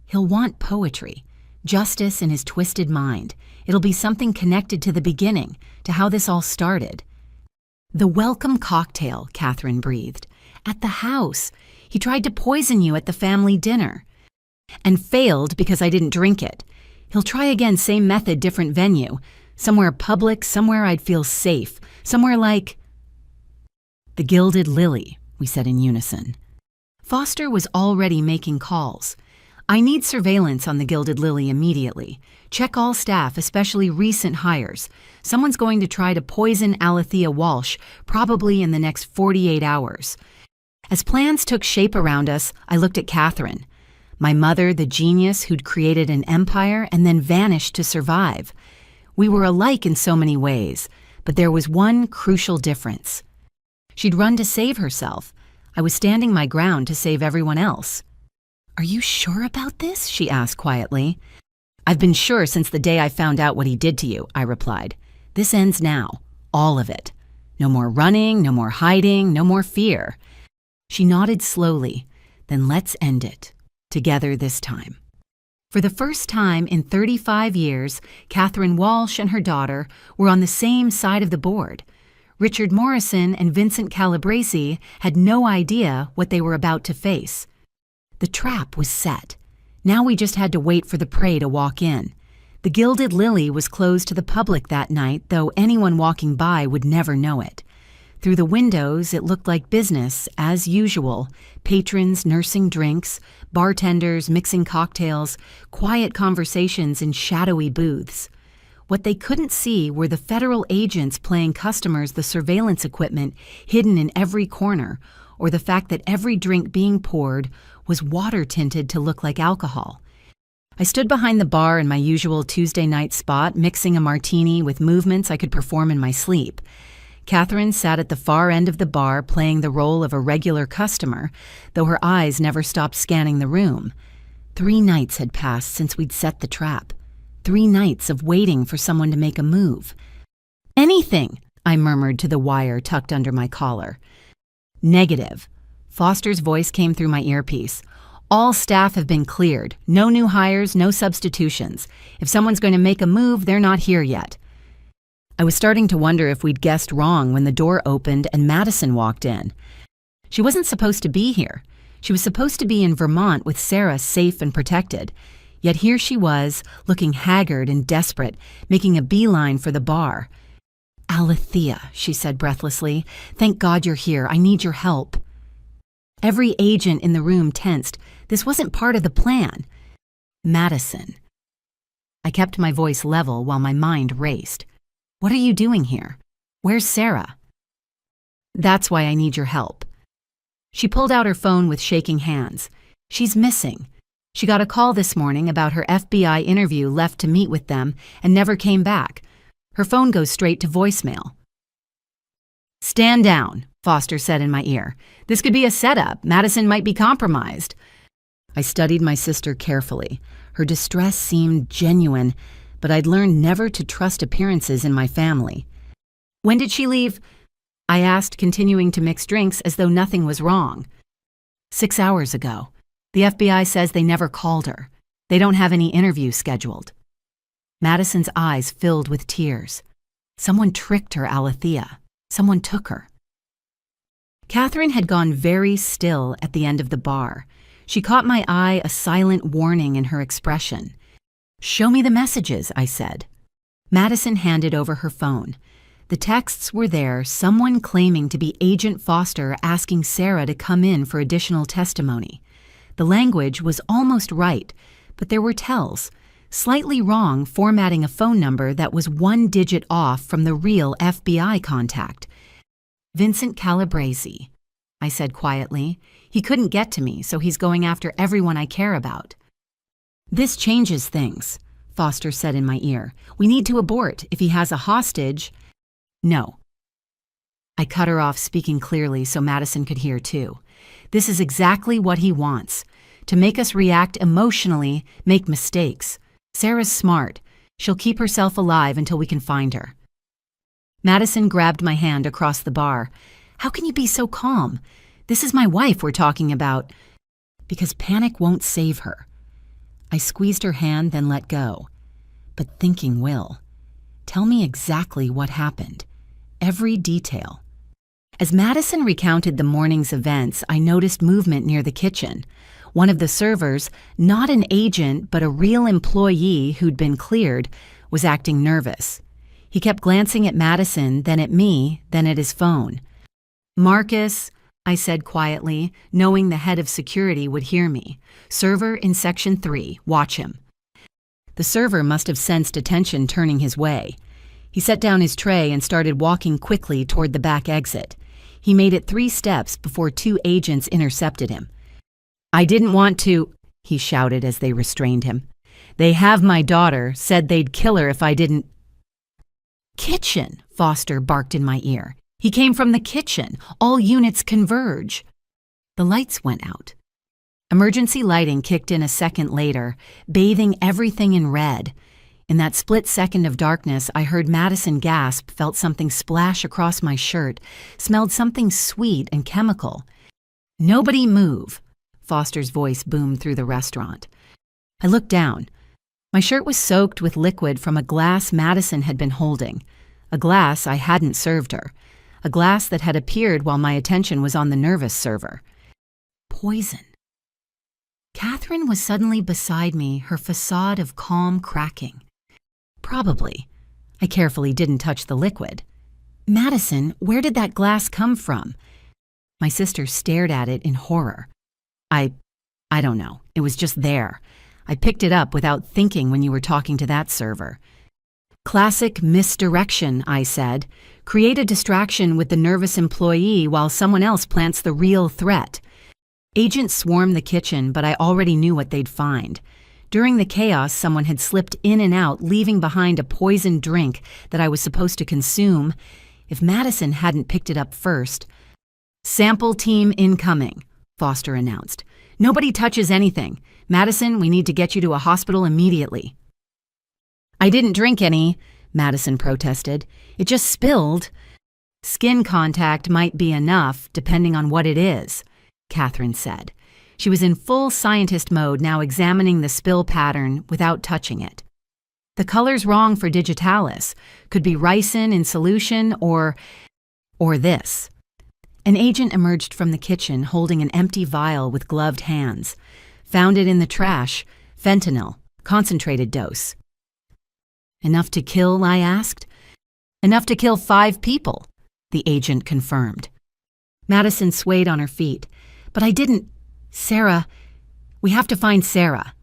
He'll want poetry. Justice in his twisted mind. It'll be something connected to the beginning, to how this all started. The welcome cocktail, Catherine breathed. At the house. He tried to poison you at the family dinner. And failed because I didn't drink it. He'll try again, same method, different venue. Somewhere public, somewhere I'd feel safe. Somewhere like... The Gilded Lily, we said in unison. Foster was already making calls. I need surveillance on the Gilded Lily immediately. Check all staff, especially recent hires. Someone's going to try to poison Alethea Walsh, probably in the next 48 hours. As plans took shape around us, I looked at Catherine. My mother, the genius who'd created an empire and then vanished to survive. We were alike in so many ways, but there was one crucial difference. She'd run to save herself. I was standing my ground to save everyone else. Are you sure about this? She asked quietly. I've been sure since the day I found out what he did to you, I replied. This ends now. All of it. No more running, no more hiding, no more fear. She nodded slowly. Then let's end it. Together this time. For the first time in 35 years, Catherine Walsh and her daughter were on the same side of the board. Richard Morrison and Vincent Calabresi had no idea what they were about to face. The trap was set. Now we just had to wait for the prey to walk in. The Gilded Lily was closed to the public that night, though anyone walking by would never know it. Through the windows, it looked like business, as usual. Patrons nursing drinks, bartenders mixing cocktails, quiet conversations in shadowy booths. What they couldn't see were the federal agents playing customers the surveillance equipment hidden in every corner, or the fact that every drink being poured was water-tinted to look like alcohol. I stood behind the bar in my usual Tuesday night spot, mixing a martini with movements I could perform in my sleep. Catherine sat at the far end of the bar playing the role of a regular customer, though her eyes never stopped scanning the room. 3 nights had passed since we'd set the trap. 3 nights of waiting for someone to make a move. Anything, I murmured to the wire tucked under my collar. Negative. Foster's voice came through my earpiece. All staff have been cleared. No new hires, no substitutions. If someone's going to make a move, they're not here yet. I was starting to wonder if we'd guessed wrong when the door opened and Madison walked in. She wasn't supposed to be here. She was supposed to be in Vermont with Sarah safe and protected. Yet here she was, looking haggard and desperate, making a beeline for the bar. Alethea, she said breathlessly. Thank God you're here. I need your help. Every agent in the room tensed. This wasn't part of the plan. Madison. I kept my voice level while my mind raced. What are you doing here? Where's Sarah? That's why I need your help. She pulled out her phone with shaking hands. She's missing. She got a call this morning about her FBI interview, left to meet with them, and never came back. Her phone goes straight to voicemail. "Stand down," Foster said in my ear. "This could be a setup. Madison might be compromised." I studied my sister carefully. Her distress seemed genuine, but I'd learned never to trust appearances in my family. "When did she leave?" I asked, continuing to mix drinks as though nothing was wrong. 6 hours ago. The FBI says they never called her. They don't have any interviews scheduled. Madison's eyes filled with tears. Someone tricked her, Alethea. Someone took her. Catherine had gone very still at the end of the bar. She caught my eye, a silent warning in her expression. "Show me the messages," I said. Madison handed over her phone. The texts were there, someone claiming to be Agent Foster asking Sarah to come in for additional testimony. The language was almost right, but there were tells. Slightly wrong formatting a phone number that was 1 digit off from the real FBI contact. "Vincent Calabresi," I said quietly. "He couldn't get to me, so he's going after everyone I care about." "This changes things," Foster said in my ear. "We need to abort. If he has a hostage—" "No." I cut her off, speaking clearly so Madison could hear too. "This is exactly what he wants. To make us react emotionally, make mistakes. Sarah's smart. She'll keep herself alive until we can find her." Madison grabbed my hand across the bar. "How can you be so calm? This is my wife we're talking about." "Because panic won't save her." I squeezed her hand, then let go. "But thinking will. Tell me exactly what happened. Every detail." As Madison recounted the morning's events, I noticed movement near the kitchen. One of the servers, not an agent but a real employee who'd been cleared, was acting nervous. He kept glancing at Madison, then at me, then at his phone. "Marcus," I said quietly, knowing the head of security would hear me. "Server in Section 3, watch him." The server must have sensed attention turning his way. He set down his tray and started walking quickly toward the back exit. He made it 3 steps before 2 agents intercepted him. "I didn't want to," he shouted as they restrained him. "They have my daughter, said they'd kill her if I didn't—" "Kitchen," Foster barked in my ear. "He came from the kitchen. All units converge." The lights went out. Emergency lighting kicked in a second later, bathing everything in red. In that split second of darkness, I heard Madison gasp, felt something splash across my shirt, smelled something sweet and chemical. "Nobody move," Foster's voice boomed through the restaurant. I looked down. My shirt was soaked with liquid from a glass Madison had been holding, a glass I hadn't served her, a glass that had appeared while my attention was on the nervous server. Poison. Catherine was suddenly beside me, her facade of calm cracking. Probably. I carefully didn't touch the liquid. "Madison, where did that glass come from?" My sister stared at it in horror. I don't know. It was just there. I picked it up without thinking when you were talking to that server. "Classic misdirection," I said. "Create a distraction with the nervous employee while someone else plants the real threat." Agents swarmed the kitchen, but I already knew what they'd find. During the chaos, someone had slipped in and out, leaving behind a poisoned drink that I was supposed to consume if Madison hadn't picked it up first. "Sample team incoming," Foster announced. "Nobody touches anything. Madison, we need to get you to a hospital immediately." "I didn't drink any," Madison protested. "It just spilled." "Skin contact might be enough, depending on what it is," Catherine said. She was in full scientist mode, now examining the spill pattern without touching it. "The color's wrong for digitalis. Could be ricin in solution or this." An agent emerged from the kitchen holding an empty vial with gloved hands. "Found it in the trash. Fentanyl. Concentrated dose." "Enough to kill?" I asked. "Enough to kill 5 people," the agent confirmed. Madison swayed on her feet. "But I didn't— Sarah, we have to find Sarah."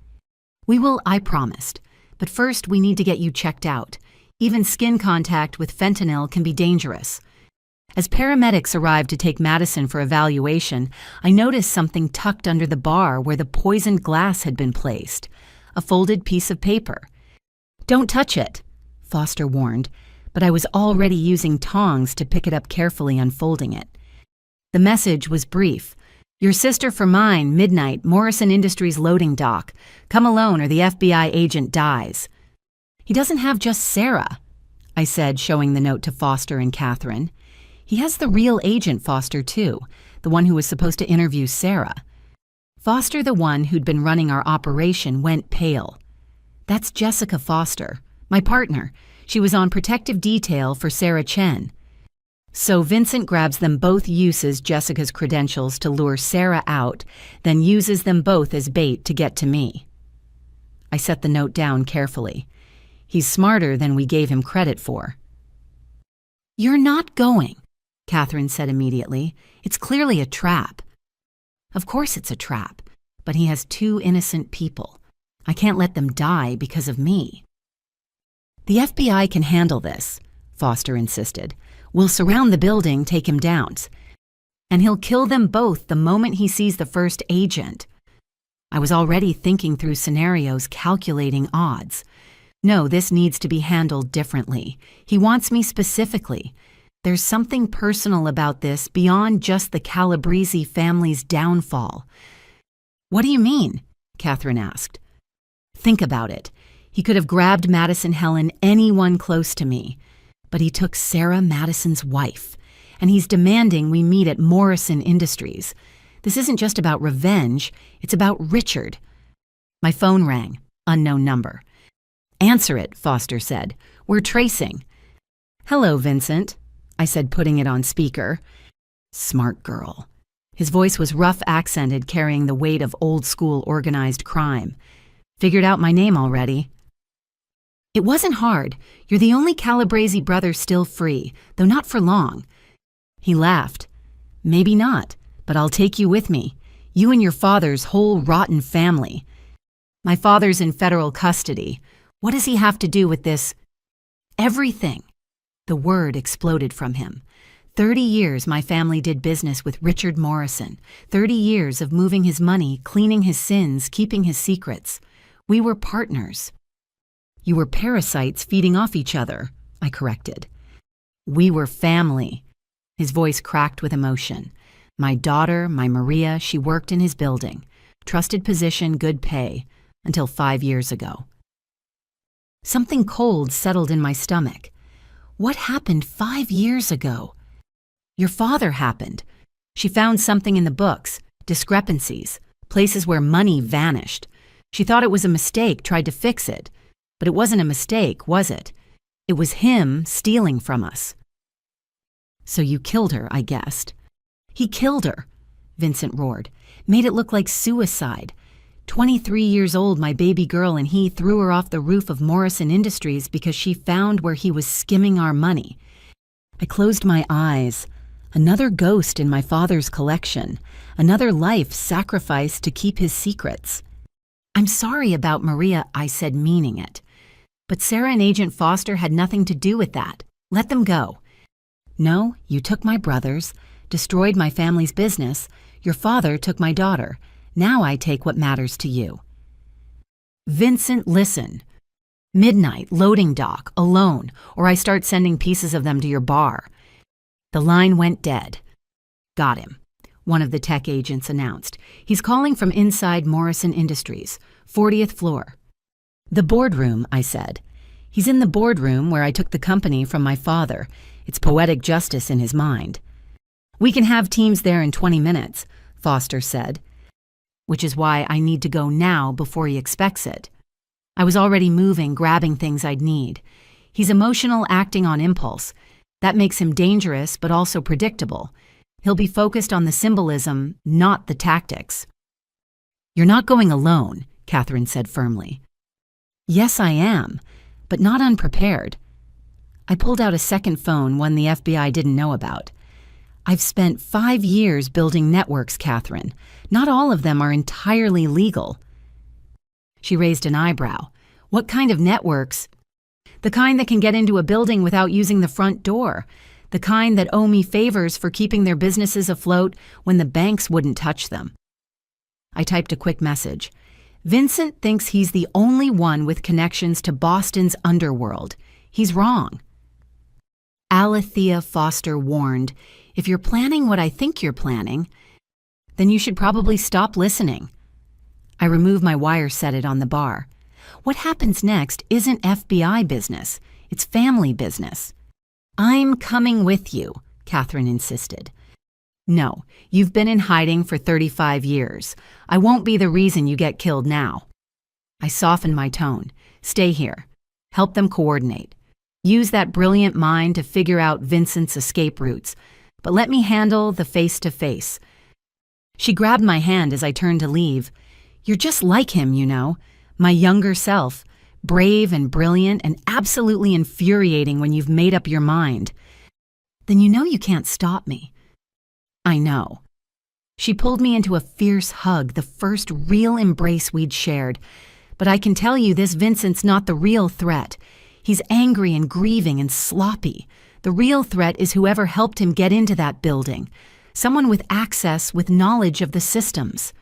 "We will," I promised. "But first we need to get you checked out. Even skin contact with fentanyl can be dangerous." As paramedics arrived to take Madison for evaluation, I noticed something tucked under the bar where the poisoned glass had been placed. A folded piece of paper. "Don't touch it," Foster warned, but I was already using tongs to pick it up carefully, unfolding it. The message was brief. Your sister for mine, midnight, Morrison Industries loading dock. Come alone or the FBI agent dies. He doesn't have just Sarah, I said, showing the note to Foster and Catherine. He has the real agent Foster too, the one who was supposed to interview Sarah. Foster, the one who'd been running our operation, went pale. That's Jessica Foster, my partner. She was on protective detail for Sarah Chen. So Vincent grabs them both, uses Jessica's credentials to lure Sarah out, then uses them both as bait to get to me. I set the note down carefully. He's smarter than we gave him credit for. You're not going, Catherine said immediately. It's clearly a trap. Of course it's a trap, but he has 2 innocent people. I can't let them die because of me. The FBI can handle this, Foster insisted. We'll surround the building, take him down. And he'll kill them both the moment he sees the first agent. I was already thinking through scenarios, calculating odds. No, this needs to be handled differently. He wants me specifically. There's something personal about this beyond just the Calabrese family's downfall. What do you mean? Catherine asked. Think about it. He could have grabbed Madison Helen, anyone close to me. But he took Sarah Madison's wife, and he's demanding we meet at Morrison Industries. This isn't just about revenge, it's about Richard. My phone rang. Unknown number. Answer it, Foster said. We're tracing. Hello, Vincent, I said, putting it on speaker. Smart girl. His voice was rough-accented, carrying the weight of old-school organized crime. Figured out my name already. It wasn't hard. You're the only Calabrese brother still free, though not for long. He laughed. Maybe not, but I'll take you with me. You and your father's whole rotten family. My father's in federal custody. What does he have to do with this? Everything. The word exploded from him. 30 years my family did business with Richard Morrison. 30 years of moving his money, cleaning his sins, keeping his secrets. We were partners. You were parasites feeding off each other, I corrected. We were family. His voice cracked with emotion. My daughter, my Maria, she worked in his building. Trusted position, good pay. Until 5 years ago. Something cold settled in my stomach. What happened 5 years ago? Your father happened. She found something in the books, discrepancies, places where money vanished. She thought it was a mistake, tried to fix it. But it wasn't a mistake, was it? It was him stealing from us. So you killed her, I guessed. He killed her, Vincent roared. Made it look like suicide. 23 years old, my baby girl, and he threw her off the roof of Morrison Industries because she found where he was skimming our money. I closed my eyes. Another ghost in my father's collection. Another life sacrificed to keep his secrets. I'm sorry about Maria, I said, meaning it. But Sarah and Agent Foster had nothing to do with that. Let them go. No, you took my brothers, destroyed my family's business. Your father took my daughter. Now I take what matters to you. Vincent, listen. Midnight, loading dock, alone, or I start sending pieces of them to your bar. The line went dead. Got him, one of the tech agents announced. He's calling from inside Morrison Industries, 40th floor. The boardroom, I said. He's in the boardroom where I took the company from my father. It's poetic justice in his mind. We can have teams there in 20 minutes, Foster said. Which is why I need to go now before he expects it. I was already moving, grabbing things I'd need. He's emotional, acting on impulse. That makes him dangerous, but also predictable. He'll be focused on the symbolism, not the tactics. You're not going alone, Catherine said firmly. Yes, I am, but not unprepared. I pulled out a second phone, one the FBI didn't know about. I've spent 5 years building networks, Catherine. Not all of them are entirely legal. She raised an eyebrow. What kind of networks? The kind that can get into a building without using the front door. The kind that owe me favors for keeping their businesses afloat when the banks wouldn't touch them. I typed a quick message. Vincent thinks he's the only one with connections to Boston's underworld. He's wrong. Alethea Foster warned, "If you're planning what I think you're planning, then you should probably stop listening." I remove my wire set it on the bar. What happens next isn't FBI business, it's family business. "I'm coming with you," Catherine insisted. "No, you've been in hiding for 35 years. I won't be the reason you get killed now." I softened my tone. "Stay here. Help them coordinate. Use that brilliant mind to figure out Vincent's escape routes, but let me handle the face-to-face." She grabbed my hand as I turned to leave. "You're just like him, you know. My younger self. Brave and brilliant and absolutely infuriating when you've made up your mind. Then you know you can't stop me." "I know." She pulled me into a fierce hug, the first real embrace we'd shared. "But I can tell you this Vincent's not the real threat. He's angry and grieving and sloppy. The real threat is whoever helped him get into that building. Someone with access, with knowledge of the systems."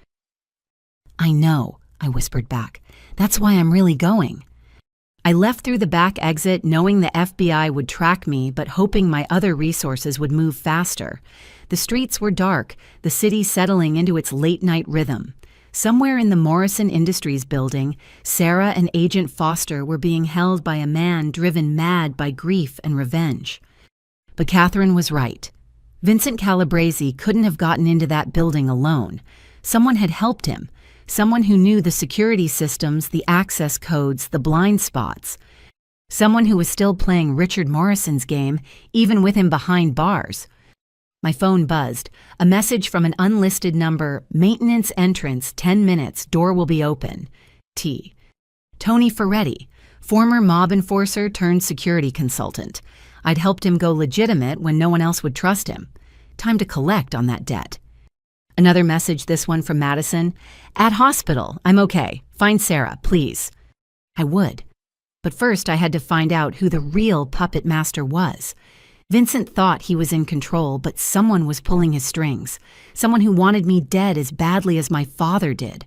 "I know," I whispered back. "That's why I'm really going." I left through the back exit knowing the FBI would track me, but hoping my other resources would move faster. The streets were dark, the city settling into its late-night rhythm. Somewhere in the Morrison Industries building, Sarah and Agent Foster were being held by a man driven mad by grief and revenge. But Catherine was right. Vincent Calabrese couldn't have gotten into that building alone. Someone had helped him. Someone who knew the security systems, the access codes, the blind spots. Someone who was still playing Richard Morrison's game, even with him behind bars. My phone buzzed. A message from an unlisted number: "Maintenance entrance, 10 minutes, door will be open." T. Tony Ferretti, former mob enforcer turned security consultant. I'd helped him go legitimate when no one else would trust him. Time to collect on that debt. Another message, this one from Madison. "At hospital, I'm okay. Find Sarah, please." I would. But first I had to find out who the real puppet master was. Vincent thought he was in control, but someone was pulling his strings. Someone who wanted me dead as badly as my father did.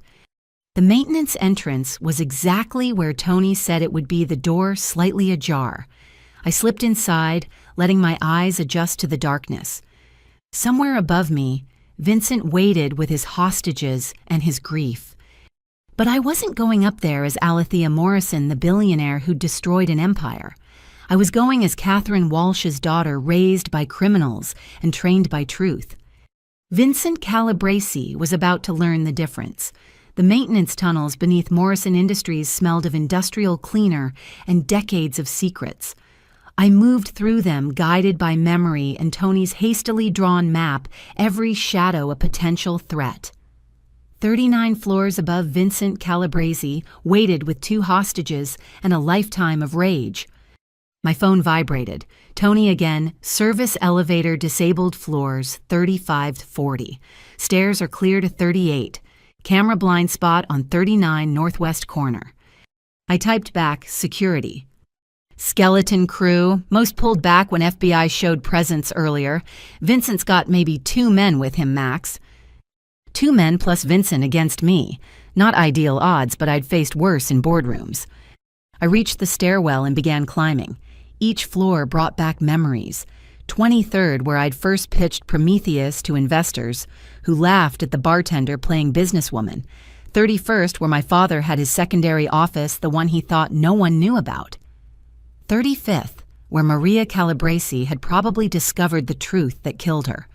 The maintenance entrance was exactly where Tony said it would be, the door slightly ajar. I slipped inside, letting my eyes adjust to the darkness. Somewhere above me, Vincent waited with his hostages and his grief. But I wasn't going up there as Alethea Morrison, the billionaire who destroyed an empire. I was going as Catherine Walsh's daughter, raised by criminals and trained by truth. Vincent Calabrese was about to learn the difference. The maintenance tunnels beneath Morrison Industries smelled of industrial cleaner and decades of secrets. I moved through them, guided by memory and Tony's hastily drawn map, every shadow a potential threat. 39 floors above Vincent Calabrese waited with 2 hostages and a lifetime of rage. My phone vibrated. Tony again. "Service elevator disabled floors 35 to 40. Stairs are clear to 38. Camera blind spot on 39 northwest corner." I typed back, "Security." "Skeleton crew, most pulled back when FBI showed presence earlier. Vincent's got maybe 2 men with him, max." 2 men plus Vincent against me. Not ideal odds, but I'd faced worse in boardrooms. I reached the stairwell and began climbing. Each floor brought back memories. 23rd, where I'd first pitched Prometheus to investors, who laughed at the bartender playing businesswoman. 31st, where my father had his secondary office, the one he thought no one knew about. 35th, where Maria Calabrese had probably discovered the truth that killed her.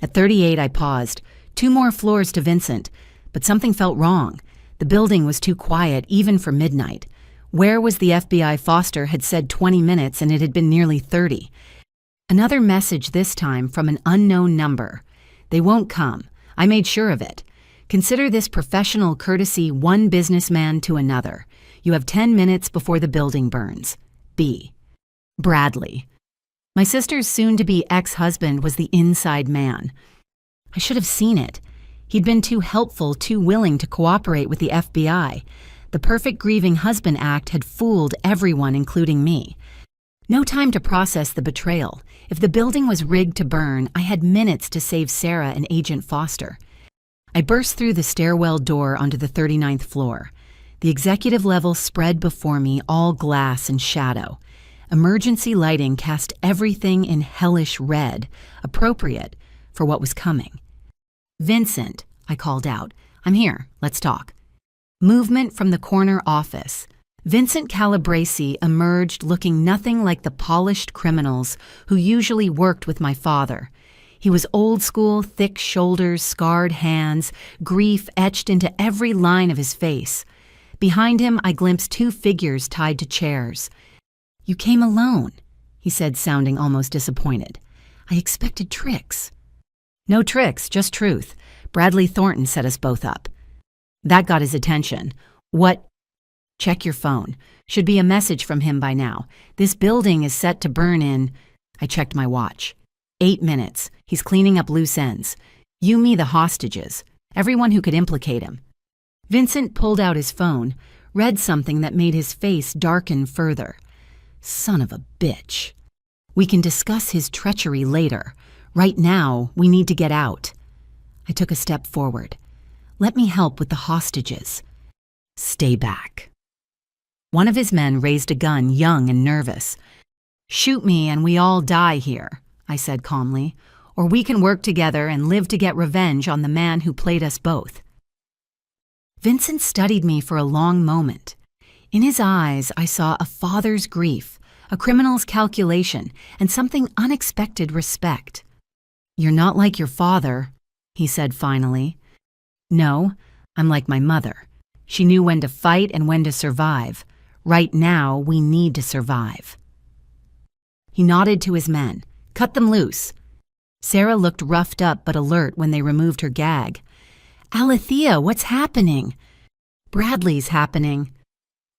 At 38, I paused. 2 more floors to Vincent, but something felt wrong. The building was too quiet, even for midnight. Where was the FBI Foster had said 20 minutes and it had been nearly 30. Another message, this time from an unknown number. "They won't come. I made sure of it. Consider this professional courtesy, one businessman to another. You have 10 minutes before the building burns. B. Bradley." My sister's soon-to-be ex-husband was the inside man. I should have seen it. He'd been too helpful, too willing to cooperate with the FBI. The perfect grieving husband act had fooled everyone, including me. No time to process the betrayal. If the building was rigged to burn, I had minutes to save Sarah and Agent Foster. I burst through the stairwell door onto the 39th floor. The executive level spread before me, all glass and shadow. Emergency lighting cast everything in hellish red, appropriate for what was coming. "Vincent," I called out. "I'm here. Let's talk." Movement from the corner office. Vincent Calabresi emerged looking nothing like the polished criminals who usually worked with my father. He was old school, thick shoulders, scarred hands, grief etched into every line of his face. Behind him, I glimpsed two figures tied to chairs. "You came alone," he said, sounding almost disappointed. "I expected tricks." "No tricks, just truth. Bradley Thornton set us both up." That got his attention. "What?" "Check your phone. Should be a message from him by now. This building is set to burn in—" I checked my watch. 8 minutes. He's cleaning up loose ends. "You, me, the hostages. Everyone who could implicate him." Vincent pulled out his phone, read something that made his face darken further. "Son of a bitch. We can discuss his treachery later. Right now, we need to get out." I took a step forward. "Let me help with the hostages." "Stay back." One of his men raised a gun, young and nervous. "Shoot me and we all die here," I said calmly, "or we can work together and live to get revenge on the man who played us both." Vincent studied me for a long moment. In his eyes, I saw a father's grief, a criminal's calculation, and something unexpected respect. "You're not like your father," he said finally. "No, I'm like my mother. She knew when to fight and when to survive. Right now, we need to survive." He nodded to his men. "Cut them loose." Sarah looked roughed up but alert when they removed her gag. "Alethea, what's happening?" "Bradley's happening,"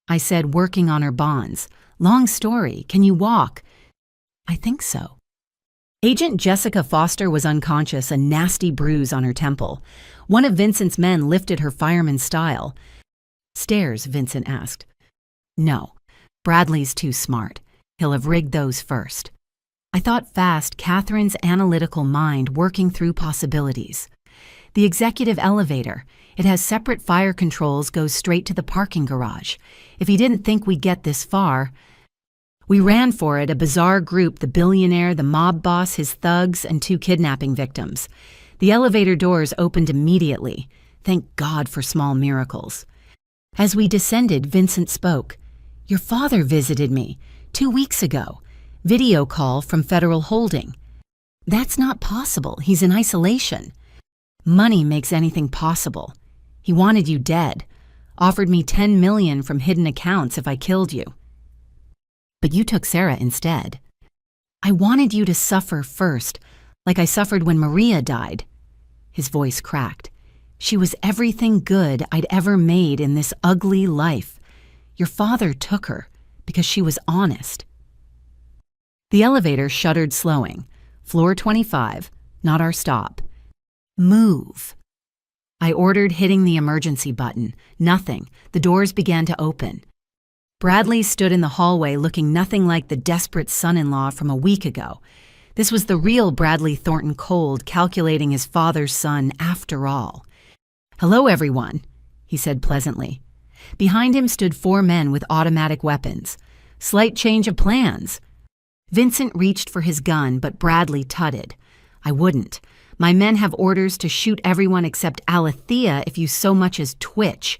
I said, working on her bonds. "Long story. Can you walk?" "I think so." Agent Jessica Foster was unconscious, a nasty bruise on her temple. One of Vincent's men lifted her fireman style. "Stairs?" Vincent asked. "No. Bradley's too smart. He'll have rigged those first." I thought fast, Catherine's analytical mind working through possibilities. The executive elevator. It has separate fire controls, goes straight to the parking garage. If he didn't think we'd get this far... We ran for it, a bizarre group, the billionaire, the mob boss, his thugs, and 2 kidnapping victims. The elevator doors opened immediately. Thank God for small miracles. As we descended, Vincent spoke. "Your father visited me 2 weeks ago. Video call from Federal Holding." "That's not possible. He's in isolation." "Money makes anything possible. He wanted you dead. Offered me $10 million from hidden accounts if I killed you." "But you took Sarah instead." "I wanted you to suffer first, like I suffered when Maria died." His voice cracked. "She was everything good I'd ever made in this ugly life. Your father took her because she was honest." The elevator shuddered, slowing. Floor 25, not our stop. "Move." I ordered, hitting the emergency button. Nothing. The doors began to open. Bradley stood in the hallway looking nothing like the desperate son-in-law from a week ago. This was the real Bradley Thornton cold, calculating his father's son after all. "Hello, everyone," he said pleasantly. Behind him stood 4 men with automatic weapons. "Slight change of plans." Vincent reached for his gun, but Bradley tutted. "I wouldn't. My men have orders to shoot everyone except Alethea if you so much as twitch.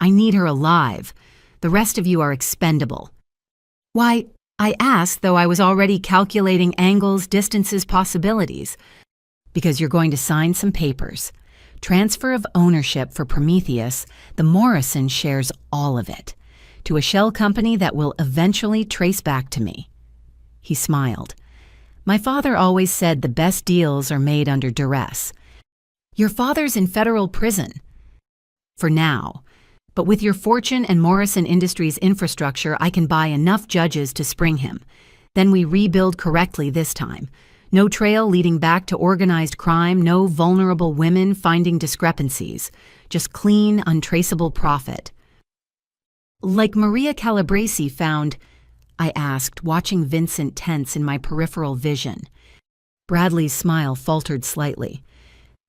I need her alive. The rest of you are expendable." "Why?" I asked, though I was already calculating angles, distances, possibilities. "Because you're going to sign some papers. Transfer of ownership for Prometheus, the Morrison shares all of it, to a shell company that will eventually trace back to me." He smiled. "My father always said the best deals are made under duress. Your father's in federal prison." "For now. But with your fortune and Morrison Industries infrastructure, I can buy enough judges to spring him. Then we rebuild correctly this time. No trail leading back to organized crime, no vulnerable women finding discrepancies. Just clean, untraceable profit." "Like Maria Calabresi found," I asked, watching Vincent tense in my peripheral vision. Bradley's smile faltered slightly.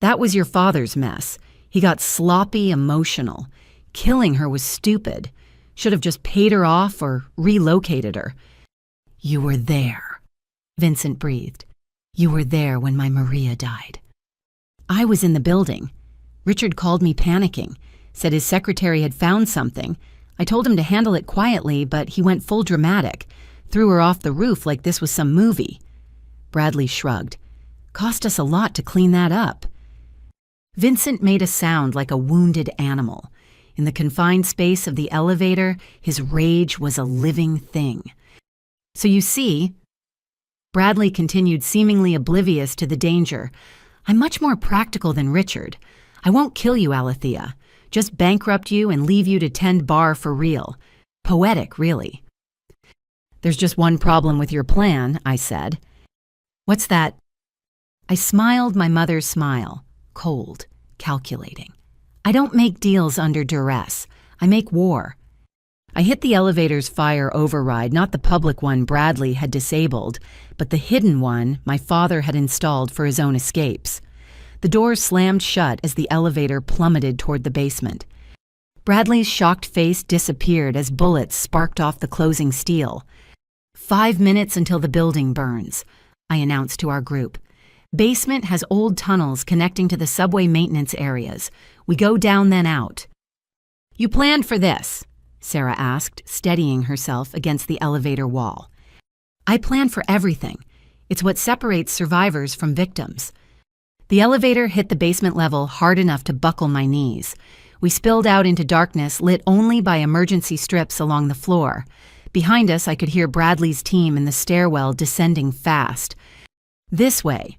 "That was your father's mess. He got sloppy, emotional. Killing her was stupid. Should have just paid her off or relocated her. You were there, Vincent breathed. You were there when my Maria died. I was in the building. Richard called me panicking, said his secretary had found something. I told him to handle it quietly, but he went full dramatic, threw her off the roof like this was some movie. Bradley shrugged. Cost us a lot to clean that up. Vincent made a sound like a wounded animal. In the confined space of the elevator, his rage was a living thing. So you see, Bradley continued, seemingly oblivious to the danger, I'm much more practical than Richard. I won't kill you, Alethea. Just bankrupt you and leave you to tend bar for real. Poetic, really. There's just one problem with your plan, I said. What's that? I smiled my mother's smile, cold, calculating. I don't make deals under duress. I make war. I hit the elevator's fire override, not the public one Bradley had disabled, but the hidden one my father had installed for his own escapes. The door slammed shut as the elevator plummeted toward the basement. Bradley's shocked face disappeared as bullets sparked off the closing steel. 5 minutes until the building burns, I announced to our group. Basement has old tunnels connecting to the subway maintenance areas. We go down then out. You planned for this? Sarah asked, steadying herself against the elevator wall. I plan for everything. It's what separates survivors from victims. The elevator hit the basement level hard enough to buckle my knees. We spilled out into darkness, lit only by emergency strips along the floor. Behind us, I could hear Bradley's team in the stairwell descending fast. This way.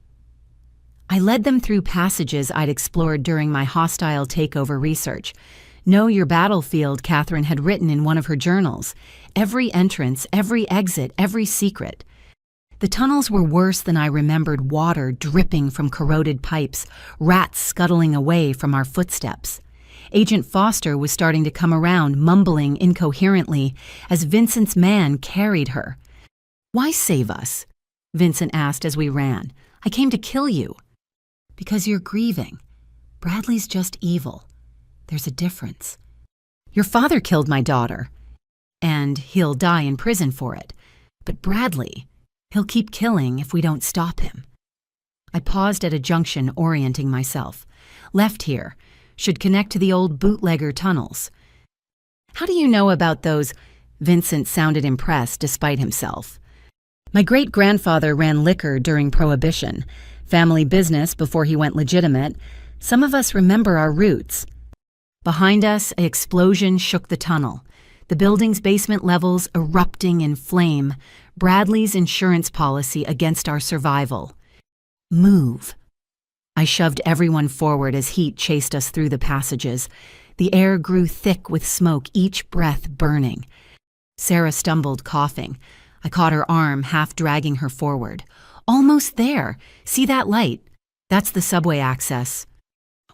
I led them through passages I'd explored during my hostile takeover research. Know your battlefield, Catherine had written in one of her journals. Every entrance, every exit, every secret. The tunnels were worse than I remembered, water dripping from corroded pipes, rats scuttling away from our footsteps. Agent Foster was starting to come around, mumbling incoherently as Vincent's man carried her. Why save us? Vincent asked as we ran. I came to kill you. Because you're grieving. Bradley's just evil. There's a difference. Your father killed my daughter, and he'll die in prison for it. But Bradley, he'll keep killing if we don't stop him. I paused at a junction, orienting myself. Left here, should connect to the old bootlegger tunnels. How do you know about those? Vincent sounded impressed despite himself. My great-grandfather ran liquor during Prohibition, family business before he went legitimate. Some of us remember our roots. Behind us, an explosion shook the tunnel, the building's basement levels erupting in flame, Bradley's insurance policy against our survival. Move. I shoved everyone forward as heat chased us through the passages. The air grew thick with smoke, each breath burning. Sarah stumbled, coughing. I caught her arm, half dragging her forward. Almost there. See that light? That's the subway access.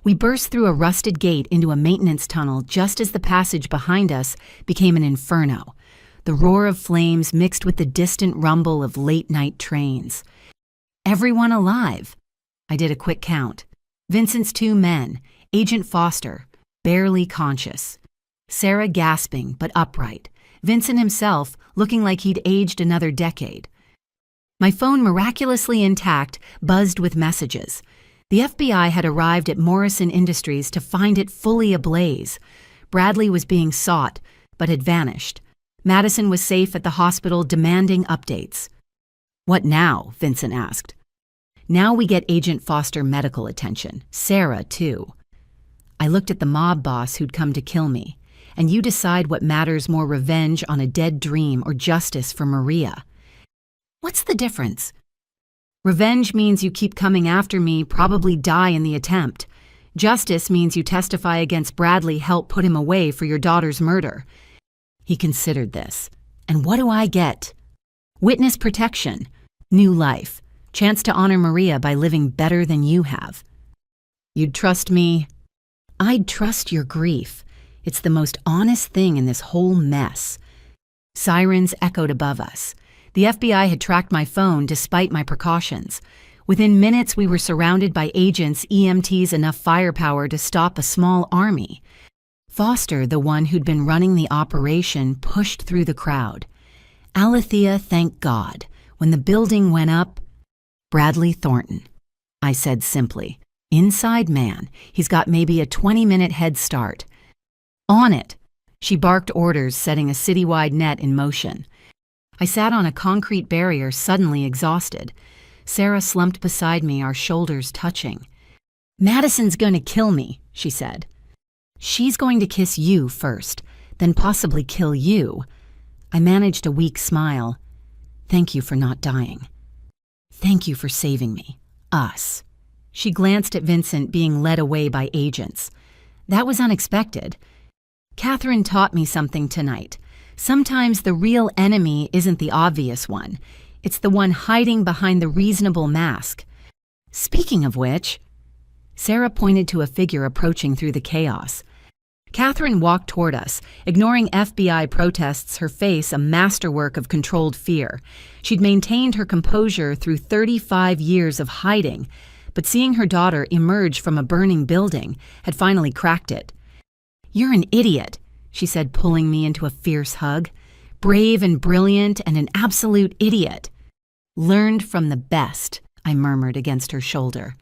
We burst through a rusted gate into a maintenance tunnel just as the passage behind us became an inferno. The roar of flames mixed with the distant rumble of late-night trains. Everyone alive. I did a quick count. Vincent's 2 men, Agent Foster, barely conscious. Sarah gasping but upright. Vincent himself looking like he'd aged another decade. My phone, miraculously intact, buzzed with messages. The FBI had arrived at Morrison Industries to find it fully ablaze. Bradley was being sought, but had vanished. Madison was safe at the hospital, demanding updates. What now? Vincent asked. Now we get Agent Foster medical attention. Sarah, too. I looked at the mob boss who'd come to kill me. And you decide what matters more, revenge on a dead dream or justice for Maria. What's the difference? Revenge means you keep coming after me, probably die in the attempt. Justice means you testify against Bradley, help put him away for your daughter's murder. He considered this. And what do I get? Witness protection, new life, chance to honor Maria by living better than you have. You'd trust me? I'd trust your grief. It's the most honest thing in this whole mess. Sirens echoed above us. The FBI had tracked my phone despite my precautions. Within minutes, we were surrounded by agents, EMTs, enough firepower to stop a small army. Foster, the one who'd been running the operation, pushed through the crowd. Alethea, thank God. When the building went up, Bradley Thornton, I said simply. Inside man, he's got maybe a 20-minute head start. On it. She barked orders, setting a citywide net in motion. I sat on a concrete barrier, suddenly exhausted. Sarah slumped beside me, our shoulders touching. Madison's going to kill me, she said. She's going to kiss you first, then possibly kill you. I managed a weak smile. Thank you for not dying. Thank you for saving me. Us. She glanced at Vincent being led away by agents. That was unexpected. Catherine taught me something tonight. Sometimes the real enemy isn't the obvious one. It's the one hiding behind the reasonable mask. Speaking of which, Sarah pointed to a figure approaching through the chaos. Catherine walked toward us, ignoring FBI protests, her face a masterwork of controlled fear. She'd maintained her composure through 35 years of hiding, but seeing her daughter emerge from a burning building had finally cracked it. You're an idiot, she said, pulling me into a fierce hug. Brave and brilliant and an absolute idiot. Learned from the best, I murmured against her shoulder.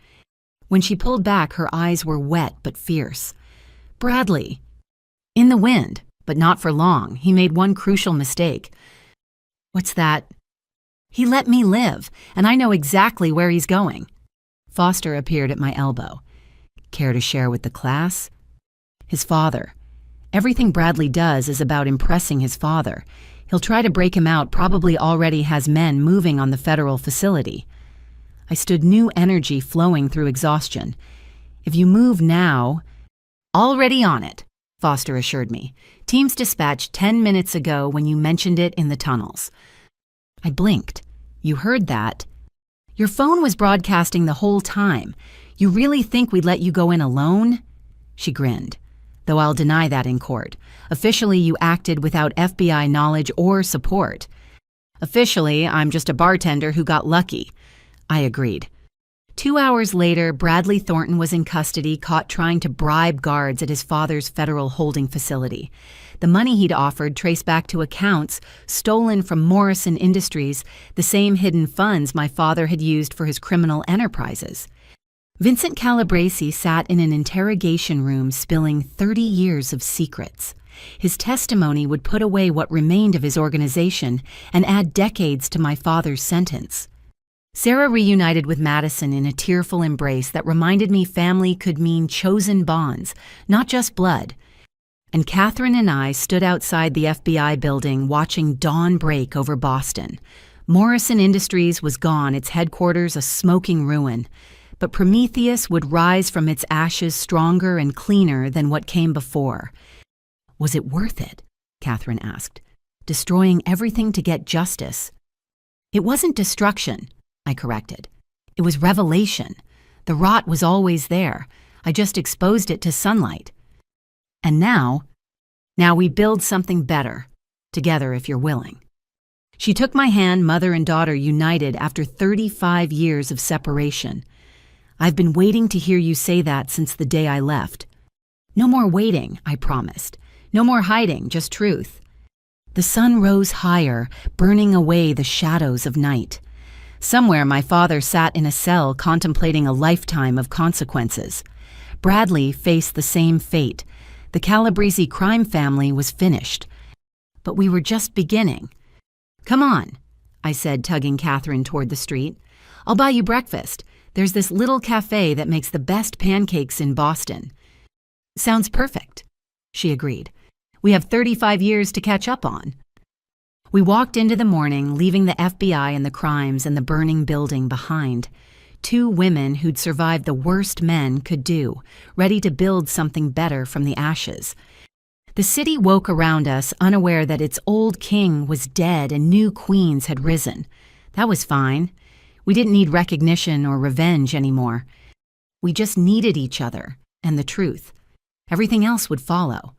When she pulled back, her eyes were wet but fierce. Bradley. In the wind, but not for long. He made one crucial mistake. What's that? He let me live, and I know exactly where he's going. Foster appeared at my elbow. Care to share with the class? His father. Everything Bradley does is about impressing his father. He'll try to break him out, probably already has men moving on the federal facility. I stood, new energy flowing through exhaustion. If you move now... Already on it, Foster assured me. Teams dispatched 10 minutes ago when you mentioned it in the tunnels. I blinked. You heard that? Your phone was broadcasting the whole time. You really think we'd let you go in alone? She grinned. Though I'll deny that in court. Officially, you acted without FBI knowledge or support. Officially, I'm just a bartender who got lucky. I agreed. 2 hours later, Bradley Thornton was in custody, caught trying to bribe guards at his father's federal holding facility. The money he'd offered traced back to accounts stolen from Morrison Industries, the same hidden funds my father had used for his criminal enterprises. Vincent Calabresi sat in an interrogation room spilling 30 years of secrets. His testimony would put away what remained of his organization and add decades to my father's sentence. Sarah reunited with Madison in a tearful embrace that reminded me family could mean chosen bonds, not just blood. And Catherine and I stood outside the FBI building watching dawn break over Boston. Morrison Industries was gone, its headquarters a smoking ruin. But Prometheus would rise from its ashes stronger and cleaner than what came before. Was it worth it? Catherine asked. Destroying everything to get justice. It wasn't destruction, I corrected. It was revelation. The rot was always there. I just exposed it to sunlight. And now we build something better, together if you're willing. She took my hand, mother and daughter united after 35 years of separation. I've been waiting to hear you say that since the day I left. No more waiting, I promised. No more hiding, just truth. The sun rose higher, burning away the shadows of night. Somewhere my father sat in a cell contemplating a lifetime of consequences. Bradley faced the same fate. The Calabresi crime family was finished. But we were just beginning. Come on, I said, tugging Catherine toward the street. I'll buy you breakfast. There's this little cafe that makes the best pancakes in Boston. Sounds perfect, she agreed. We have 35 years to catch up on. We walked into the morning, leaving the FBI and the crimes and the burning building behind. 2 women who'd survived the worst men could do, ready to build something better from the ashes. The city woke around us, unaware that its old king was dead and new queens had risen. That was fine. We didn't need recognition or revenge anymore. We just needed each other and the truth. Everything else would follow.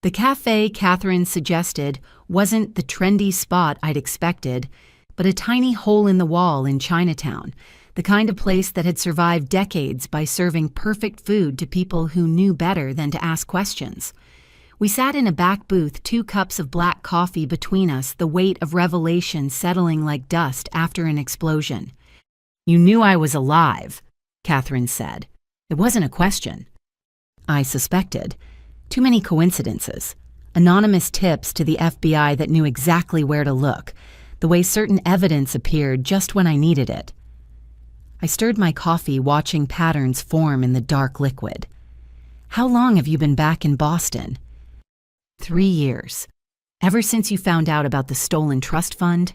The cafe Catherine suggested wasn't the trendy spot I'd expected, but a tiny hole in the wall in Chinatown, the kind of place that had survived decades by serving perfect food to people who knew better than to ask questions. We sat in a back booth, 2 cups of black coffee between us, the weight of revelation settling like dust after an explosion. "You knew I was alive," Catherine said. It wasn't a question. I suspected. Too many coincidences. Anonymous tips to the FBI that knew exactly where to look, the way certain evidence appeared just when I needed it. I stirred my coffee, watching patterns form in the dark liquid. "How long have you been back in Boston?" 3 years. Ever since you found out about the stolen trust fund?"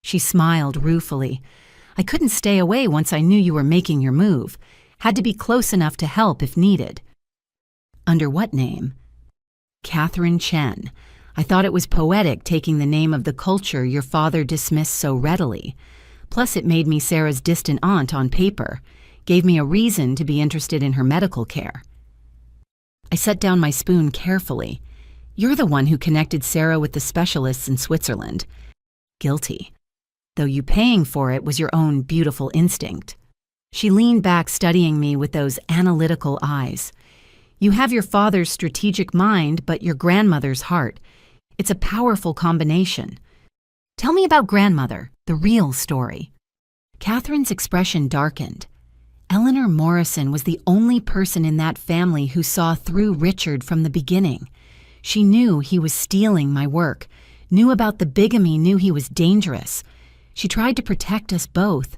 She smiled ruefully. "I couldn't stay away once I knew you were making your move. Had to be close enough to help if needed." "Under what name?" "Catherine Chen. I thought it was poetic taking the name of the culture your father dismissed so readily. Plus it made me Sarah's distant aunt on paper. Gave me a reason to be interested in her medical care." I set down my spoon carefully. "You're the one who connected Sarah with the specialists in Switzerland." Guilty. Though you paying for it was your own beautiful instinct. She leaned back, studying me with those analytical eyes. "You have your father's strategic mind, but your grandmother's heart. It's a powerful combination." "Tell me about grandmother, the real story." Catherine's expression darkened. Eleanor Morrison was the only person in that family who saw through Richard from the beginning. She knew he was stealing my work, knew about the bigamy, knew he was dangerous. She tried to protect us both.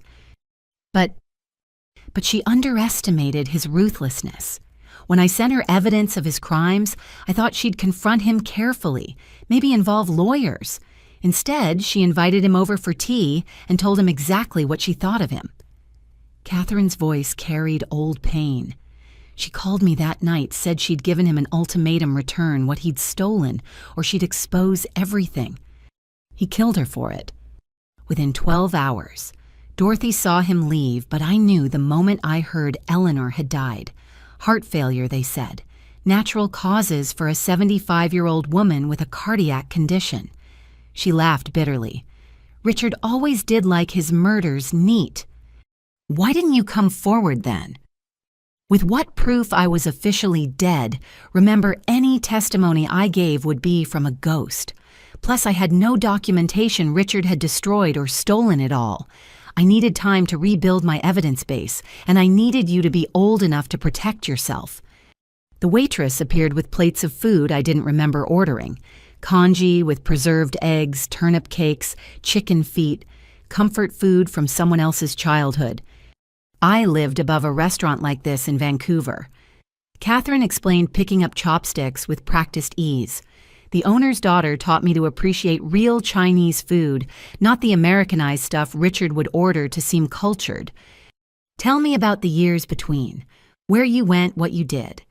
But she underestimated his ruthlessness. When I sent her evidence of his crimes, I thought she'd confront him carefully, maybe involve lawyers. Instead, she invited him over for tea and told him exactly what she thought of him. Catherine's voice carried old pain. She called me that night, said she'd given him an ultimatum: return what he'd stolen, or she'd expose everything. He killed her for it. Within 12 hours, Dorothy saw him leave, but I knew the moment I heard Eleanor had died. Heart failure, they said. Natural causes for a 75-year-old woman with a cardiac condition. She laughed bitterly. Richard always did like his murders neat. "Why didn't you come forward then?" "With what proof I was officially dead? Remember, any testimony I gave would be from a ghost. Plus, I had no documentation Richard had destroyed or stolen it all. I needed time to rebuild my evidence base, and I needed you to be old enough to protect yourself." The waitress appeared with plates of food I didn't remember ordering. Congee with preserved eggs, turnip cakes, chicken feet, comfort food from someone else's childhood. I lived above a restaurant like this in Vancouver. Catherine explained, picking up chopsticks with practiced ease. The owner's daughter taught me to appreciate real Chinese food, not the Americanized stuff Richard would order to seem cultured. "Tell me about the years between. Where you went, what you did."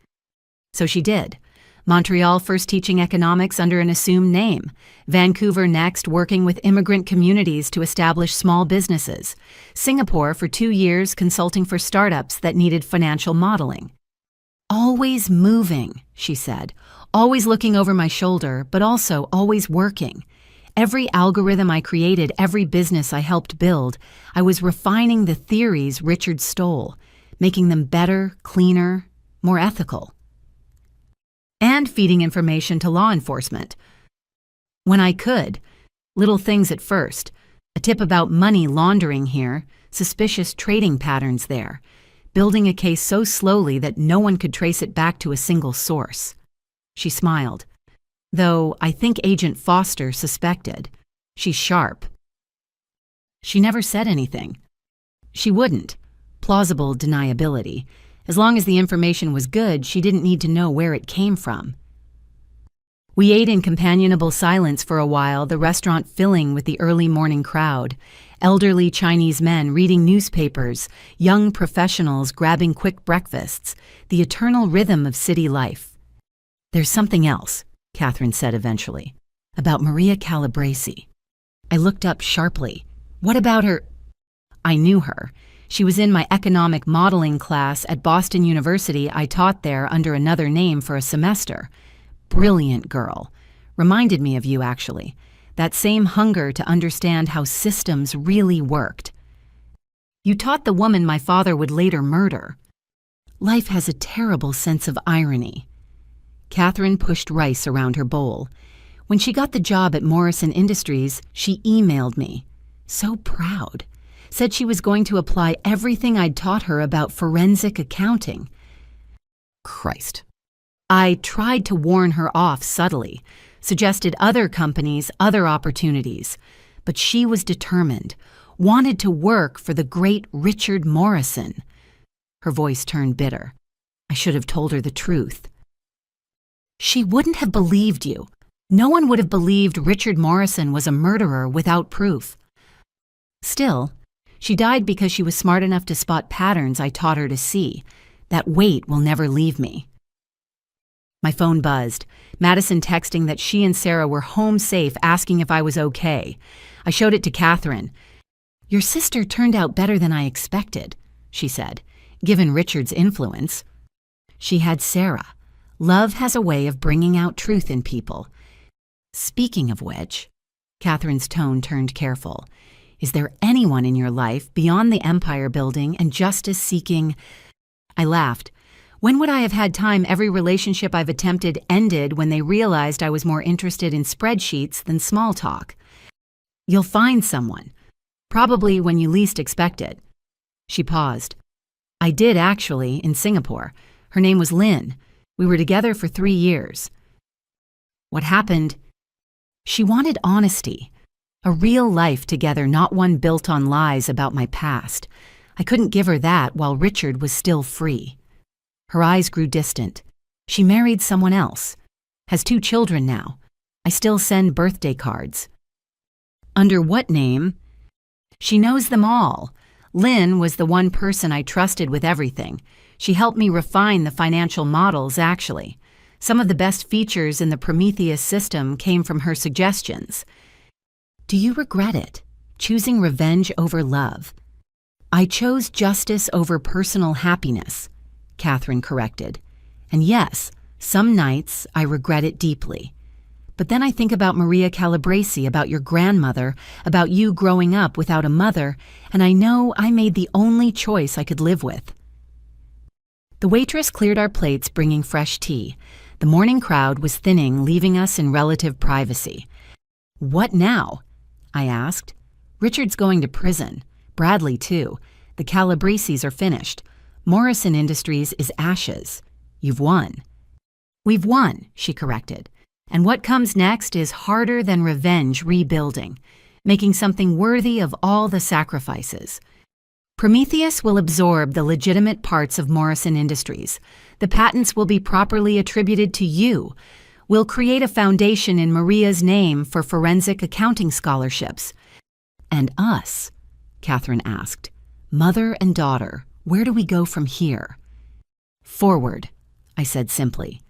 So she did. Montreal first teaching economics under an assumed name. Vancouver next working with immigrant communities to establish small businesses. Singapore for 2 years consulting for startups that needed financial modeling. "Always moving," she said. "Always looking over my shoulder, but also always working. Every algorithm I created, every business I helped build, I was refining the theories Richard stole, making them better, cleaner, more ethical. And feeding information to law enforcement. When I could. Little things at first. A tip about money laundering here, suspicious trading patterns there. Building a case so slowly that no one could trace it back to a single source." She smiled. "Though I think Agent Foster suspected. She's sharp." She never said anything. She wouldn't. Plausible deniability. As long as the information was good, she didn't need to know where it came from. We ate in companionable silence for a while, the restaurant filling with the early morning crowd. Elderly Chinese men reading newspapers, young professionals grabbing quick breakfasts, the eternal rhythm of city life. "There's something else," Catherine said eventually, "about Maria Calabresi." I looked up sharply. "What about her?" I knew her. She was in my economic modeling class at Boston University. I taught there under another name for a semester. Brilliant girl. Reminded me of you, actually. That same hunger to understand how systems really worked. "You taught the woman my father would later murder." Life has a terrible sense of irony. Catherine pushed rice around her bowl. When she got the job at Morrison Industries, she emailed me. So proud. Said she was going to apply everything I'd taught her about forensic accounting. Christ. I tried to warn her off subtly, suggested other companies, other opportunities. But she was determined, wanted to work for the great Richard Morrison. Her voice turned bitter. I should have told her the truth. She wouldn't have believed you. No one would have believed Richard Morrison was a murderer without proof. Still, she died because she was smart enough to spot patterns I taught her to see. That weight will never leave me. My phone buzzed. Madison texting that she and Sarah were home safe, asking if I was okay. I showed it to Catherine. Your sister turned out better than I expected, she said, given Richard's influence. She had Sarah. Love has a way of bringing out truth in people. Speaking of which, Catherine's tone turned careful. Is there anyone in your life beyond the empire building and justice-seeking? I laughed. When would I have had time every relationship I've attempted ended when they realized I was more interested in spreadsheets than small talk? You'll find someone. Probably when you least expect it. She paused. I did, actually, in Singapore. Her name was Lynn. We were together for 3 years. What happened? She wanted honesty. A real life together, not one built on lies about my past. I couldn't give her that while Richard was still free. Her eyes grew distant. She married someone else. Has 2 children now. I still send birthday cards. Under what name? She knows them all. Lynn was the one person I trusted with everything. She helped me refine the financial models, actually. Some of the best features in the Prometheus system came from her suggestions. Do you regret it? Choosing revenge over love? I chose justice over personal happiness, Catherine corrected. And yes, some nights I regret it deeply. But then I think about Maria Calabresi, about your grandmother, about you growing up without a mother, and I know I made the only choice I could live with. The waitress cleared our plates, bringing fresh tea. The morning crowd was thinning, leaving us in relative privacy. What now? I asked. Richard's going to prison. Bradley, too. The Calabreses are finished. Morrison Industries is ashes. You've won. We've won, she corrected. And what comes next is harder than revenge rebuilding, making something worthy of all the sacrifices. Prometheus will absorb the legitimate parts of Morrison Industries. The patents will be properly attributed to you. We'll create a foundation in Maria's name for forensic accounting scholarships. And us? Catherine asked. Mother and daughter, where do we go from here? Forward, I said simply.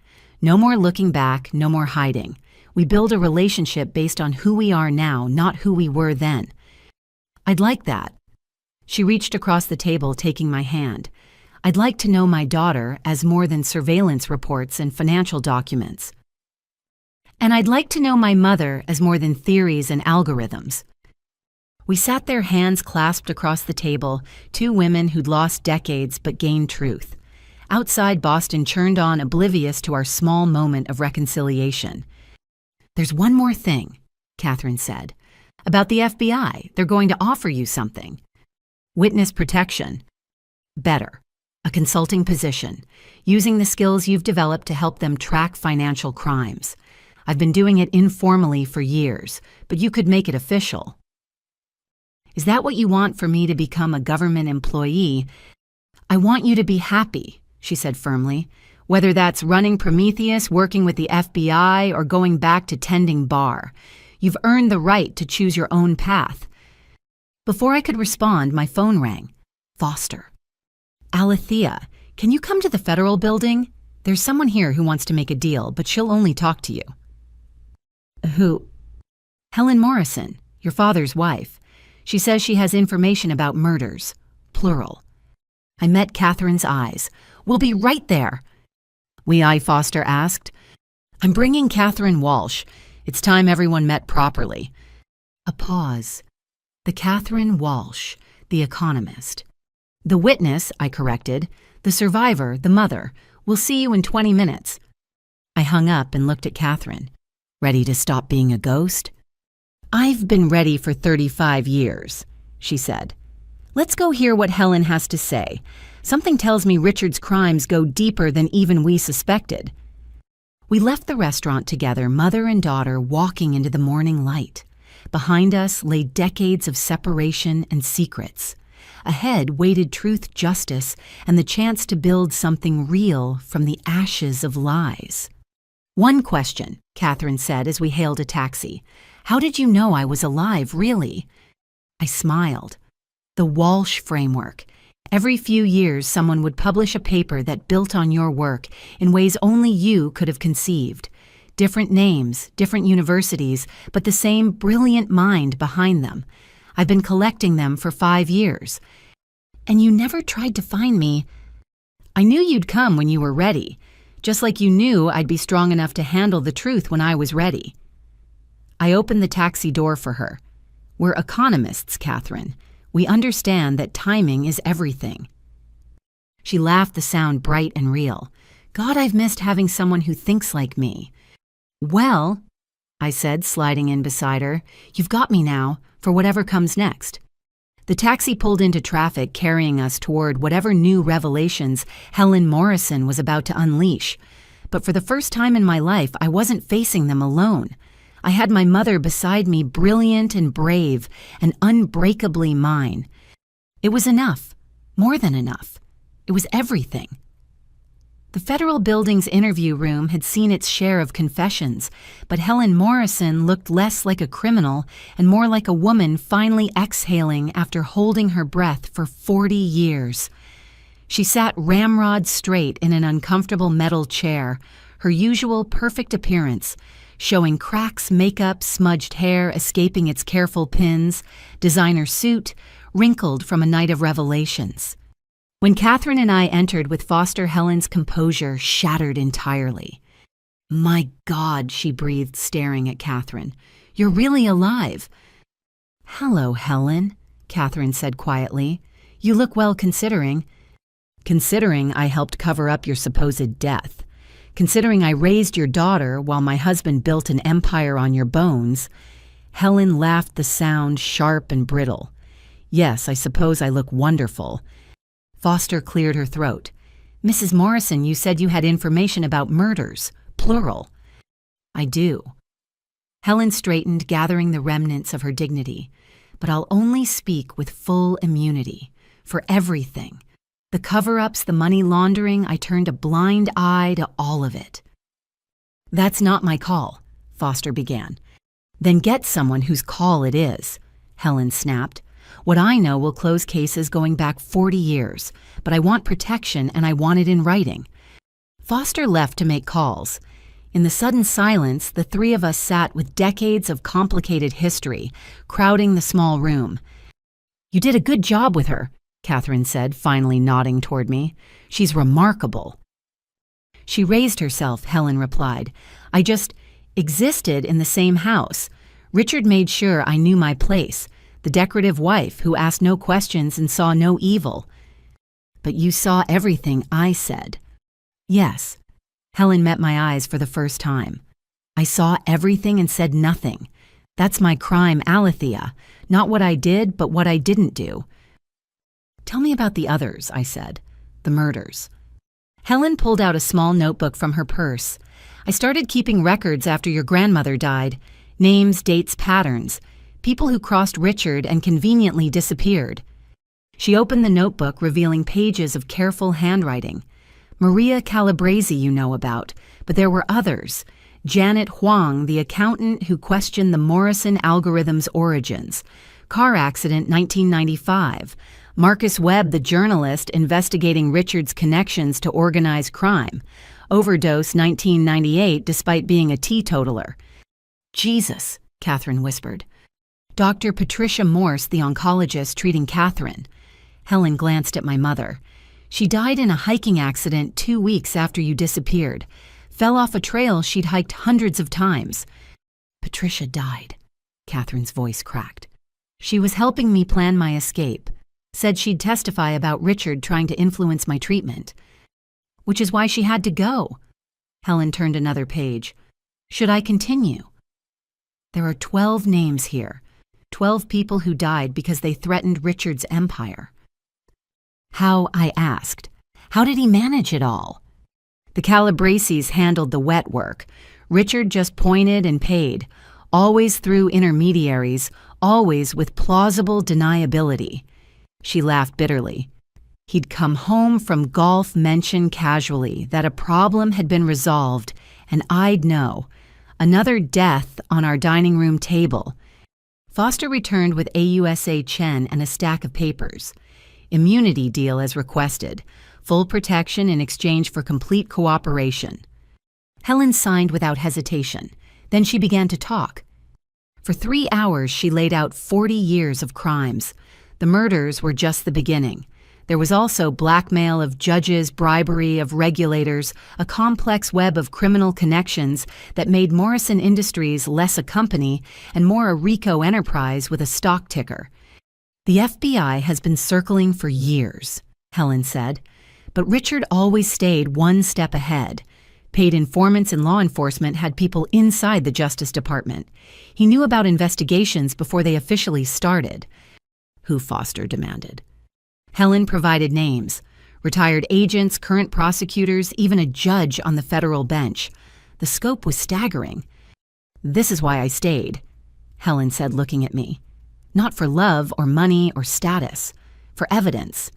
No more looking back, no more hiding. We build a relationship based on who we are now, not who we were then. I'd like that. She reached across the table, taking my hand. I'd like to know my daughter as more than surveillance reports and financial documents. And I'd like to know my mother as more than theories and algorithms. We sat there, hands clasped across the table, 2 women who'd lost decades but gained truth. Outside, Boston churned on, oblivious to our small moment of reconciliation. There's one more thing, Catherine said. About the FBI, they're going to offer you something. Witness protection. Better. A consulting position, using the skills you've developed to help them track financial crimes. I've been doing it informally for years, but you could make it official. Is that what you want for me to become a government employee? I want you to be happy, she said firmly, whether that's running Prometheus, working with the FBI, or going back to tending bar. You've earned the right to choose your own path. Before I could respond, my phone rang. Foster. Alethea, can you come to the Federal Building? There's someone here who wants to make a deal, but she'll only talk to you. Who? Helen Morrison, your father's wife. She says she has information about murders. Plural. I met Catherine's eyes. We'll be right there. We I, Foster asked. I'm bringing Catherine Walsh. It's time everyone met properly. A pause. The Catherine Walsh, the economist. The witness, I corrected. The survivor, the mother. We'll see you in 20 minutes. I hung up and looked at Catherine. Ready to stop being a ghost? I've been ready for 35 years, she said. Let's go hear what Helen has to say. Something tells me Richard's crimes go deeper than even we suspected. We left the restaurant together, mother and daughter, walking into the morning light. Behind us lay decades of separation and secrets. Ahead waited truth, justice, and the chance to build something real from the ashes of lies. One question, Catherine said as we hailed a taxi. How did you know I was alive, really? I smiled. The Walsh framework. Every few years, someone would publish a paper that built on your work in ways only you could have conceived. Different names, different universities, but the same brilliant mind behind them. I've been collecting them for 5 years. And you never tried to find me. I knew you'd come when you were ready, just like you knew I'd be strong enough to handle the truth when I was ready. I opened the taxi door for her. We're economists, Catherine. We understand that timing is everything. She laughed, the sound bright and real. God, I've missed having someone who thinks like me. Well, I said, sliding in beside her, you've got me now, for whatever comes next. The taxi pulled into traffic, carrying us toward whatever new revelations Helen Morrison was about to unleash. But for the first time in my life, I wasn't facing them alone. I had my mother beside me, brilliant and brave and unbreakably mine. It was enough, more than enough. It was everything. The federal building's interview room had seen its share of confessions, but Helen Morrison looked less like a criminal and more like a woman finally exhaling after holding her breath for 40 years. She sat ramrod straight in an uncomfortable metal chair, her usual perfect appearance, showing cracks, makeup, smudged hair escaping its careful pins, designer suit, wrinkled from a night of revelations. When Catherine and I entered with Foster, Helen's composure shattered entirely. My God, she breathed, staring at Catherine. You're really alive. Hello, Helen, Catherine said quietly. You look well considering. Considering I helped cover up your supposed death. Considering I raised your daughter while my husband built an empire on your bones. Helen laughed, the sound sharp and brittle. Yes, I suppose I look wonderful. Foster cleared her throat. Mrs. Morrison, you said you had information about murders, plural. I do. Helen straightened, gathering the remnants of her dignity. But I'll only speak with full immunity. For everything. The cover-ups, the money laundering, I turned a blind eye to all of it. That's not my call, Foster began. Then get someone whose call it is, Helen snapped. What I know will close cases going back 40 years, but I want protection and I want it in writing. Foster left to make calls. In the sudden silence, the three of us sat with decades of complicated history, crowding the small room. You did a good job with her, Catherine said, finally nodding toward me. She's remarkable. She raised herself, Helen replied. I just existed in the same house. Richard made sure I knew my place. The decorative wife who asked no questions and saw no evil. But you saw everything I said. Yes. Helen met my eyes for the first time. I saw everything and said nothing. That's my crime, Alethea. Not what I did, but what I didn't do. Tell me about the others, I said. The murders. Helen pulled out a small notebook from her purse. I started keeping records after your grandmother died. Names, dates, patterns. People who crossed Richard and conveniently disappeared. She opened the notebook, revealing pages of careful handwriting. Maria Calabrese you know about, but there were others. Janet Huang, the accountant who questioned the Morrison algorithm's origins. Car accident 1995. Marcus Webb, the journalist investigating Richard's connections to organized crime. Overdose 1998 despite being a teetotaler. Jesus, Catherine whispered. Dr. Patricia Morse, the oncologist treating Catherine. Helen glanced at my mother. She died in a hiking accident 2 weeks after you disappeared. Fell off a trail she'd hiked hundreds of times. Patricia died. Catherine's voice cracked. She was helping me plan my escape. Said she'd testify about Richard trying to influence my treatment. Which is why she had to go. Helen turned another page. Should I continue? There are 12 names here. 12 people who died because they threatened Richard's empire. How, I asked. How did he manage it all? The Calabresi's handled the wet work. Richard just pointed and paid, always through intermediaries, always with plausible deniability. She laughed bitterly. He'd come home from golf mention casually that a problem had been resolved, and I'd know. Another death on our dining room table. Foster returned with AUSA Chen and a stack of papers. Immunity deal as requested. Full protection in exchange for complete cooperation. Helen signed without hesitation. Then she began to talk. For 3 hours, she laid out 40 years of crimes. The murders were just the beginning. There was also blackmail of judges, bribery of regulators, a complex web of criminal connections that made Morrison Industries less a company and more a RICO enterprise with a stock ticker. The FBI has been circling for years, Helen said, but Richard always stayed one step ahead. Paid informants in law enforcement had people inside the Justice Department. He knew about investigations before they officially started. Who, Foster demanded. Helen provided names. Retired agents, current prosecutors, even a judge on the federal bench. The scope was staggering. This is why I stayed, Helen said, looking at me. Not for love or money or status. For evidence.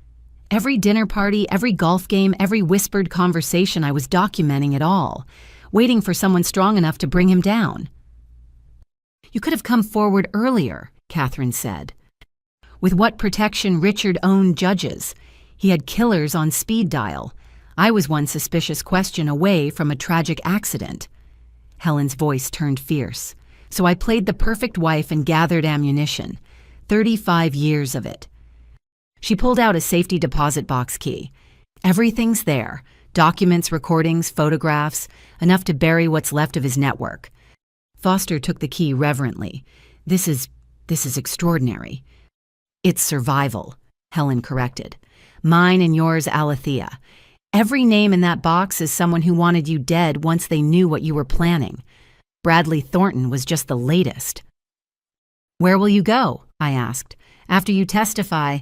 Every dinner party, every golf game, every whispered conversation, I was documenting it all, waiting for someone strong enough to bring him down. You could have come forward earlier, Catherine said. With what protection Richard owned judges. He had killers on speed dial. I was one suspicious question away from a tragic accident. Helen's voice turned fierce. So I played the perfect wife and gathered ammunition. 35 years of it. She pulled out a safety deposit box key. Everything's there. Documents, recordings, photographs, enough to bury what's left of his network. Foster took the key reverently. This is extraordinary. It's survival, Helen corrected. Mine and yours, Alethea. Every name in that box is someone who wanted you dead once they knew what you were planning. Bradley Thornton was just the latest. Where will you go? I asked. After you testify.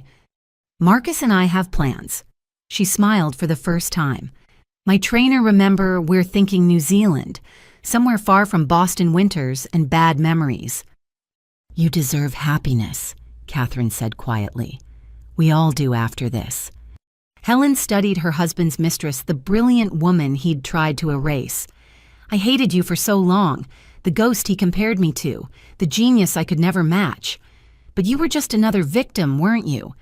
Marcus and I have plans. She smiled for the first time. My trainer, remember, we're thinking New Zealand, somewhere far from Boston winters and bad memories. You deserve happiness, Catherine said quietly. We all do after this. Helen studied her husband's mistress, the brilliant woman he'd tried to erase. I hated you for so long, the ghost he compared me to, the genius I could never match. But you were just another victim, weren't you?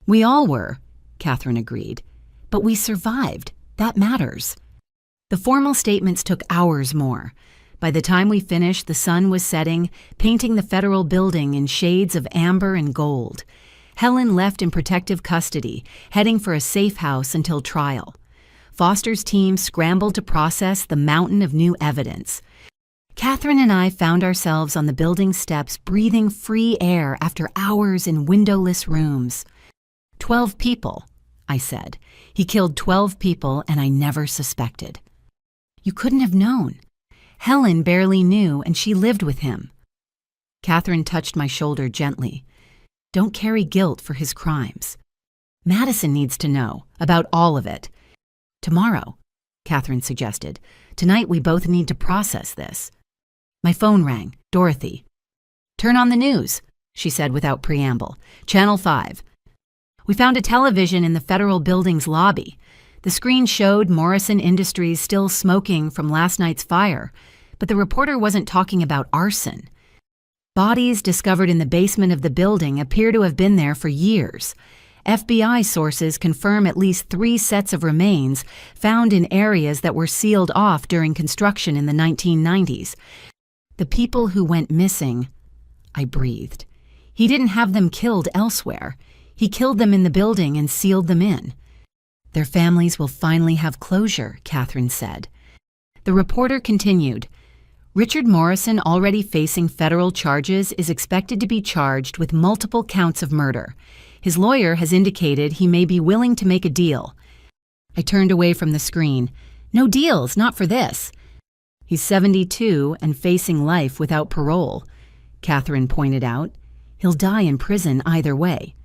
We all were, Catherine agreed. But we survived. That matters. The formal statements took hours more. By the time we finished, the sun was setting, painting the federal building in shades of amber and gold. Helen left in protective custody, heading for a safe house until trial. Foster's team scrambled to process the mountain of new evidence. Catherine and I found ourselves on the building steps breathing free air after hours in windowless rooms. 12 people, I said. He killed 12 people and I never suspected. You couldn't have known. Helen barely knew and she lived with him. Catherine touched my shoulder gently. Don't carry guilt for his crimes. Madison needs to know about all of it. Tomorrow, Catherine suggested. Tonight we both need to process this. My phone rang. Dorothy. Turn on the news, she said without preamble. Channel 5. We found a television in the federal building's lobby. The screen showed Morrison Industries still smoking from last night's fire, but the reporter wasn't talking about arson. Bodies discovered in the basement of the building appear to have been there for years. FBI sources confirm at least 3 sets of remains found in areas that were sealed off during construction in the 1990s. The people who went missing, I breathed. He didn't have them killed elsewhere. He killed them in the building and sealed them in. Their families will finally have closure, Catherine said. The reporter continued. Richard Morrison, already facing federal charges, is expected to be charged with multiple counts of murder. His lawyer has indicated he may be willing to make a deal. I turned away from the screen. No deals, not for this. He's 72 and facing life without parole, Catherine pointed out. He'll die in prison either way.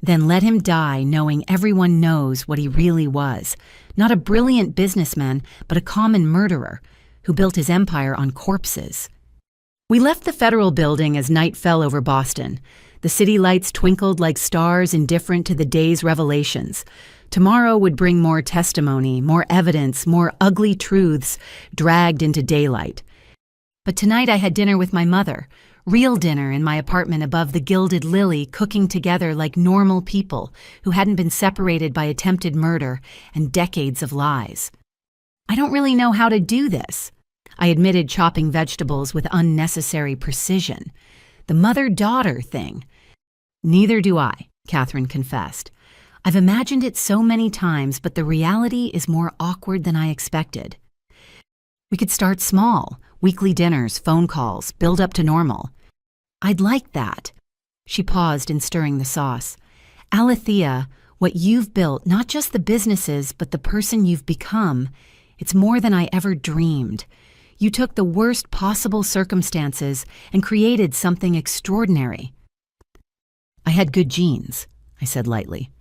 Then let him die knowing everyone knows what he really was. Not a brilliant businessman, but a common murderer who built his empire on corpses. We left the federal building as night fell over Boston. The city lights twinkled like stars indifferent to the day's revelations. Tomorrow would bring more testimony, more evidence, more ugly truths dragged into daylight. But tonight I had dinner with my mother. Real dinner in my apartment above the gilded lily, cooking together like normal people who hadn't been separated by attempted murder and decades of lies. I don't really know how to do this. I admitted chopping vegetables with unnecessary precision. The mother-daughter thing. Neither do I, Catherine confessed. I've imagined it so many times, but the reality is more awkward than I expected. We could start small, weekly dinners, phone calls, build up to normal. I'd like that. She paused in stirring the sauce. Alethea, what you've built, not just the businesses, but the person you've become, it's more than I ever dreamed. You took the worst possible circumstances and created something extraordinary. I had good genes, I said lightly.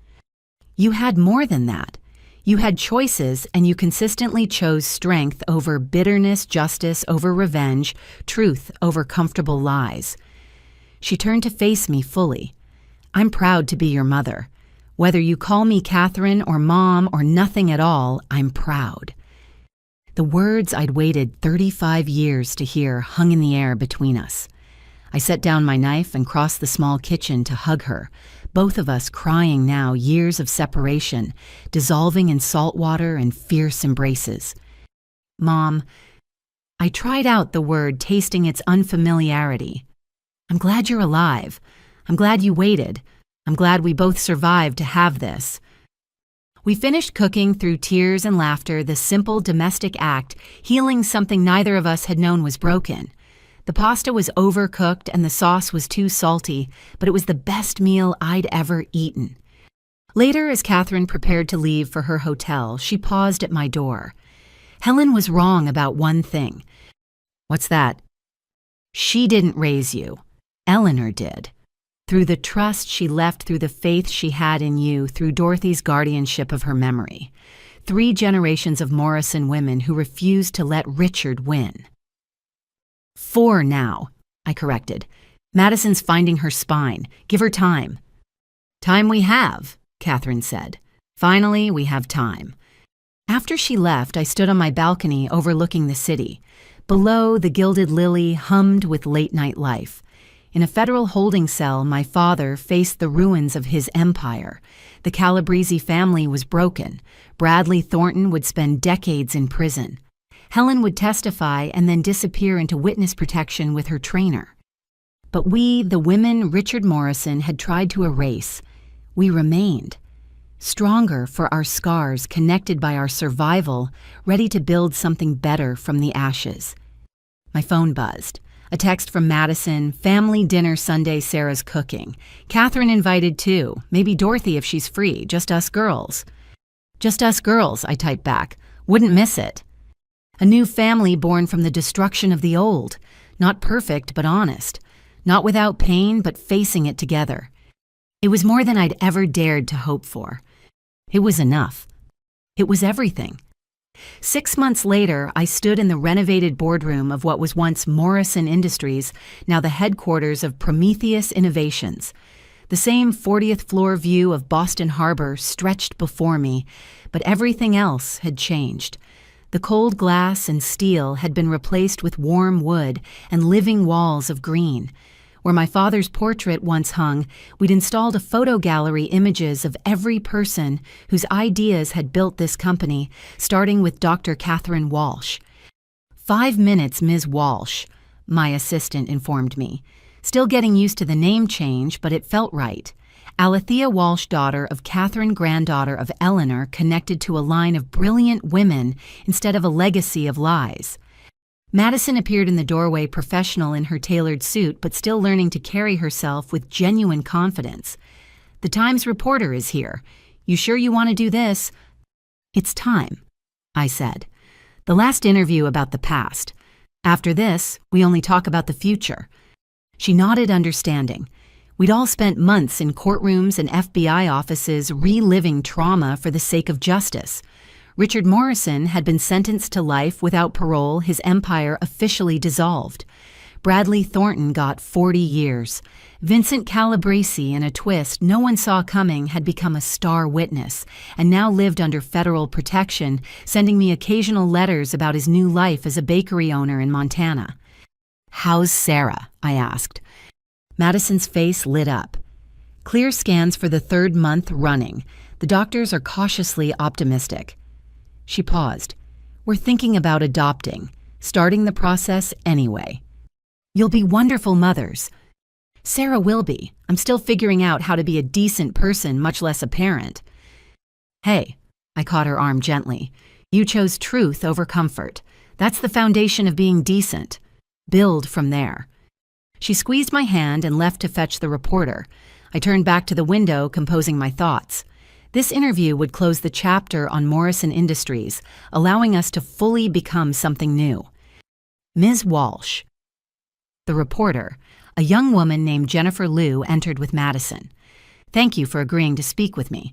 You had more than that. You had choices, and you consistently chose strength over bitterness, justice over revenge, truth over comfortable lies. She turned to face me fully. I'm proud to be your mother. Whether you call me Catherine or Mom or nothing at all, I'm proud. The words I'd waited 35 years to hear hung in the air between us. I set down my knife and crossed the small kitchen to hug her, both of us crying now, years of separation, dissolving in salt water and fierce embraces. Mom, I tried out the word, tasting its unfamiliarity. I'm glad you're alive. I'm glad you waited. I'm glad we both survived to have this. We finished cooking through tears and laughter, the simple domestic act, healing something neither of us had known was broken. The pasta was overcooked and the sauce was too salty, but it was the best meal I'd ever eaten. Later, as Catherine prepared to leave for her hotel, she paused at my door. Helen was wrong about one thing. What's that? She didn't raise you. Eleanor did. Through the trust she left, through the faith she had in you, through Dorothy's guardianship of her memory. 3 generations of Morrison women who refused to let Richard win. 4 now, I corrected. Madison's finding her spine. Give her time. Time we have, Catherine said. Finally, we have time. After she left, I stood on my balcony overlooking the city. Below, the gilded lily hummed with late-night life. In a federal holding cell, my father faced the ruins of his empire. The Calabrese family was broken. Bradley Thornton would spend decades in prison. Helen would testify and then disappear into witness protection with her trainer. But we, the women Richard Morrison had tried to erase, we remained. Stronger for our scars, connected by our survival, ready to build something better from the ashes. My phone buzzed. A text from Madison, family dinner Sunday, Sarah's cooking. Catherine invited too, maybe Dorothy if she's free, just us girls. Just us girls, I typed back. Wouldn't miss it. A new family born from the destruction of the old. Not perfect, but honest. Not without pain, but facing it together. It was more than I'd ever dared to hope for. It was enough. It was everything. 6 months later, I stood in the renovated boardroom of what was once Morrison Industries, now the headquarters of Prometheus Innovations. The same 40th floor view of Boston Harbor stretched before me, but everything else had changed. The cold glass and steel had been replaced with warm wood and living walls of green. Where my father's portrait once hung, we'd installed a photo gallery, images of every person whose ideas had built this company, starting with Dr. Catherine Walsh. 5 minutes, Ms. Walsh, my assistant informed me. Still getting used to the name change, but it felt right. Alethea Walsh, daughter of Catherine, granddaughter of Eleanor, connected to a line of brilliant women instead of a legacy of lies. Madison appeared in the doorway, professional in her tailored suit, but still learning to carry herself with genuine confidence. The Times reporter is here. You sure you want to do this? It's time, I said. The last interview about the past. After this, we only talk about the future. She nodded, understanding. We'd all spent months in courtrooms and FBI offices reliving trauma for the sake of justice. Richard Morrison had been sentenced to life without parole, his empire officially dissolved. Bradley Thornton got 40 years. Vincent Calabrese, in a twist no one saw coming, had become a star witness and now lived under federal protection, sending me occasional letters about his new life as a bakery owner in Montana. "How's Sarah?" I asked. Madison's face lit up. "Clear scans for the 3rd month running. The doctors are cautiously optimistic." She paused. "We're thinking about adopting, starting the process anyway." "You'll be wonderful mothers." "Sarah will be. I'm still figuring out how to be a decent person, much less a parent." "Hey," I caught her arm gently. "You chose truth over comfort. That's the foundation of being decent. Build from there." She squeezed my hand and left to fetch the reporter. I turned back to the window, composing my thoughts. This interview would close the chapter on Morrison Industries, allowing us to fully become something new. Ms. Walsh. The reporter, a young woman named Jennifer Liu, entered with Madison. "Thank you for agreeing to speak with me."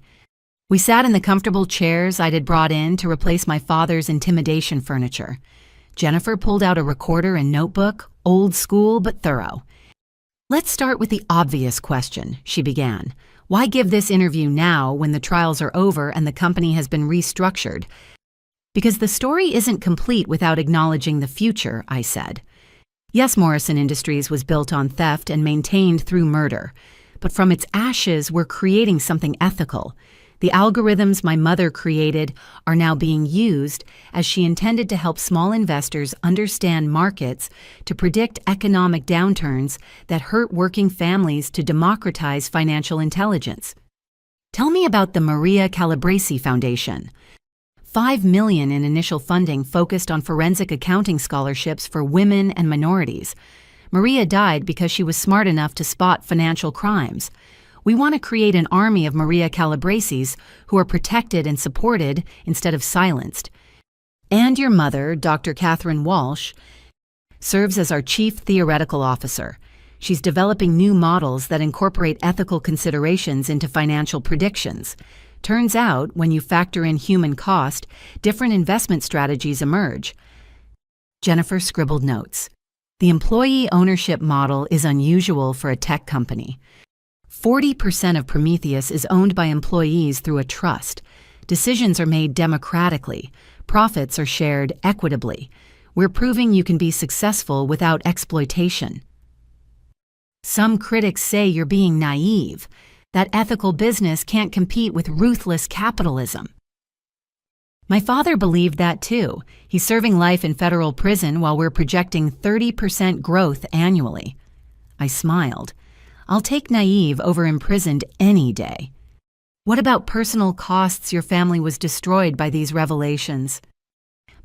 We sat in the comfortable chairs I had brought in to replace my father's intimidation furniture. Jennifer pulled out a recorder and notebook, old school but thorough. "Let's start with the obvious question," she began. "Why give this interview now when the trials are over and the company has been restructured?" "Because the story isn't complete without acknowledging the future," I said. "Yes, Morrison Industries was built on theft and maintained through murder. But from its ashes, we're creating something ethical. The algorithms my mother created are now being used as she intended to help small investors understand markets to predict economic downturns that hurt working families to democratize financial intelligence." "Tell me about the Maria Calabrese Foundation." $5 million in initial funding focused on forensic accounting scholarships for women and minorities. Maria died because she was smart enough to spot financial crimes. We want to create an army of Maria Calabreses who are protected and supported instead of silenced. And your mother, Dr. Catherine Walsh, serves as our chief theoretical officer. She's developing new models that incorporate ethical considerations into financial predictions. Turns out, when you factor in human cost, different investment strategies emerge. Jennifer scribbled notes. "The employee ownership model is unusual for a tech company. 40% of Prometheus is owned by employees through a trust. Decisions are made democratically. Profits are shared equitably. We're proving you can be successful without exploitation." "Some critics say you're being naive. That ethical business can't compete with ruthless capitalism." "My father believed that too. He's serving life in federal prison while we're projecting 30% growth annually." I smiled. "I'll take naive over imprisoned any day." "What about personal costs? Your family was destroyed by these revelations."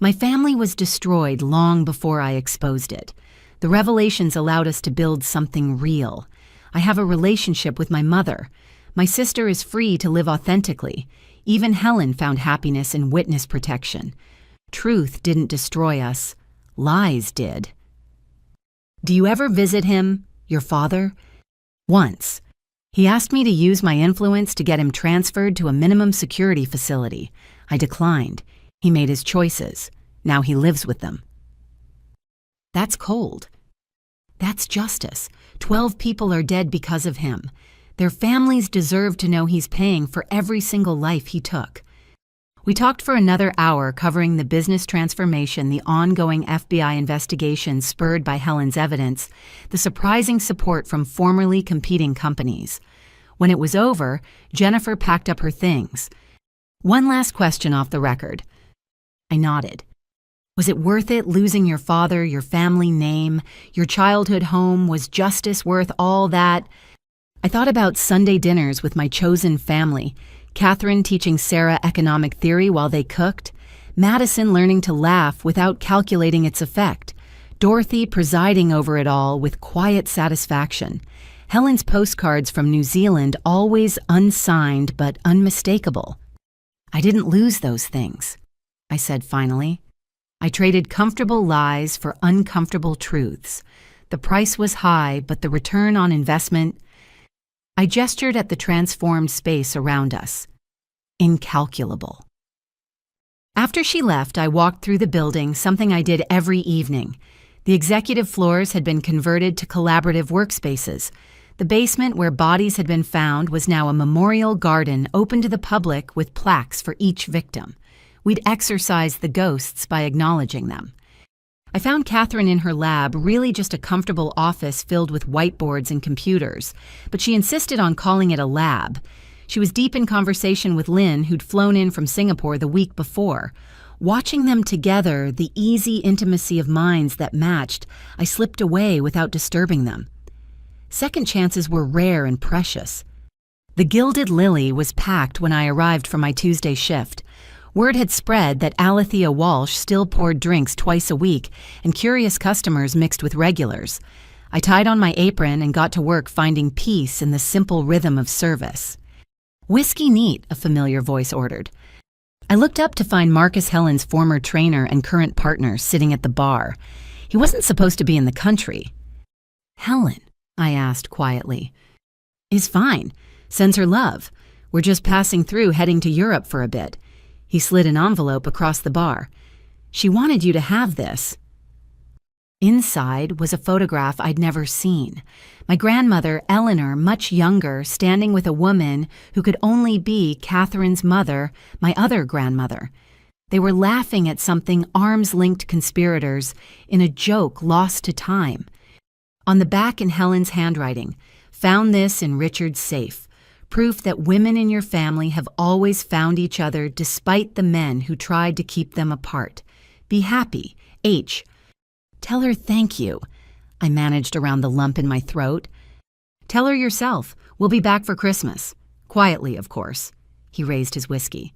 "My family was destroyed long before I exposed it. The revelations allowed us to build something real. I have a relationship with my mother. My sister is free to live authentically. Even Helen found happiness in witness protection. Truth didn't destroy us. Lies did." "Do you ever visit him, your father?" "Once. He asked me to use my influence to get him transferred to a minimum security facility. I declined. He made his choices. Now he lives with them." "That's cold." "That's justice. 12 people are dead because of him. Their families deserve to know he's paying for every single life he took." We talked for another hour, covering the business transformation, the ongoing FBI investigation spurred by Helen's evidence, the surprising support from formerly competing companies. When it was over, Jennifer packed up her things. "One last question off the record." I nodded. "Was it worth it, losing your father, your family name, your childhood home? Was justice worth all that?" I thought about Sunday dinners with my chosen family, Catherine teaching Sarah economic theory while they cooked, Madison learning to laugh without calculating its effect, Dorothy presiding over it all with quiet satisfaction, Helen's postcards from New Zealand always unsigned but unmistakable. "I didn't lose those things," I said finally. I traded comfortable lies for uncomfortable truths. The price was high, but the return on investment— I gestured at the transformed space around us. Incalculable. After she left, I walked through the building, something I did every evening. The executive floors had been converted to collaborative workspaces. The basement where bodies had been found was now a memorial garden open to the public with plaques for each victim. We'd exorcise the ghosts by acknowledging them. I found Catherine in her lab, really just a comfortable office filled with whiteboards and computers, but she insisted on calling it a lab. She was deep in conversation with Lynn, who'd flown in from Singapore the week before. Watching them together, the easy intimacy of minds that matched, I slipped away without disturbing them. Second chances were rare and precious. The Gilded Lily was packed when I arrived for my Tuesday shift. Word had spread that Alethea Walsh still poured drinks twice a week, and curious customers mixed with regulars. I tied on my apron and got to work finding peace in the simple rhythm of service. "Whiskey neat," a familiar voice ordered. I looked up to find Marcus Helen's former trainer and current partner sitting at the bar. He wasn't supposed to be in the country. "Helen?" I asked quietly. "Is fine. Sends her love. We're just passing through, heading to Europe for a bit." He slid an envelope across the bar. "She wanted you to have this." Inside was a photograph I'd never seen. My grandmother, Eleanor, much younger, standing with a woman who could only be Catherine's mother, my other grandmother. They were laughing at something, arms-linked conspirators, in a joke lost to time. On the back in Helen's handwriting, "Found this in Richard's safe. Proof that women in your family have always found each other despite the men who tried to keep them apart. Be happy, H. Tell her thank you." I managed around the lump in my throat. "Tell her yourself. We'll be back for Christmas." Quietly, of course. He raised his whiskey.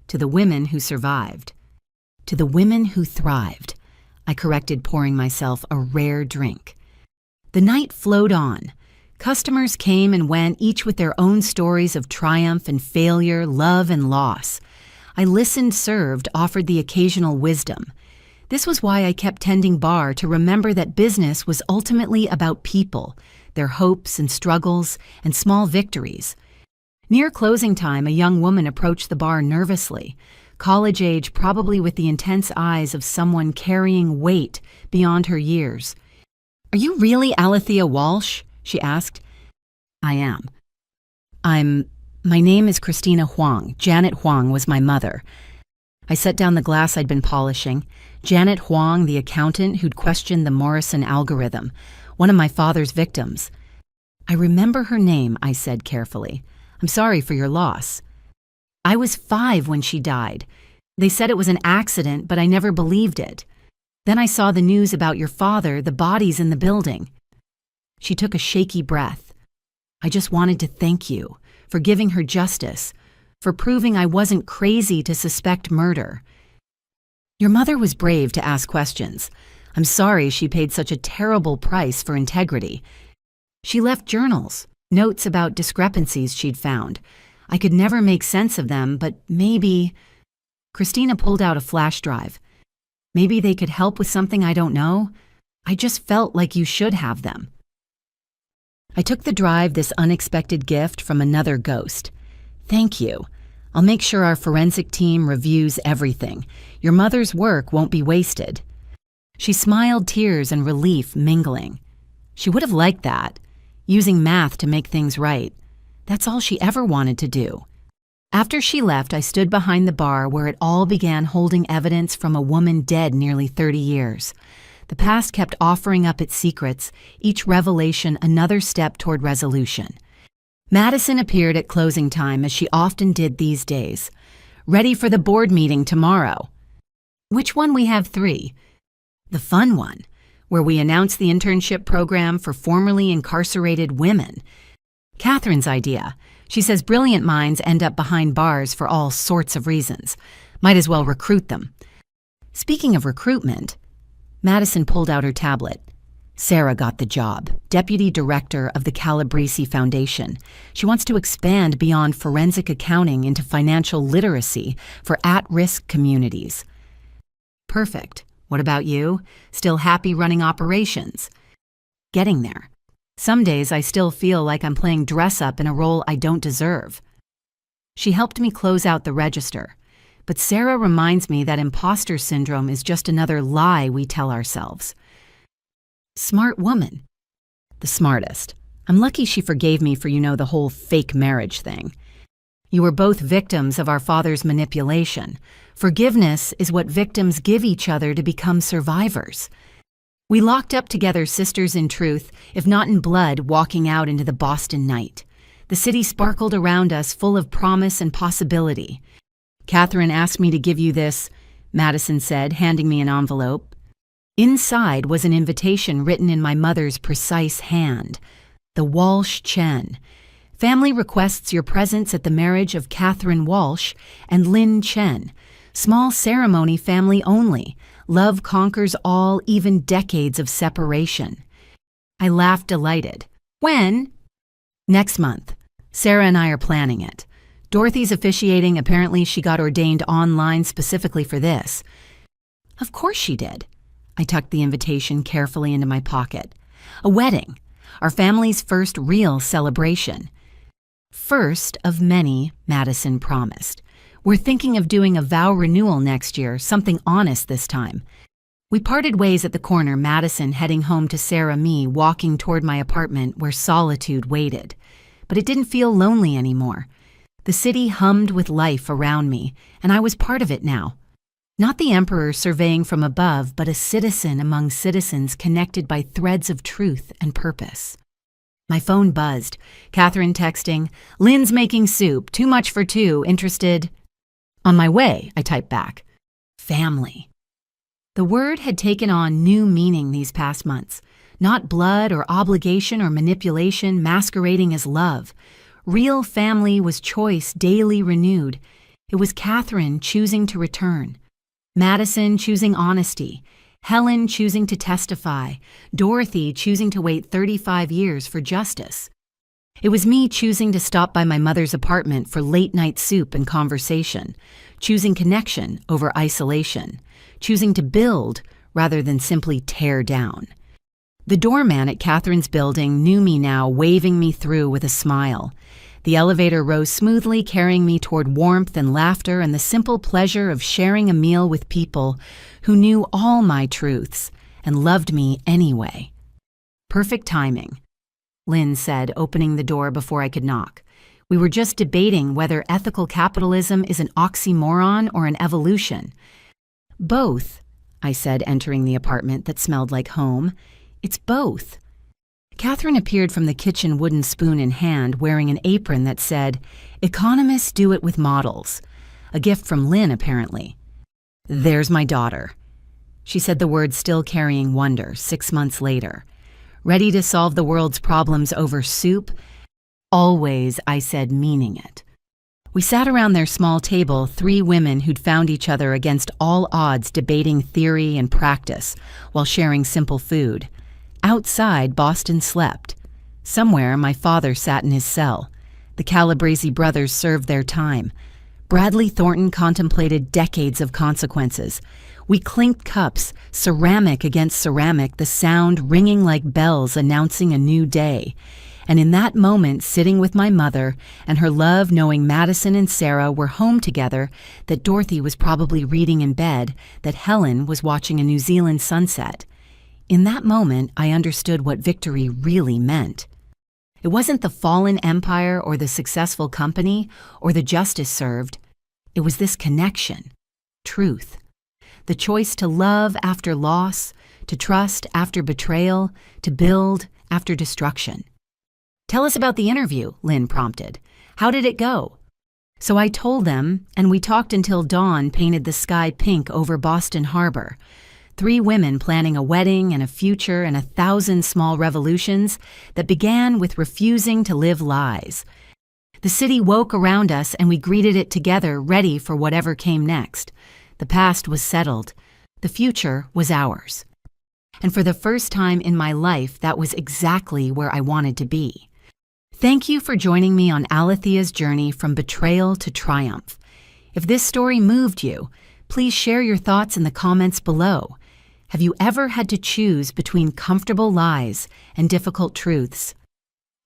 "To the women who survived." "To the women who thrived." I corrected, pouring myself a rare drink. The night flowed on. Customers came and went, each with their own stories of triumph and failure, love and loss. I listened, served, offered the occasional wisdom. This was why I kept tending bar, to remember that business was ultimately about people, their hopes and struggles and small victories. Near closing time, a young woman approached the bar nervously, college age, probably with the intense eyes of someone carrying weight beyond her years. "Are you really Alethea Walsh?" she asked. "I am. My name is Christina Huang. Janet Huang was my mother." I set down the glass I'd been polishing. Janet Huang, the accountant who'd questioned the Morrison algorithm, one of my father's victims. "I remember her name," I said carefully. "I'm sorry for your loss." "I was 5 when she died. They said it was an accident, but I never believed it. Then I saw the news about your father, the bodies in the building." She took a shaky breath. "I just wanted to thank you for giving her justice, for proving I wasn't crazy to suspect murder. Your mother was brave to ask questions. I'm sorry she paid such a terrible price for integrity. She left journals, notes about discrepancies she'd found. I could never make sense of them, but maybe—" Christina pulled out a flash drive. "Maybe they could help with something I don't know. I just felt like you should have them." I took the drive, this unexpected gift from another ghost. "Thank you. I'll make sure our forensic team reviews everything. Your mother's work won't be wasted." She smiled, tears and relief mingling. She would have liked that, using math to make things right. That's all she ever wanted to do. After she left, I stood behind the bar where it all began, holding evidence from a woman dead nearly 30 years. The past kept offering up its secrets, each revelation another step toward resolution. Madison appeared at closing time, as she often did these days. "Ready for the board meeting tomorrow." "Which one? We have 3. "The fun one, where we announce the internship program for formerly incarcerated women." Catherine's idea. She says brilliant minds end up behind bars for all sorts of reasons. Might as well recruit them. Speaking of recruitment, Madison pulled out her tablet. Sarah got the job, deputy director of the Calabrese Foundation. She wants to expand beyond forensic accounting into financial literacy for at-risk communities. Perfect. What about you? Still happy running operations? Getting there. Some days I still feel like I'm playing dress-up in a role I don't deserve. She helped me close out the register, but Sarah reminds me that imposter syndrome is just another lie we tell ourselves. Smart woman. The smartest. I'm lucky she forgave me for, the whole fake marriage thing. You were both victims of our father's manipulation. Forgiveness is what victims give each other to become survivors. We locked up together, sisters in truth, if not in blood, walking out into the Boston night. The city sparkled around us, full of promise and possibility. Catherine asked me to give you this, Madison said, handing me an envelope. Inside was an invitation written in my mother's precise hand. The Walsh Chen. Family requests your presence at the marriage of Catherine Walsh and Lynn Chen. Small ceremony, family only. Love conquers all, even decades of separation. I laughed, delighted. When? Next month. Sarah and I are planning it. Dorothy's officiating. Apparently she got ordained online specifically for this. Of course she did. I tucked the invitation carefully into my pocket. A wedding. Our family's first real celebration. First of many, Madison promised. We're thinking of doing a vow renewal next year, something honest this time. We parted ways at the corner, Madison heading home to Sarah, me walking toward my apartment where solitude waited. But it didn't feel lonely anymore. The city hummed with life around me, and I was part of it now. Not the emperor surveying from above, but a citizen among citizens connected by threads of truth and purpose. My phone buzzed. Catherine texting, Lynn's making soup, too much for two, interested? On my way, I typed back. Family. The word had taken on new meaning these past months. Not blood or obligation or manipulation masquerading as love. Real family was choice daily renewed. It was Catherine choosing to return. Madison choosing honesty. Helen choosing to testify. Dorothy choosing to wait 35 years for justice. It was me choosing to stop by my mother's apartment for late-night soup and conversation, choosing connection over isolation, choosing to build rather than simply tear down. The doorman at Catherine's building knew me now, waving me through with a smile. The elevator rose smoothly, carrying me toward warmth and laughter and the simple pleasure of sharing a meal with people who knew all my truths and loved me anyway. Perfect timing, Lynn said, opening the door before I could knock. We were just debating whether ethical capitalism is an oxymoron or an evolution. Both, I said, entering the apartment that smelled like home. It's both. Catherine appeared from the kitchen, wooden spoon in hand, wearing an apron that said, Economists do it with models. A gift from Lynn, apparently. There's my daughter. She said the words still carrying wonder 6 months later. Ready to solve the world's problems over soup? Always, I said, meaning it. We sat around their small table, 3 women who'd found each other against all odds debating theory and practice while sharing simple food. Outside, Boston slept. Somewhere, my father sat in his cell. The Calabrese brothers served their time. Bradley Thornton contemplated decades of consequences. We clinked cups, ceramic against ceramic, the sound ringing like bells announcing a new day. And in that moment, sitting with my mother and her love knowing Madison and Sarah were home together, that Dorothy was probably reading in bed, that Helen was watching a New Zealand sunset. In that moment, I understood what victory really meant. It wasn't the fallen empire or the successful company or the justice served. It was this connection, truth. The choice to love after loss, to trust after betrayal, to build after destruction. Tell us about the interview, Lynn prompted. How did it go? So I told them, and we talked until dawn painted the sky pink over Boston Harbor. 3 women planning a wedding and a future and 1,000 small revolutions that began with refusing to live lies. The city woke around us and we greeted it together, ready for whatever came next. The past was settled. The future was ours. And for the first time in my life, that was exactly where I wanted to be. Thank you for joining me on Alethea's journey from betrayal to triumph. If this story moved you, please share your thoughts in the comments below. Have you ever had to choose between comfortable lies and difficult truths?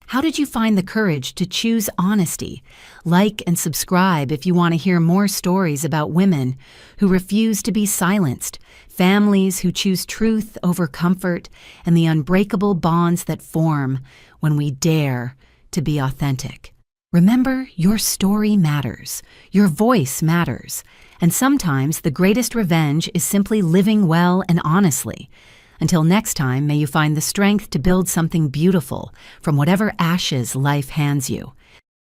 How did you find the courage to choose honesty? Like and subscribe if you want to hear more stories about women who refuse to be silenced, families who choose truth over comfort, and the unbreakable bonds that form when we dare to be authentic. Remember, your story matters. Your voice matters. And sometimes the greatest revenge is simply living well and honestly. Until next time, may you find the strength to build something beautiful from whatever ashes life hands you.